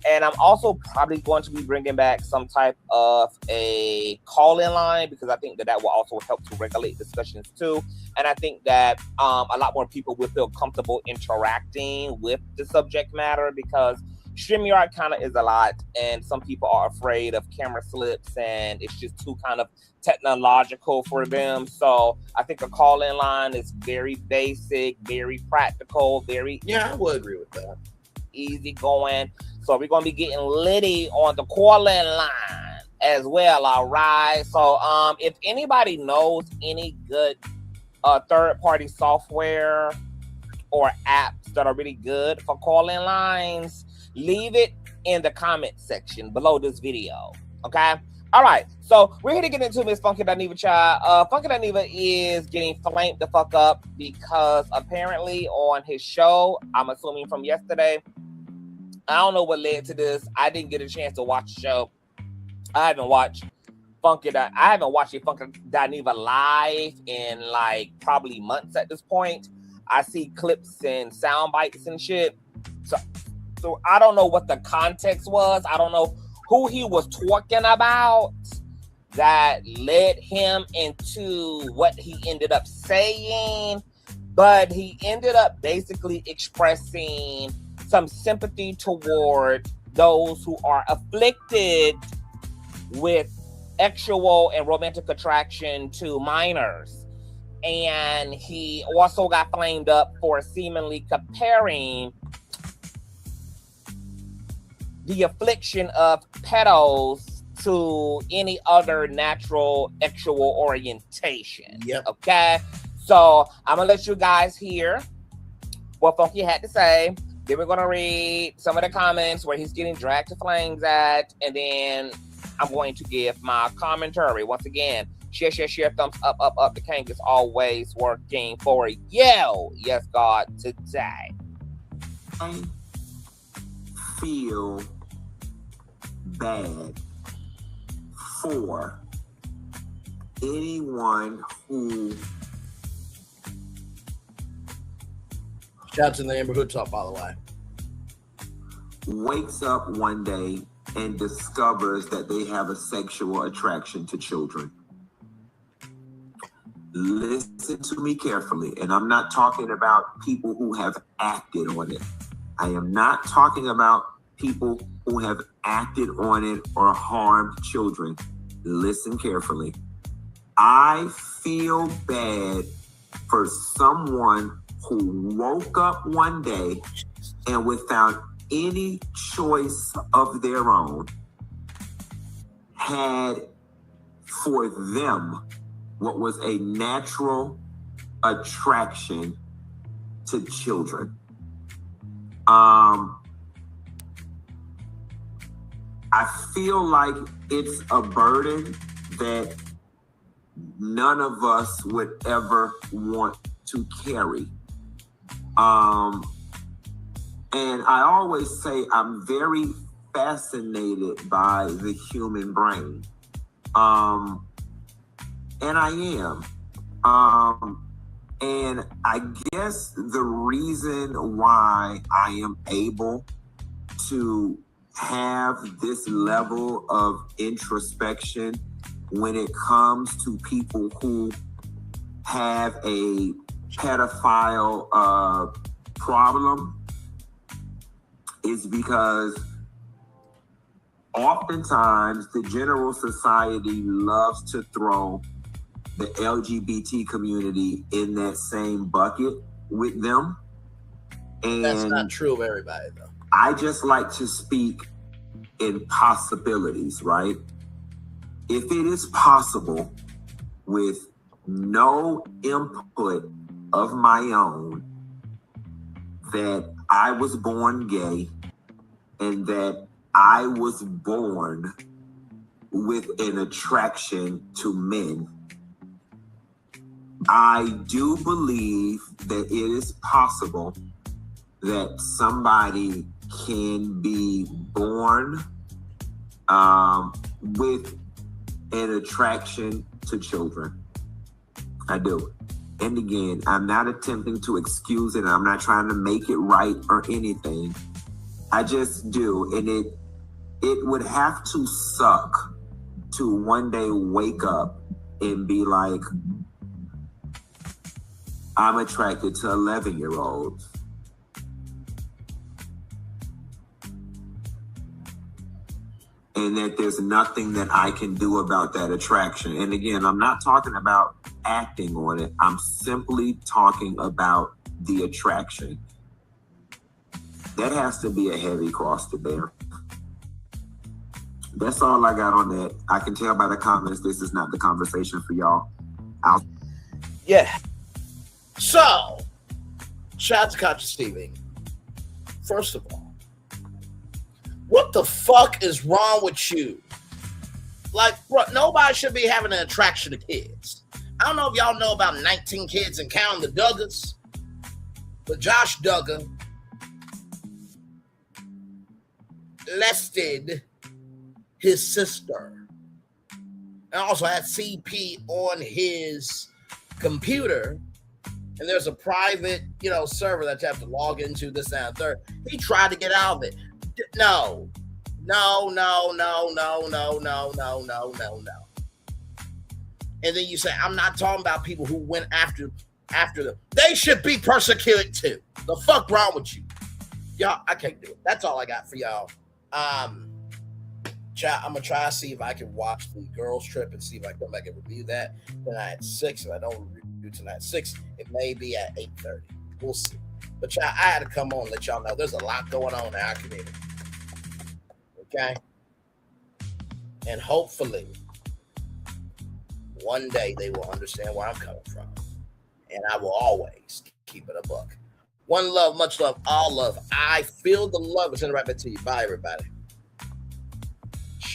And I'm also probably going to be bringing back some type of a call-in line, because I think that will also help to regulate discussions too. And I think that a lot more people will feel comfortable interacting with the subject matter, because StreamYard kind of is a lot, and some people are afraid of camera slips, and it's just too kind of technological for them. So I think a call-in line is very basic, very practical, I would agree with that. Easy going. So we're gonna be getting litty on the call-in line as well. All right. So if anybody knows any good third-party software or apps that are really good for call-in lines, leave it in the comment section below this video. Okay. All right. So we're here to get into Miss Funky Dineva, child. Funky Dineva is getting flamed the fuck up because apparently on his show, I'm assuming from yesterday, I don't know what led to this. I didn't get a chance to watch the show. I haven't watched a Funky Dineva live in probably months at this point. I see clips and sound bites and shit. So I don't know what the context was. I don't know who he was talking about that led him into what he ended up saying. But he ended up basically expressing some sympathy toward those who are afflicted with sexual and romantic attraction to minors. And he also got flamed up for seemingly comparing the affliction of pedos to any other natural sexual orientation. Yep. Okay. So I'm gonna let you guys hear what Funky had to say. Then we're gonna read some of the comments where he's getting dragged to flames at, and then I'm going to give my commentary. Once again, share, thumbs up. The king is always working for you. Yes, God, today. I feel bad for anyone who Shouts in the neighborhood talk, by the way. wakes up one day and discovers that they have a sexual attraction to children. Listen to me carefully, and I'm not talking about people who have acted on it. I am not talking about people who have acted on it or harmed children. Listen carefully. I feel bad for someone who woke up one day and without any choice of their own had for them what was a natural attraction to children. I feel like it's a burden that none of us would ever want to carry. And I always say I'm very fascinated by the human brain. And I am. And I guess the reason why I am able to have this level of introspection when it comes to people who have a pedophile problem is because oftentimes the general society loves to throw the LGBT community in that same bucket with them. And that's not true of everybody, though. I just like to speak in possibilities, right? If it is possible with no input of my own that I was born gay and that I was born with an attraction to men, I do believe that it is possible that somebody can be born with an attraction to children. I do. And again, I'm not attempting to excuse it. I'm not trying to make it right or anything. I just do. And it would have to suck to one day wake up and be like, I'm attracted to 11-year-olds. And that there's nothing that I can do about that attraction. And again, I'm not talking about acting on it. I'm simply talking about the attraction. That has to be a heavy cross to bear. That's all I got on that. I can tell by the comments, this is not the conversation for y'all. Yeah. So, shout out to Conscious Stevie. First of all, what the fuck is wrong with you? Like, bro, nobody should be having an attraction to kids. I don't know if y'all know about 19 kids and counting the Duggars, but Josh Duggar molested his sister and also had CP on his computer. And there's a private, server that you have to log into, this, that, and third. He tried to get out of it. No. And then you say, I'm not talking about people who went after them. They should be persecuted too. The fuck wrong with you? Y'all, I can't do it. That's all I got for y'all. I'm gonna try to see if I can watch the girls trip and see if I can come back and review that tonight at 6. If I don't review tonight at 6, it may be at 8:30. We'll see. But y'all, I had to come on and let y'all know there's a lot going on in our community. Okay? And hopefully, one day they will understand where I'm coming from. And I will always keep it a buck. One love, much love, all love. I feel the love. It's in right back to you. Bye, everybody.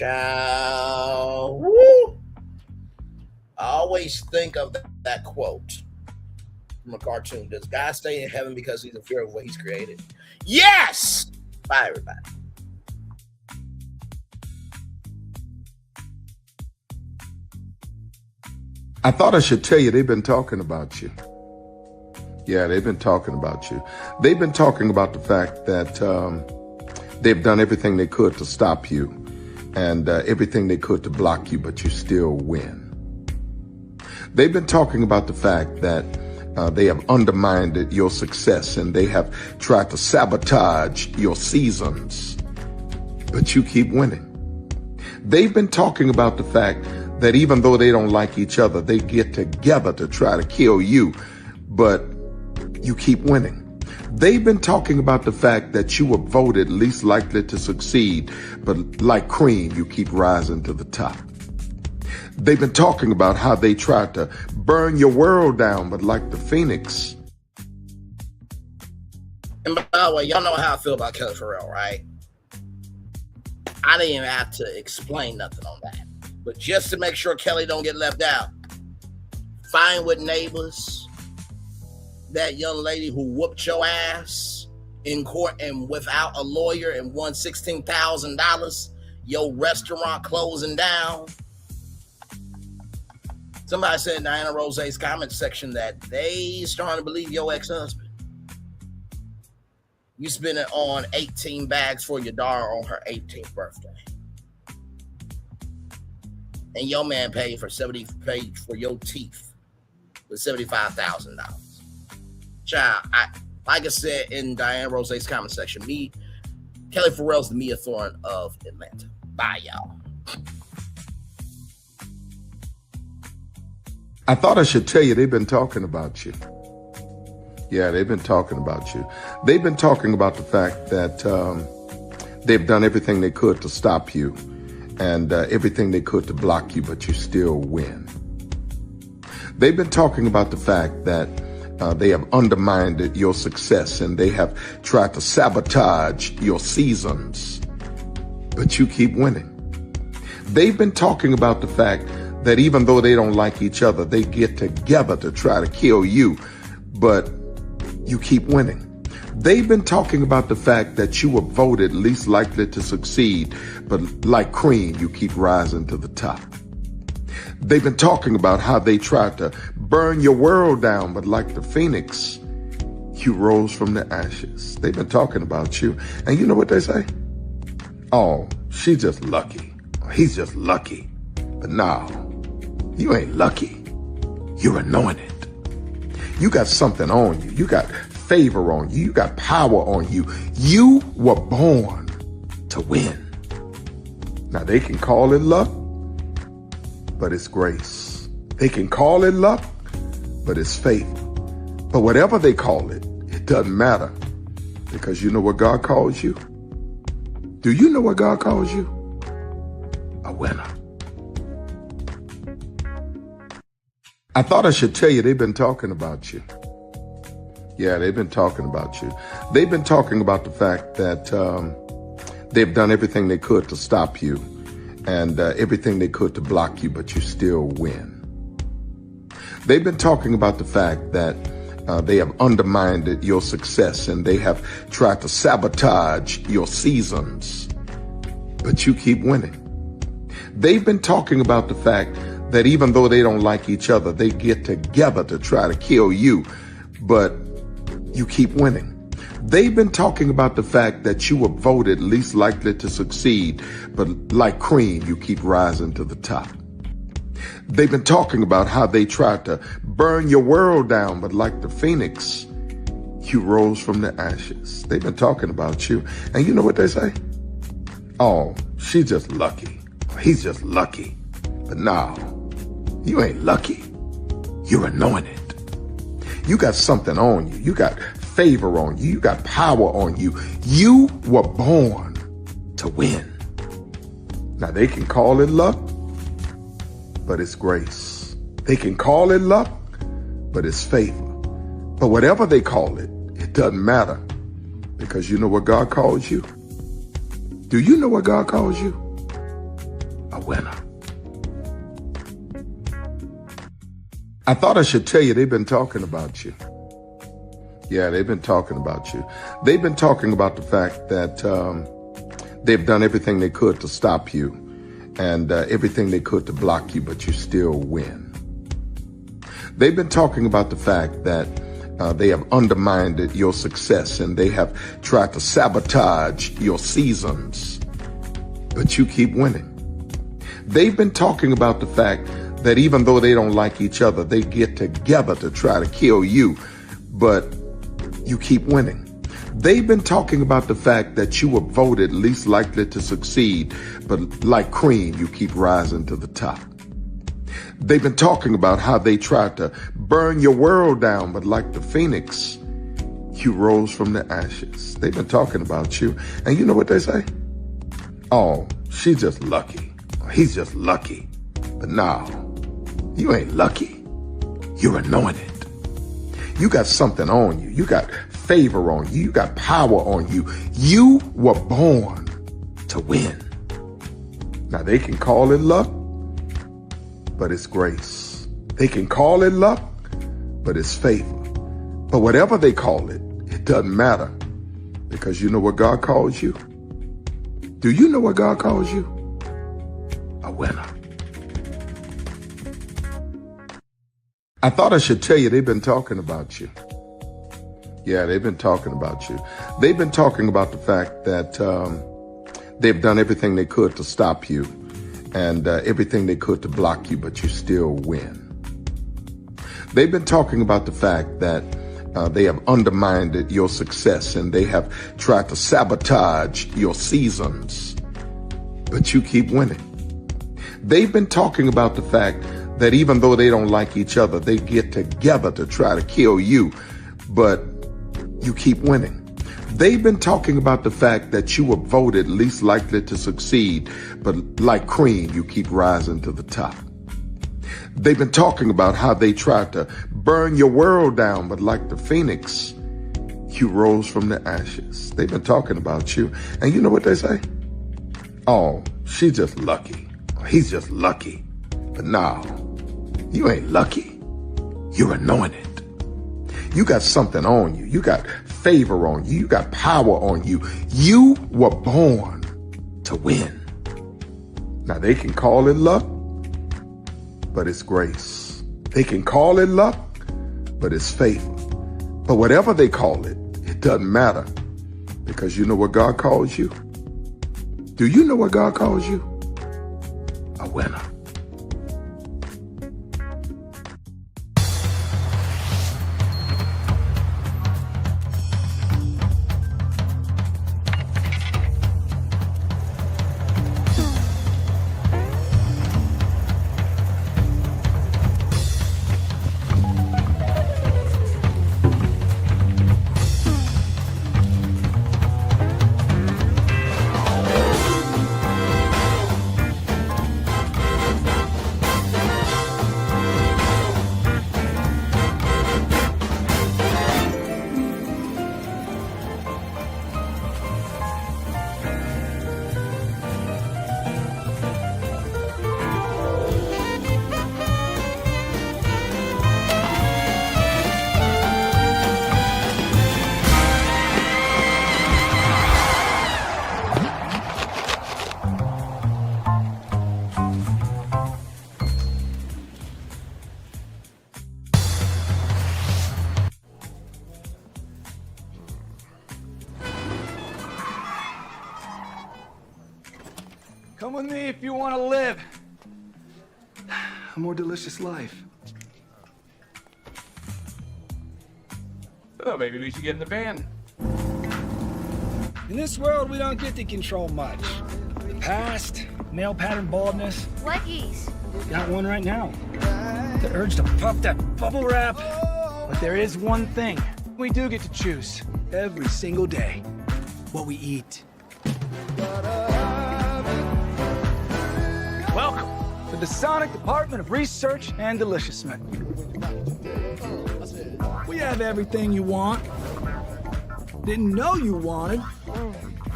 Child. Woo. I always think of that quote from a cartoon. Does God stay in heaven because he's in fear of what he's created? Yes! Bye, everybody. I thought I should tell you they've been talking about you. Yeah, they've been talking about you. They've been talking about the fact that they've done everything they could to stop you and everything they could to block you, but you still win. They've been talking about the fact that they have undermined your success and they have tried to sabotage your seasons, but you keep winning. They've been talking about the fact that even though they don't like each other, they get together to try to kill you, but you keep winning. They've been talking about the fact that you were voted least likely to succeed, but like cream, you keep rising to the top. They've been talking about how they tried to burn your world down, but like the phoenix. And by the way, y'all know how I feel about Kelly Farrell, right? I didn't even have to explain nothing on that. But just to make sure Kelly don't get left out, find with neighbors that young lady who whooped your ass in court and without a lawyer and won $16,000, your restaurant closing down. Somebody said in Diana Rose's comment section that they starting to believe your ex-husband. You spent it on 18 bags for your daughter on her 18th birthday. And your man paid for your teeth with $75,000. Child, like I said in Diana Rose's comment section, Kelly Farrell's the Mia Thorne of Atlanta. Bye, y'all. I thought I should tell you they've been talking about you. Yeah, they've been talking about you. They've been talking about the fact that they've done everything they could to stop you and everything they could to block you, but you still win. They've been talking about the fact that they have undermined your success and they have tried to sabotage your seasons, but you keep winning. They've been talking about the fact that even though they don't like each other, they get together to try to kill you, but you keep winning. They've been talking about the fact that you were voted least likely to succeed, but like cream, you keep rising to the top. They've been talking about how they tried to burn your world down, but like the phoenix, you rose from the ashes. They've been talking about you. And you know what they say? Oh, she's just lucky. He's just lucky. But no, you ain't lucky. You're anointed. You got something on you. You got favor on you. You got power on you. You were born to win. Now they can call it luck, but it's grace. They can call it luck, but it's favor. But whatever they call it, it doesn't matter, because you know what God calls you? Do you know what God calls you? A winner. I thought I should tell you they've been talking about you. Yeah, they've been talking about you. They've been talking about the fact that they've done everything they could to stop you and everything they could to block you, but you still win. They've been talking about the fact that they have undermined your success and they have tried to sabotage your seasons, but you keep winning. They've been talking about the fact that even though they don't like each other, they get together to try to kill you, but you keep winning. They've been talking about the fact that you were voted least likely to succeed, but like cream, you keep rising to the top. They've been talking about how they tried to burn your world down, but like the phoenix, you rose from the ashes. They've been talking about you. And you know what they say? Oh, she's just lucky. He's just lucky. But no, you ain't lucky. You're anointed. You got something on you. You got favor on you. You got power on you. You were born to win. Now they can call it luck, but it's grace. They can call it luck, but it's favor. But whatever they call it, it doesn't matter, because you know what God calls you? Do you know what God calls you? a winner. I thought I should tell you they've been talking about you. Yeah, they've been talking about you. They've been talking about the fact that they've done everything they could to stop you and everything they could to block you, but you still win. They've been talking about the fact that they have undermined your success and they have tried to sabotage your seasons, but you keep winning. They've been talking about the fact that even though they don't like each other, they get together to try to kill you, but you keep winning. They've been talking about the fact that you were voted least likely to succeed, but like cream, you keep rising to the top. They've been talking about how they tried to burn your world down, but like the phoenix, you rose from the ashes. They've been talking about you. And you know what they say? Oh, she's just lucky. He's just lucky. But no, you ain't lucky. You're anointed. You got something on you. You got favor on you. You got power on you. You were born to win. Now they can call it luck, but it's grace. They can call it luck, but it's favor. But whatever they call it, it doesn't matter, because you know what God calls you? Do you know what God calls you? A winner. I thought I should tell you they've been talking about you. Yeah, they've been talking about you. They've been talking about the fact that they've done everything they could to stop you and everything they could to block you, but you still win. They've been talking about the fact that they have undermined your success and they have tried to sabotage your seasons, but you keep winning. They've been talking about the fact that even though they don't like each other, they get together to try to kill you, but you keep winning. They've been talking about the fact that you were voted least likely to succeed, but like cream, you keep rising to the top. They've been talking about how they tried to burn your world down, but like the phoenix, you rose from the ashes. They've been talking about you. And you know what they say? Oh, she's just lucky. He's just lucky. But no, you ain't lucky. You're anointed. You got something on you. You got favor on you. You got power on you. You were born to win. Now they can call it luck, but it's grace. They can call it luck, but it's favor. But whatever they call it, it doesn't matter, because you know what God calls you? Do you know what God calls you? A winner. Come with me if you want to live a more delicious life. Oh, maybe we should get in the van. In this world, we don't get to control much. The past, male pattern baldness. Leggies. Got one right now. The urge to puff that bubble wrap. But there is one thing we do get to choose every single day: what we eat. Welcome to the Sonic Department of Research and Deliciousment. We have everything you want, didn't know you wanted,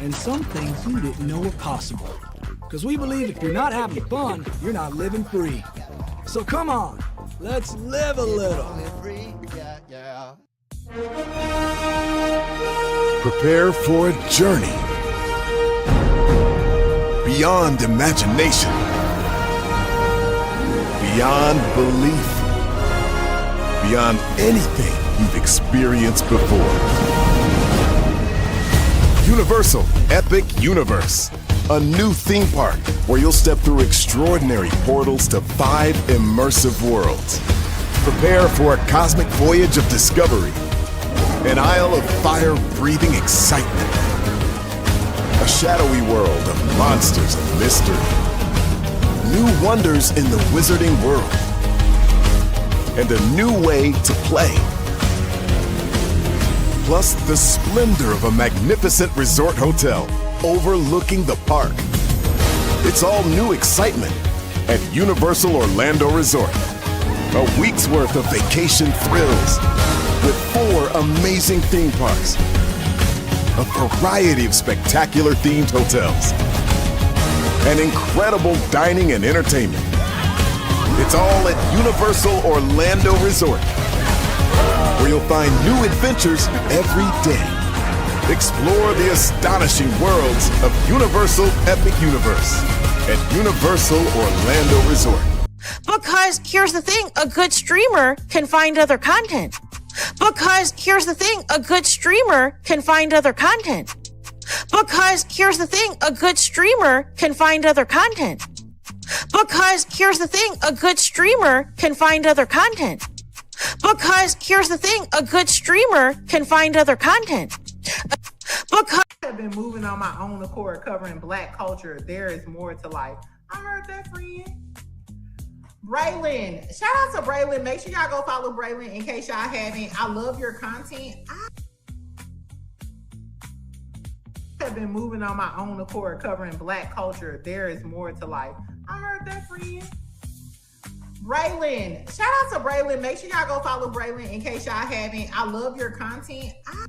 and some things you didn't know were possible. Because we believe if you're not having fun, you're not living free. So come on, let's live a little. Prepare for a journey beyond imagination, beyond belief, beyond anything you've experienced before. Universal Epic Universe, a new theme park where you'll step through extraordinary portals to 5 immersive worlds. Prepare for a cosmic voyage of discovery, an isle of fire-breathing excitement, a shadowy world of monsters and mystery, new wonders in the wizarding world, and a new way to play. Plus the splendor of a magnificent resort hotel overlooking the park. It's all new excitement at Universal Orlando Resort. A week's worth of vacation thrills with 4 amazing theme parks, a variety of spectacular themed hotels, and incredible dining and entertainment. It's all at Universal Orlando Resort, where you'll find new adventures every day. Explore the astonishing worlds of Universal Epic Universe at Universal Orlando Resort. Because here's the thing, a good streamer can find other content. Because here's the thing, a good streamer can find other content. Because here's the thing, a good streamer can find other content. Because here's the thing, a good streamer can find other content. Because here's the thing, a good streamer can find other content. Because I've been moving on my own accord, covering Black culture. There is more to life. I heard that, friend. Braylon, shout out to Braylon. Make sure y'all go follow Braylon in case y'all haven't. I love your content. I have been moving on my own accord, covering Black culture. There is more to life. I heard that, friend. Braylon, shout out to Braylon. Make sure y'all go follow Braylon in case y'all haven't. I love your content. I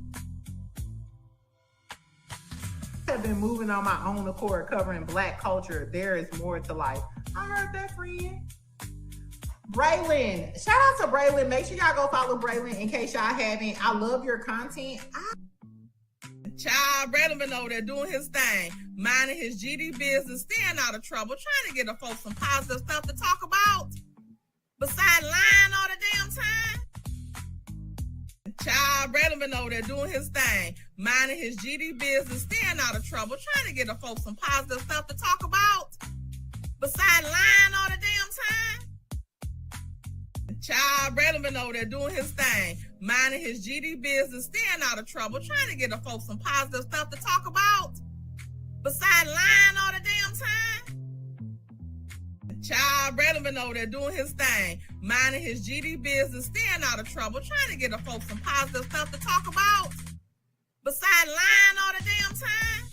have been moving on my own accord, covering Black culture. There is more to life. I heard that, friend. Braylon, shout out to Braylon. Make sure y'all go follow Braylon in case y'all haven't. I love your content. Child, Braylon been over there doing his thing, minding his GD business, staying out of trouble, trying to get the folks some positive stuff to talk about. Besides lying all the damn time. Child, Braylon been over there doing his thing, minding his GD business, staying out of trouble, trying to get the folks some positive stuff to talk about. Besides lying all the damn time. Child, Braylon been over there doing his thing, minding his GD business, staying out of trouble, trying to get the folks some positive stuff to talk about. Besides lying all the damn time. Child, Braylon been over there doing his thing, minding his GD business, staying out of trouble, trying to get the folks some positive stuff to talk about. Besides lying all the damn time.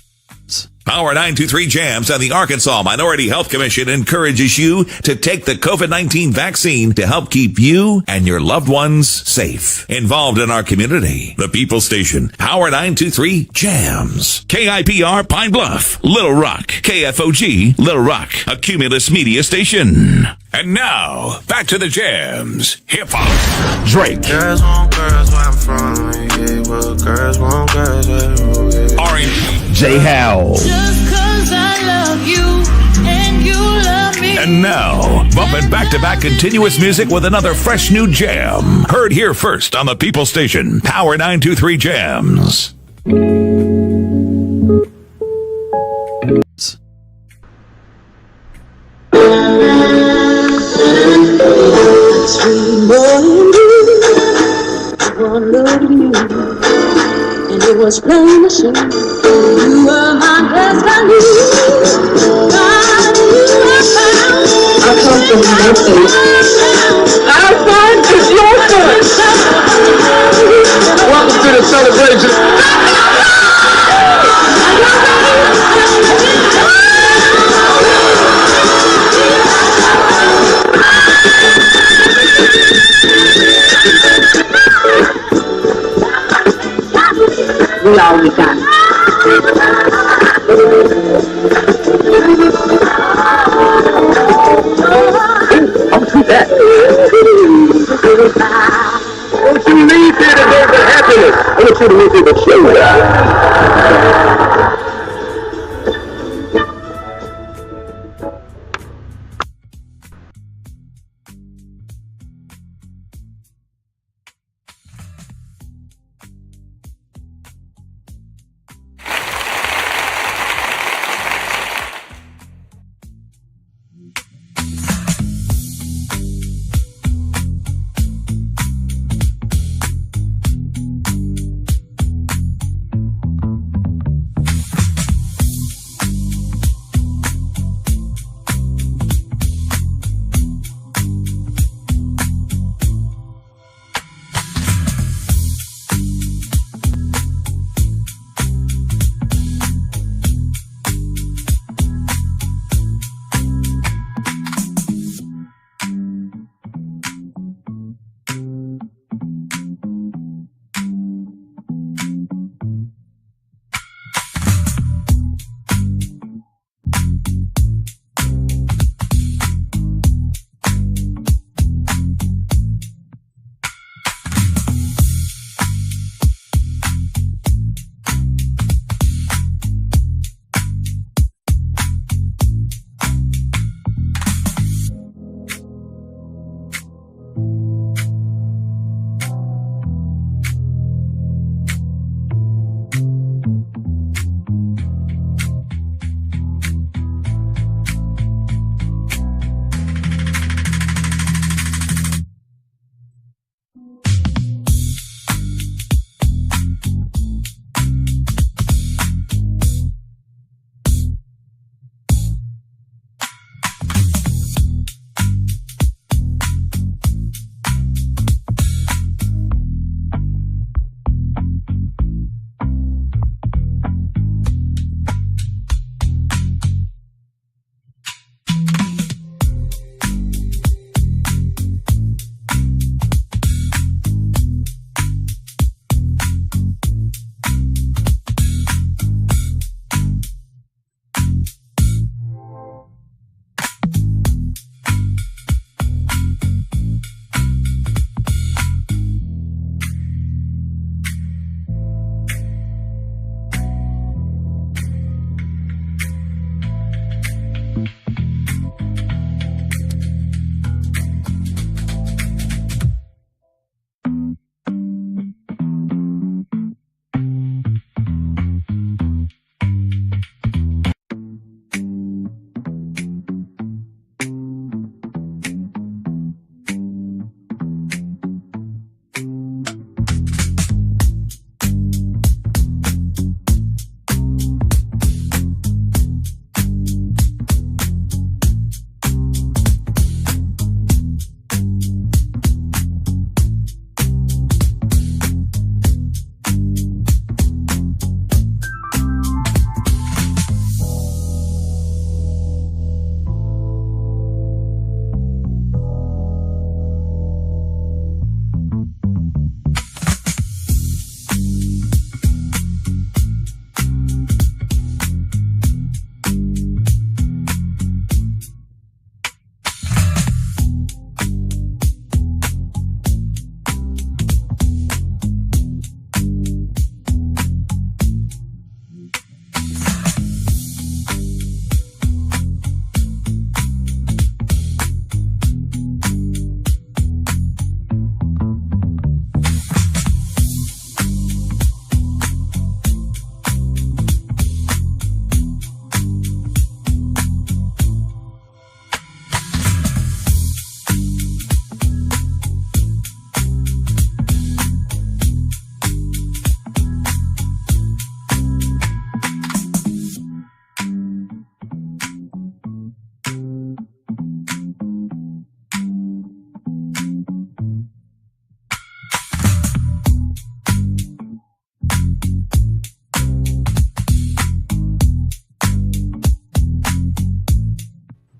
Power 923 Jams and the Arkansas Minority Health Commission encourages you to take the COVID-19 vaccine to help keep you and your loved ones safe. Involved in our community, the People Station, Power 923 Jams. KIPR Pine Bluff, Little Rock, KFOG, Little Rock, a Cumulus Media Station. And now, back to the jams. Hip Hop. Drake. Girls want girls where I'm from. Yeah, well, girls want girls where R&B. J. Howell. Just 'cause I love you and you love me. And now, bumping back-to-back continuous music with another fresh new jam. Heard here first on the People Station, Power 923 Jams. Sweet morning dew, one look at you, and it was plain to see you were my destiny. God, you were found. I come from nothing. Our fun is your fun. Welcome to the celebration. We all we got. Don't you leave here today with happiness. I want you to leave here with show.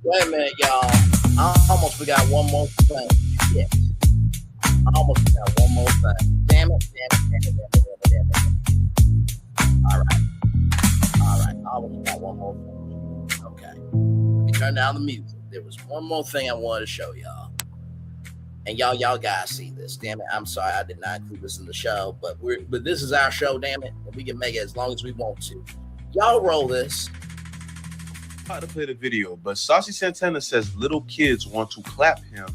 Wait a minute, y'all. I almost forgot one more thing. Shit. I almost forgot one more thing. Damn it. All right. I almost forgot one more thing. Okay. Let me turn down the music. There was one more thing I wanted to show y'all. And y'all guys see this. Damn it. I'm sorry I did not include this in the show, but this is our show, damn it. And we can make it as long as we want to. Y'all roll this. I'm about to play the video, but Saucy Santana says little kids want to clap him.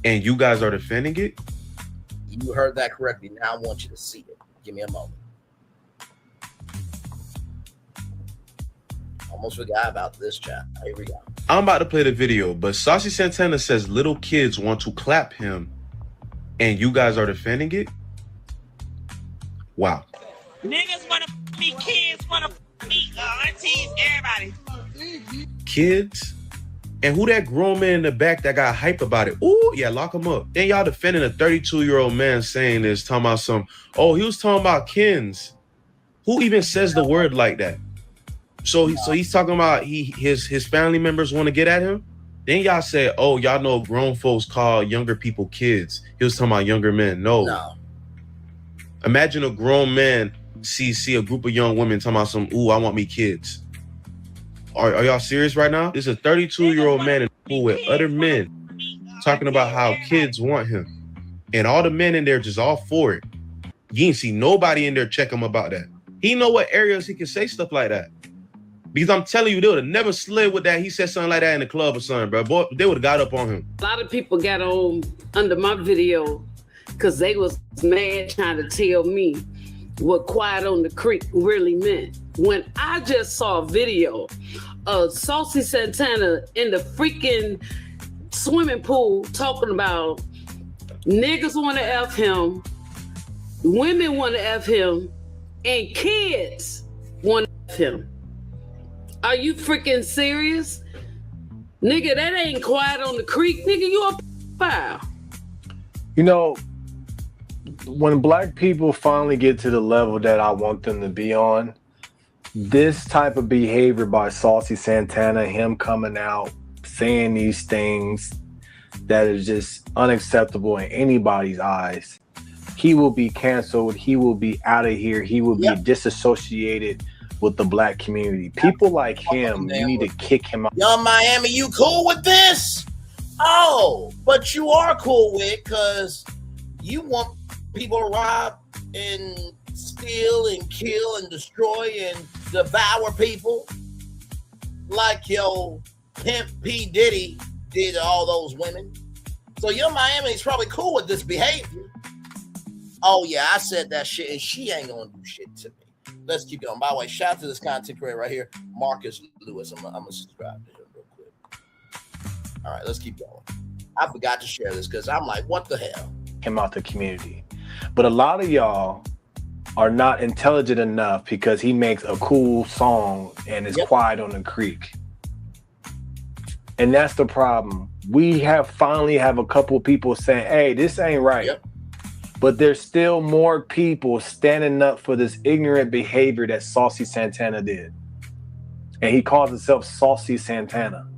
And you guys are defending it? You heard that correctly. Now I want you to see it. Give me a moment. Almost forgot about this, chat. Here we go. I'm about to play the video, but Saucy Santana says little kids want to clap him, and you guys are defending it? Wow. Niggas want to meet kids, want to meet aunties, everybody. Kids? And who that grown man in the back that got hype about it? Ooh, yeah, lock him up. Then y'all defending a 32-year-old man saying this, talking about some, oh, he was talking about kids. Who even says the word like that? So he's talking about his family members want to get at him. Then y'all say, oh, y'all know grown folks call younger people kids. He was talking about younger men. No. Imagine a grown man see a group of young women talking about some, ooh, I want me kids. Are y'all serious right now? This is a 32-year-old man in the pool with other men talking about how kids want him. And all the men in there just all for it. You ain't see nobody in there check him about that. He know what areas he can say stuff like that. Because I'm telling you, they would have never slid with that. He said something like that in the club or something, bro. Boy, they would have got up on him. A lot of people got on under my video because they was mad trying to tell me what Quiet on the Creek really meant. When I just saw a video of Saucy Santana in the freaking swimming pool talking about niggas want to F him, women want to F him, and kids want to F him. Are you freaking serious? Nigga, that ain't Quiet on the Creek. Nigga, you a pedophile. You know, when black people finally get to the level that I want them to be on, this type of behavior by Saucy Santana, him coming out, saying these things that is just unacceptable in anybody's eyes, he will be canceled. He will be out of here. He will be disassociated with the black community. People like him, you need to kick him out. Young Miami, you cool with this? Oh, but you are cool with it because you want people to rob and steal and kill and destroy and devour people like yo pimp P. Diddy did to all those women. So Young Miami is probably cool with this behavior. Oh yeah, I said that shit and she ain't gonna do shit to me. Let's keep going. By the way, shout out to this content creator right here, Marcus Lewis. I'm gonna subscribe to him real quick. All right, let's keep going. I forgot to share this because I'm like, what the hell? Him out the community. But a lot of y'all are not intelligent enough because he makes a cool song and is Quiet on the Creek. And that's the problem. We finally have a couple of people saying, hey, this ain't right. But there's still more people standing up for this ignorant behavior that Saucy Santana did. And he calls himself Saucy Santana.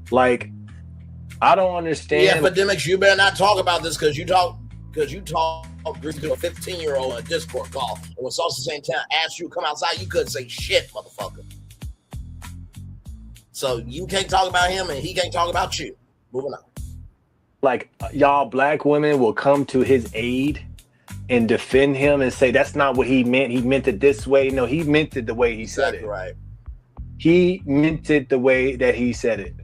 Like, I don't understand. Yeah, Epidemics, you better not talk about this because you talk to a 15-year-old on a Discord call. And when Saucy Santana asked you to come outside, you couldn't say shit, motherfucker. So you can't talk about him and he can't talk about you. Moving on. Like, y'all black women will come to his aid and defend him and say that's not what he meant. He meant it this way. No, he meant it the way he said it. Right. He meant it the way that he said it.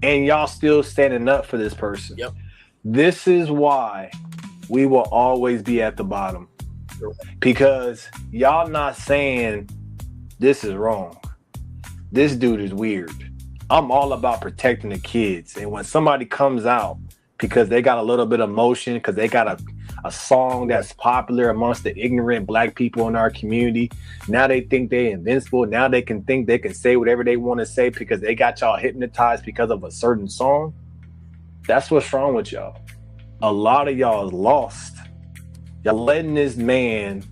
And y'all still standing up for this person. Yep. This is why we will always be at the bottom. Because y'all not saying this is wrong. This dude is weird. I'm all about protecting the kids. And when somebody comes out because they got a little bit of motion, because they got a song that's popular amongst the ignorant black people in our community, now they think they're invincible. Now they can think they can say whatever they want to say because they got y'all hypnotized because of a certain song. That's what's wrong with y'all. A lot of y'all is lost. Y'all letting this man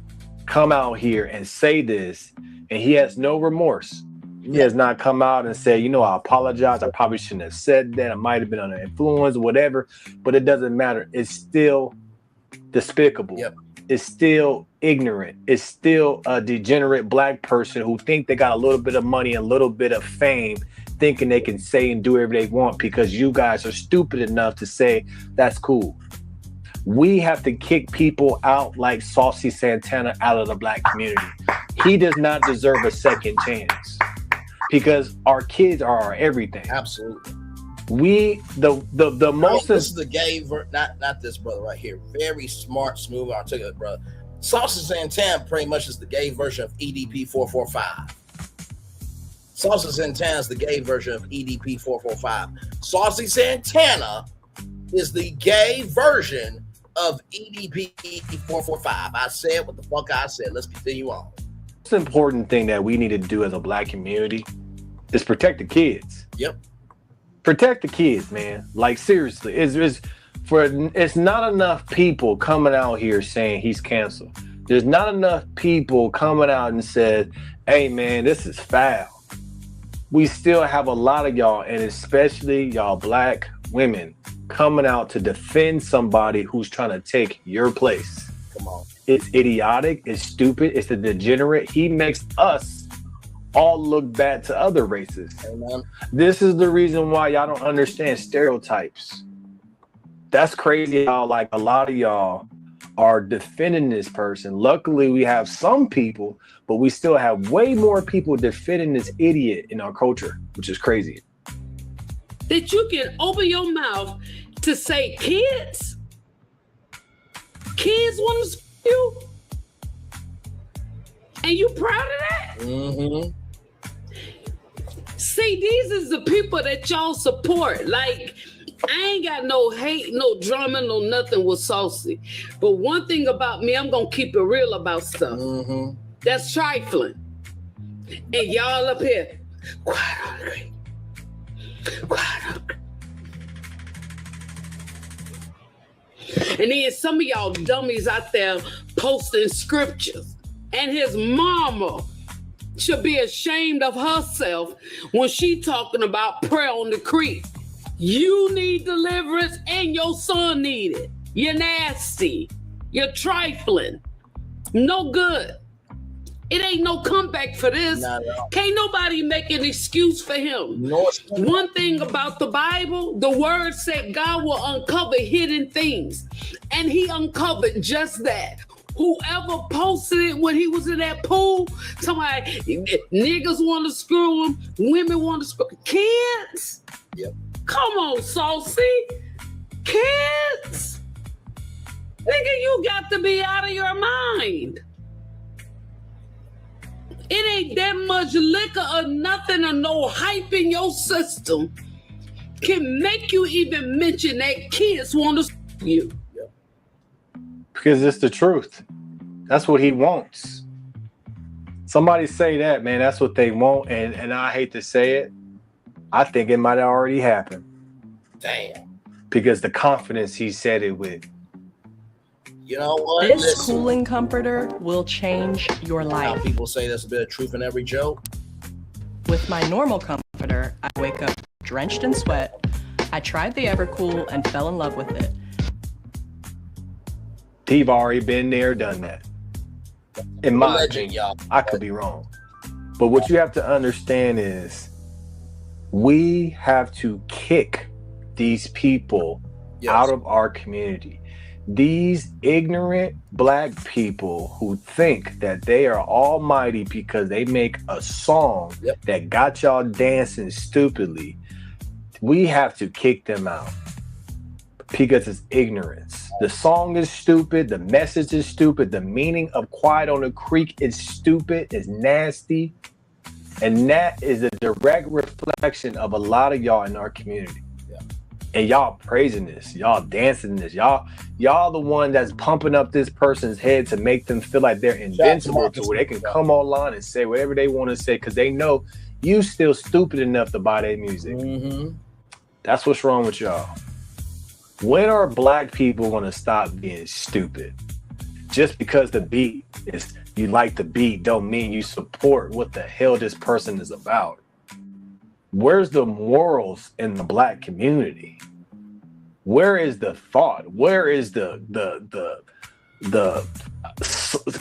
come out here and say this, and he has no remorse. He has not come out and said, you know, I apologize. I probably shouldn't have said that. I might have been under influence or whatever, but it doesn't matter. It's still despicable. It's still ignorant. It's still a degenerate black person who think they got a little bit of money, a little bit of fame, thinking they can say and do whatever they want because you guys are stupid enough to say that's cool. We have to kick people out like Saucy Santana out of the black community. He does not deserve a second chance because our kids are our everything. Absolutely. The most. This is the gay not this brother right here. Very smart, smooth, articulate brother. Saucy Santana pretty much is the gay version of EDP 445. Saucy Santana is the gay version of EDP 445. Saucy Santana is the gay version of EDP 445. I said what the fuck I said. Let's continue on. Most important thing that we need to do as a black community is protect the kids. Yep. Protect the kids, man. Like seriously, it's not enough people coming out here saying he's canceled. There's not enough people coming out and said, "Hey, man, this is foul." We still have a lot of y'all, and especially y'all black women, coming out to defend somebody who's trying to take your place. Come on. It's idiotic. It's stupid. It's a degenerate. He makes us all look bad to other races. Amen. This is the reason why y'all don't understand stereotypes. That's crazy how like a lot of y'all are defending this person. Luckily, we have some people, but we still have way more people defending this idiot in our culture, which is crazy. That you can open your mouth to say kids want to screw you, and you proud of that? Mm-hmm. See, these is the people that y'all support. Like, I ain't got no hate, no drama, no nothing with Saucy. But one thing about me, I'm gonna keep it real about stuff. Mm-hmm. That's trifling. And y'all up here, quite hungry. And then some of y'all dummies out there posting scriptures. And his mama should be ashamed of herself when she talking about prayer on the creek. You need deliverance and your son need it. You're nasty. You're trifling. No good. It ain't no comeback for this. Can't nobody make an excuse for him. One thing about the Bible, the word said God will uncover hidden things. And he uncovered just that. Whoever posted it when he was in that pool, somebody, niggas want to screw him, women want to screw kids. Yep. Come on, Saucy. Kids. Nigga, you got to be out of your mind. It ain't that much liquor or nothing or no hype in your system can make you even mention that kids want to screw you. Because it's the truth. That's what he wants. Somebody say that, man. That's what they want. And I hate to say it. I think it might have already happened. Damn. Because the confidence he said it with. You know what? This cooling comforter will change your life. Now people say there's a bit of truth in every joke. With my normal comforter, I wake up drenched in sweat. I tried the Evercool and fell in love with it. He've already been there, done that. In my Legend, opinion, y'all. I could be wrong. But what you have to understand is we have to kick these people out of our community. These ignorant black people who think that they are almighty because they make a song that got y'all dancing stupidly, we have to kick them out because it's ignorance. The song is stupid. The message is stupid. The meaning of Quiet on the Creek is stupid. It's nasty. And that is a direct reflection of a lot of y'all in our community. And y'all praising this, y'all dancing this, y'all the one that's pumping up this person's head to make them feel like they're invincible to where they can come online and say whatever they want to say because they know you still stupid enough to buy their music. Mm-hmm. That's what's wrong with y'all. When are black people going to stop being stupid? Just because the beat is, you like the beat don't mean you support what the hell this person is about. Where's the morals in the black community? Where is the thought? Where is the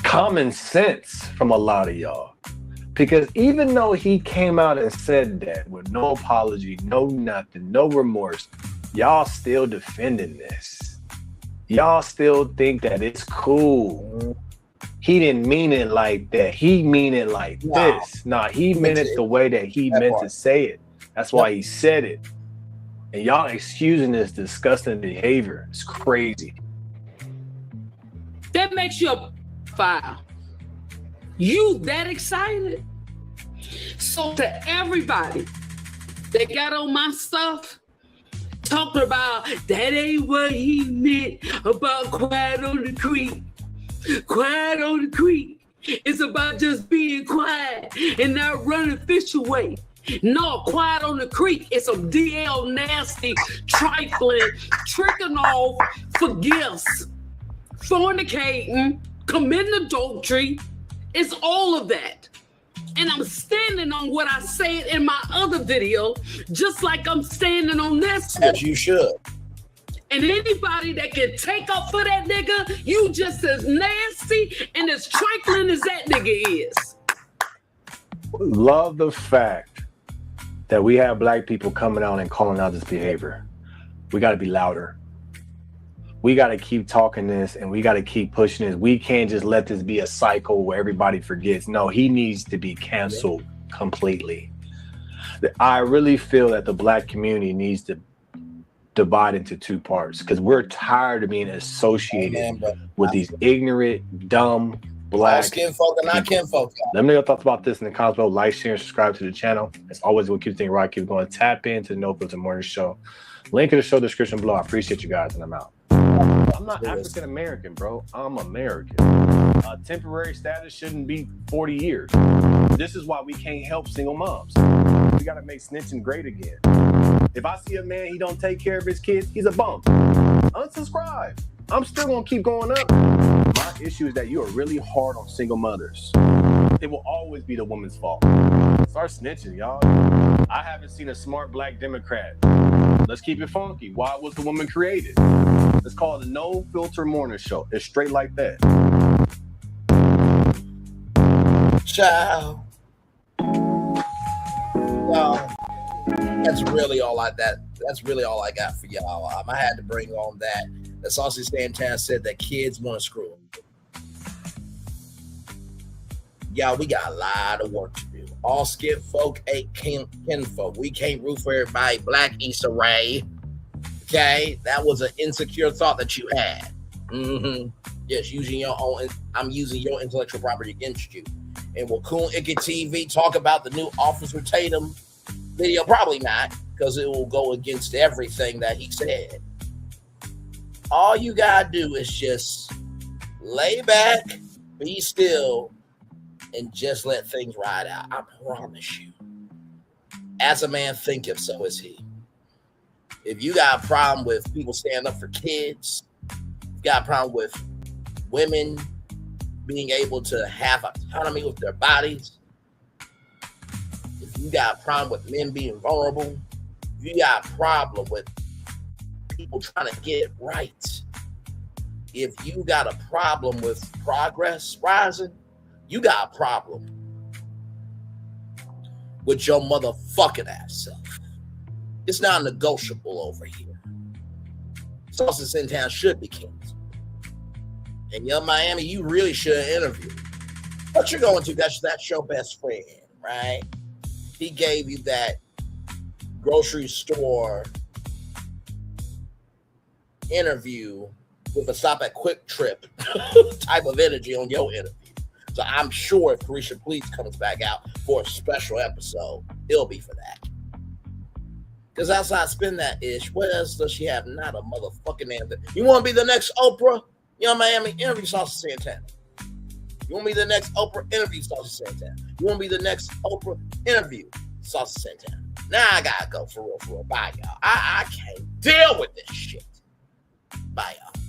common sense from a lot of y'all? Because even though he came out and said that with no apology, no nothing, no remorse, y'all still defending this. Y'all still think that it's cool. He didn't mean it like that. He mean it like this. Nah, he meant it the way that he meant to say it. That's why he said it. And y'all excusing this disgusting behavior. It's crazy. That makes you a file. You that excited? So to everybody that got on my stuff, talking about that ain't what he meant about Quiet on the Creek. Quiet on the Creek. It's about just being quiet and not running fish away. No, Quiet on the Creek is some DL nasty, trifling, tricking off for gifts, fornicating, committing adultery. It's all of that. And I'm standing on what I said in my other video, just like I'm standing on this one. As you should. And anybody that can take up for that nigga, you just as nasty and as trifling as that nigga is. Love the fact that we have black people coming out and calling out this behavior. We got to be louder. We got to keep talking this and we got to keep pushing this. We can't just let this be a cycle where everybody forgets. No, he needs to be canceled completely. I really feel that the black community needs to divide into two parts because we're tired of being associated with these ignorant, dumb, black skin folk and not kin folk. Let me know your thoughts about this in the comments below. Like, share, and subscribe to the channel. As always, we'll keep things right. Keep going. Tap into the No Filter Morning Show. Link in the show description below. I appreciate you guys, and I'm out. I'm not African American, bro. I'm American. Temporary status shouldn't be 40 years. This is why we can't help single moms. We gotta make snitching great again. If I see a man, he don't take care of his kids, he's a bum. Unsubscribe. I'm still gonna keep going up. My issue is that you are really hard on single mothers. It will always be the woman's fault. Start snitching, y'all. I haven't seen a smart black Democrat. Let's keep it funky. Why was the woman created? Let's call it the No Filter Morning Show. It's straight like that. Ciao. Well, that's really all I got for y'all. I had to bring on that. The Saucy Santana said that kids want to screw them. Y'all, we got a lot of work to do. All skin folk ain't kin folk. We can't root for everybody. Black Issa Rae. Okay, that was an insecure thought that you had. Yes, using your own. I'm using your intellectual property against you. And will Coon Icky TV talk about the new Officer Tatum video? Probably not, because it will go against everything that he said. All you gotta do is just lay back, be still, and just let things ride out. I promise you. As a man thinketh, so is he. If you got a problem with people standing up for kids, you got a problem with women being able to have autonomy with their bodies, if you got a problem with men being vulnerable, if you got a problem with people trying to get it right, if you got a problem with progress rising, you got a problem with your motherfucking ass self. It's not negotiable over here. Saucy Santana should be canceled. And Young Miami, you really should interview. What you're going to, that's your best friend, right? He gave you that grocery store interview with a stop at Quick Trip type of energy on your interview. So I'm sure if Carisha Please comes back out for a special episode, it'll be for that. Because outside spin that ish, what else does she have? Not a motherfucking answer. You want to be the next Oprah? Young Miami, interview Saucy Santana. You want to be the next Oprah? Interview Saucy Santana. You want to be the next Oprah? Interview Saucy Santana. Now I gotta go for real. Bye, y'all. I can't deal with this shit. Bye, y'all.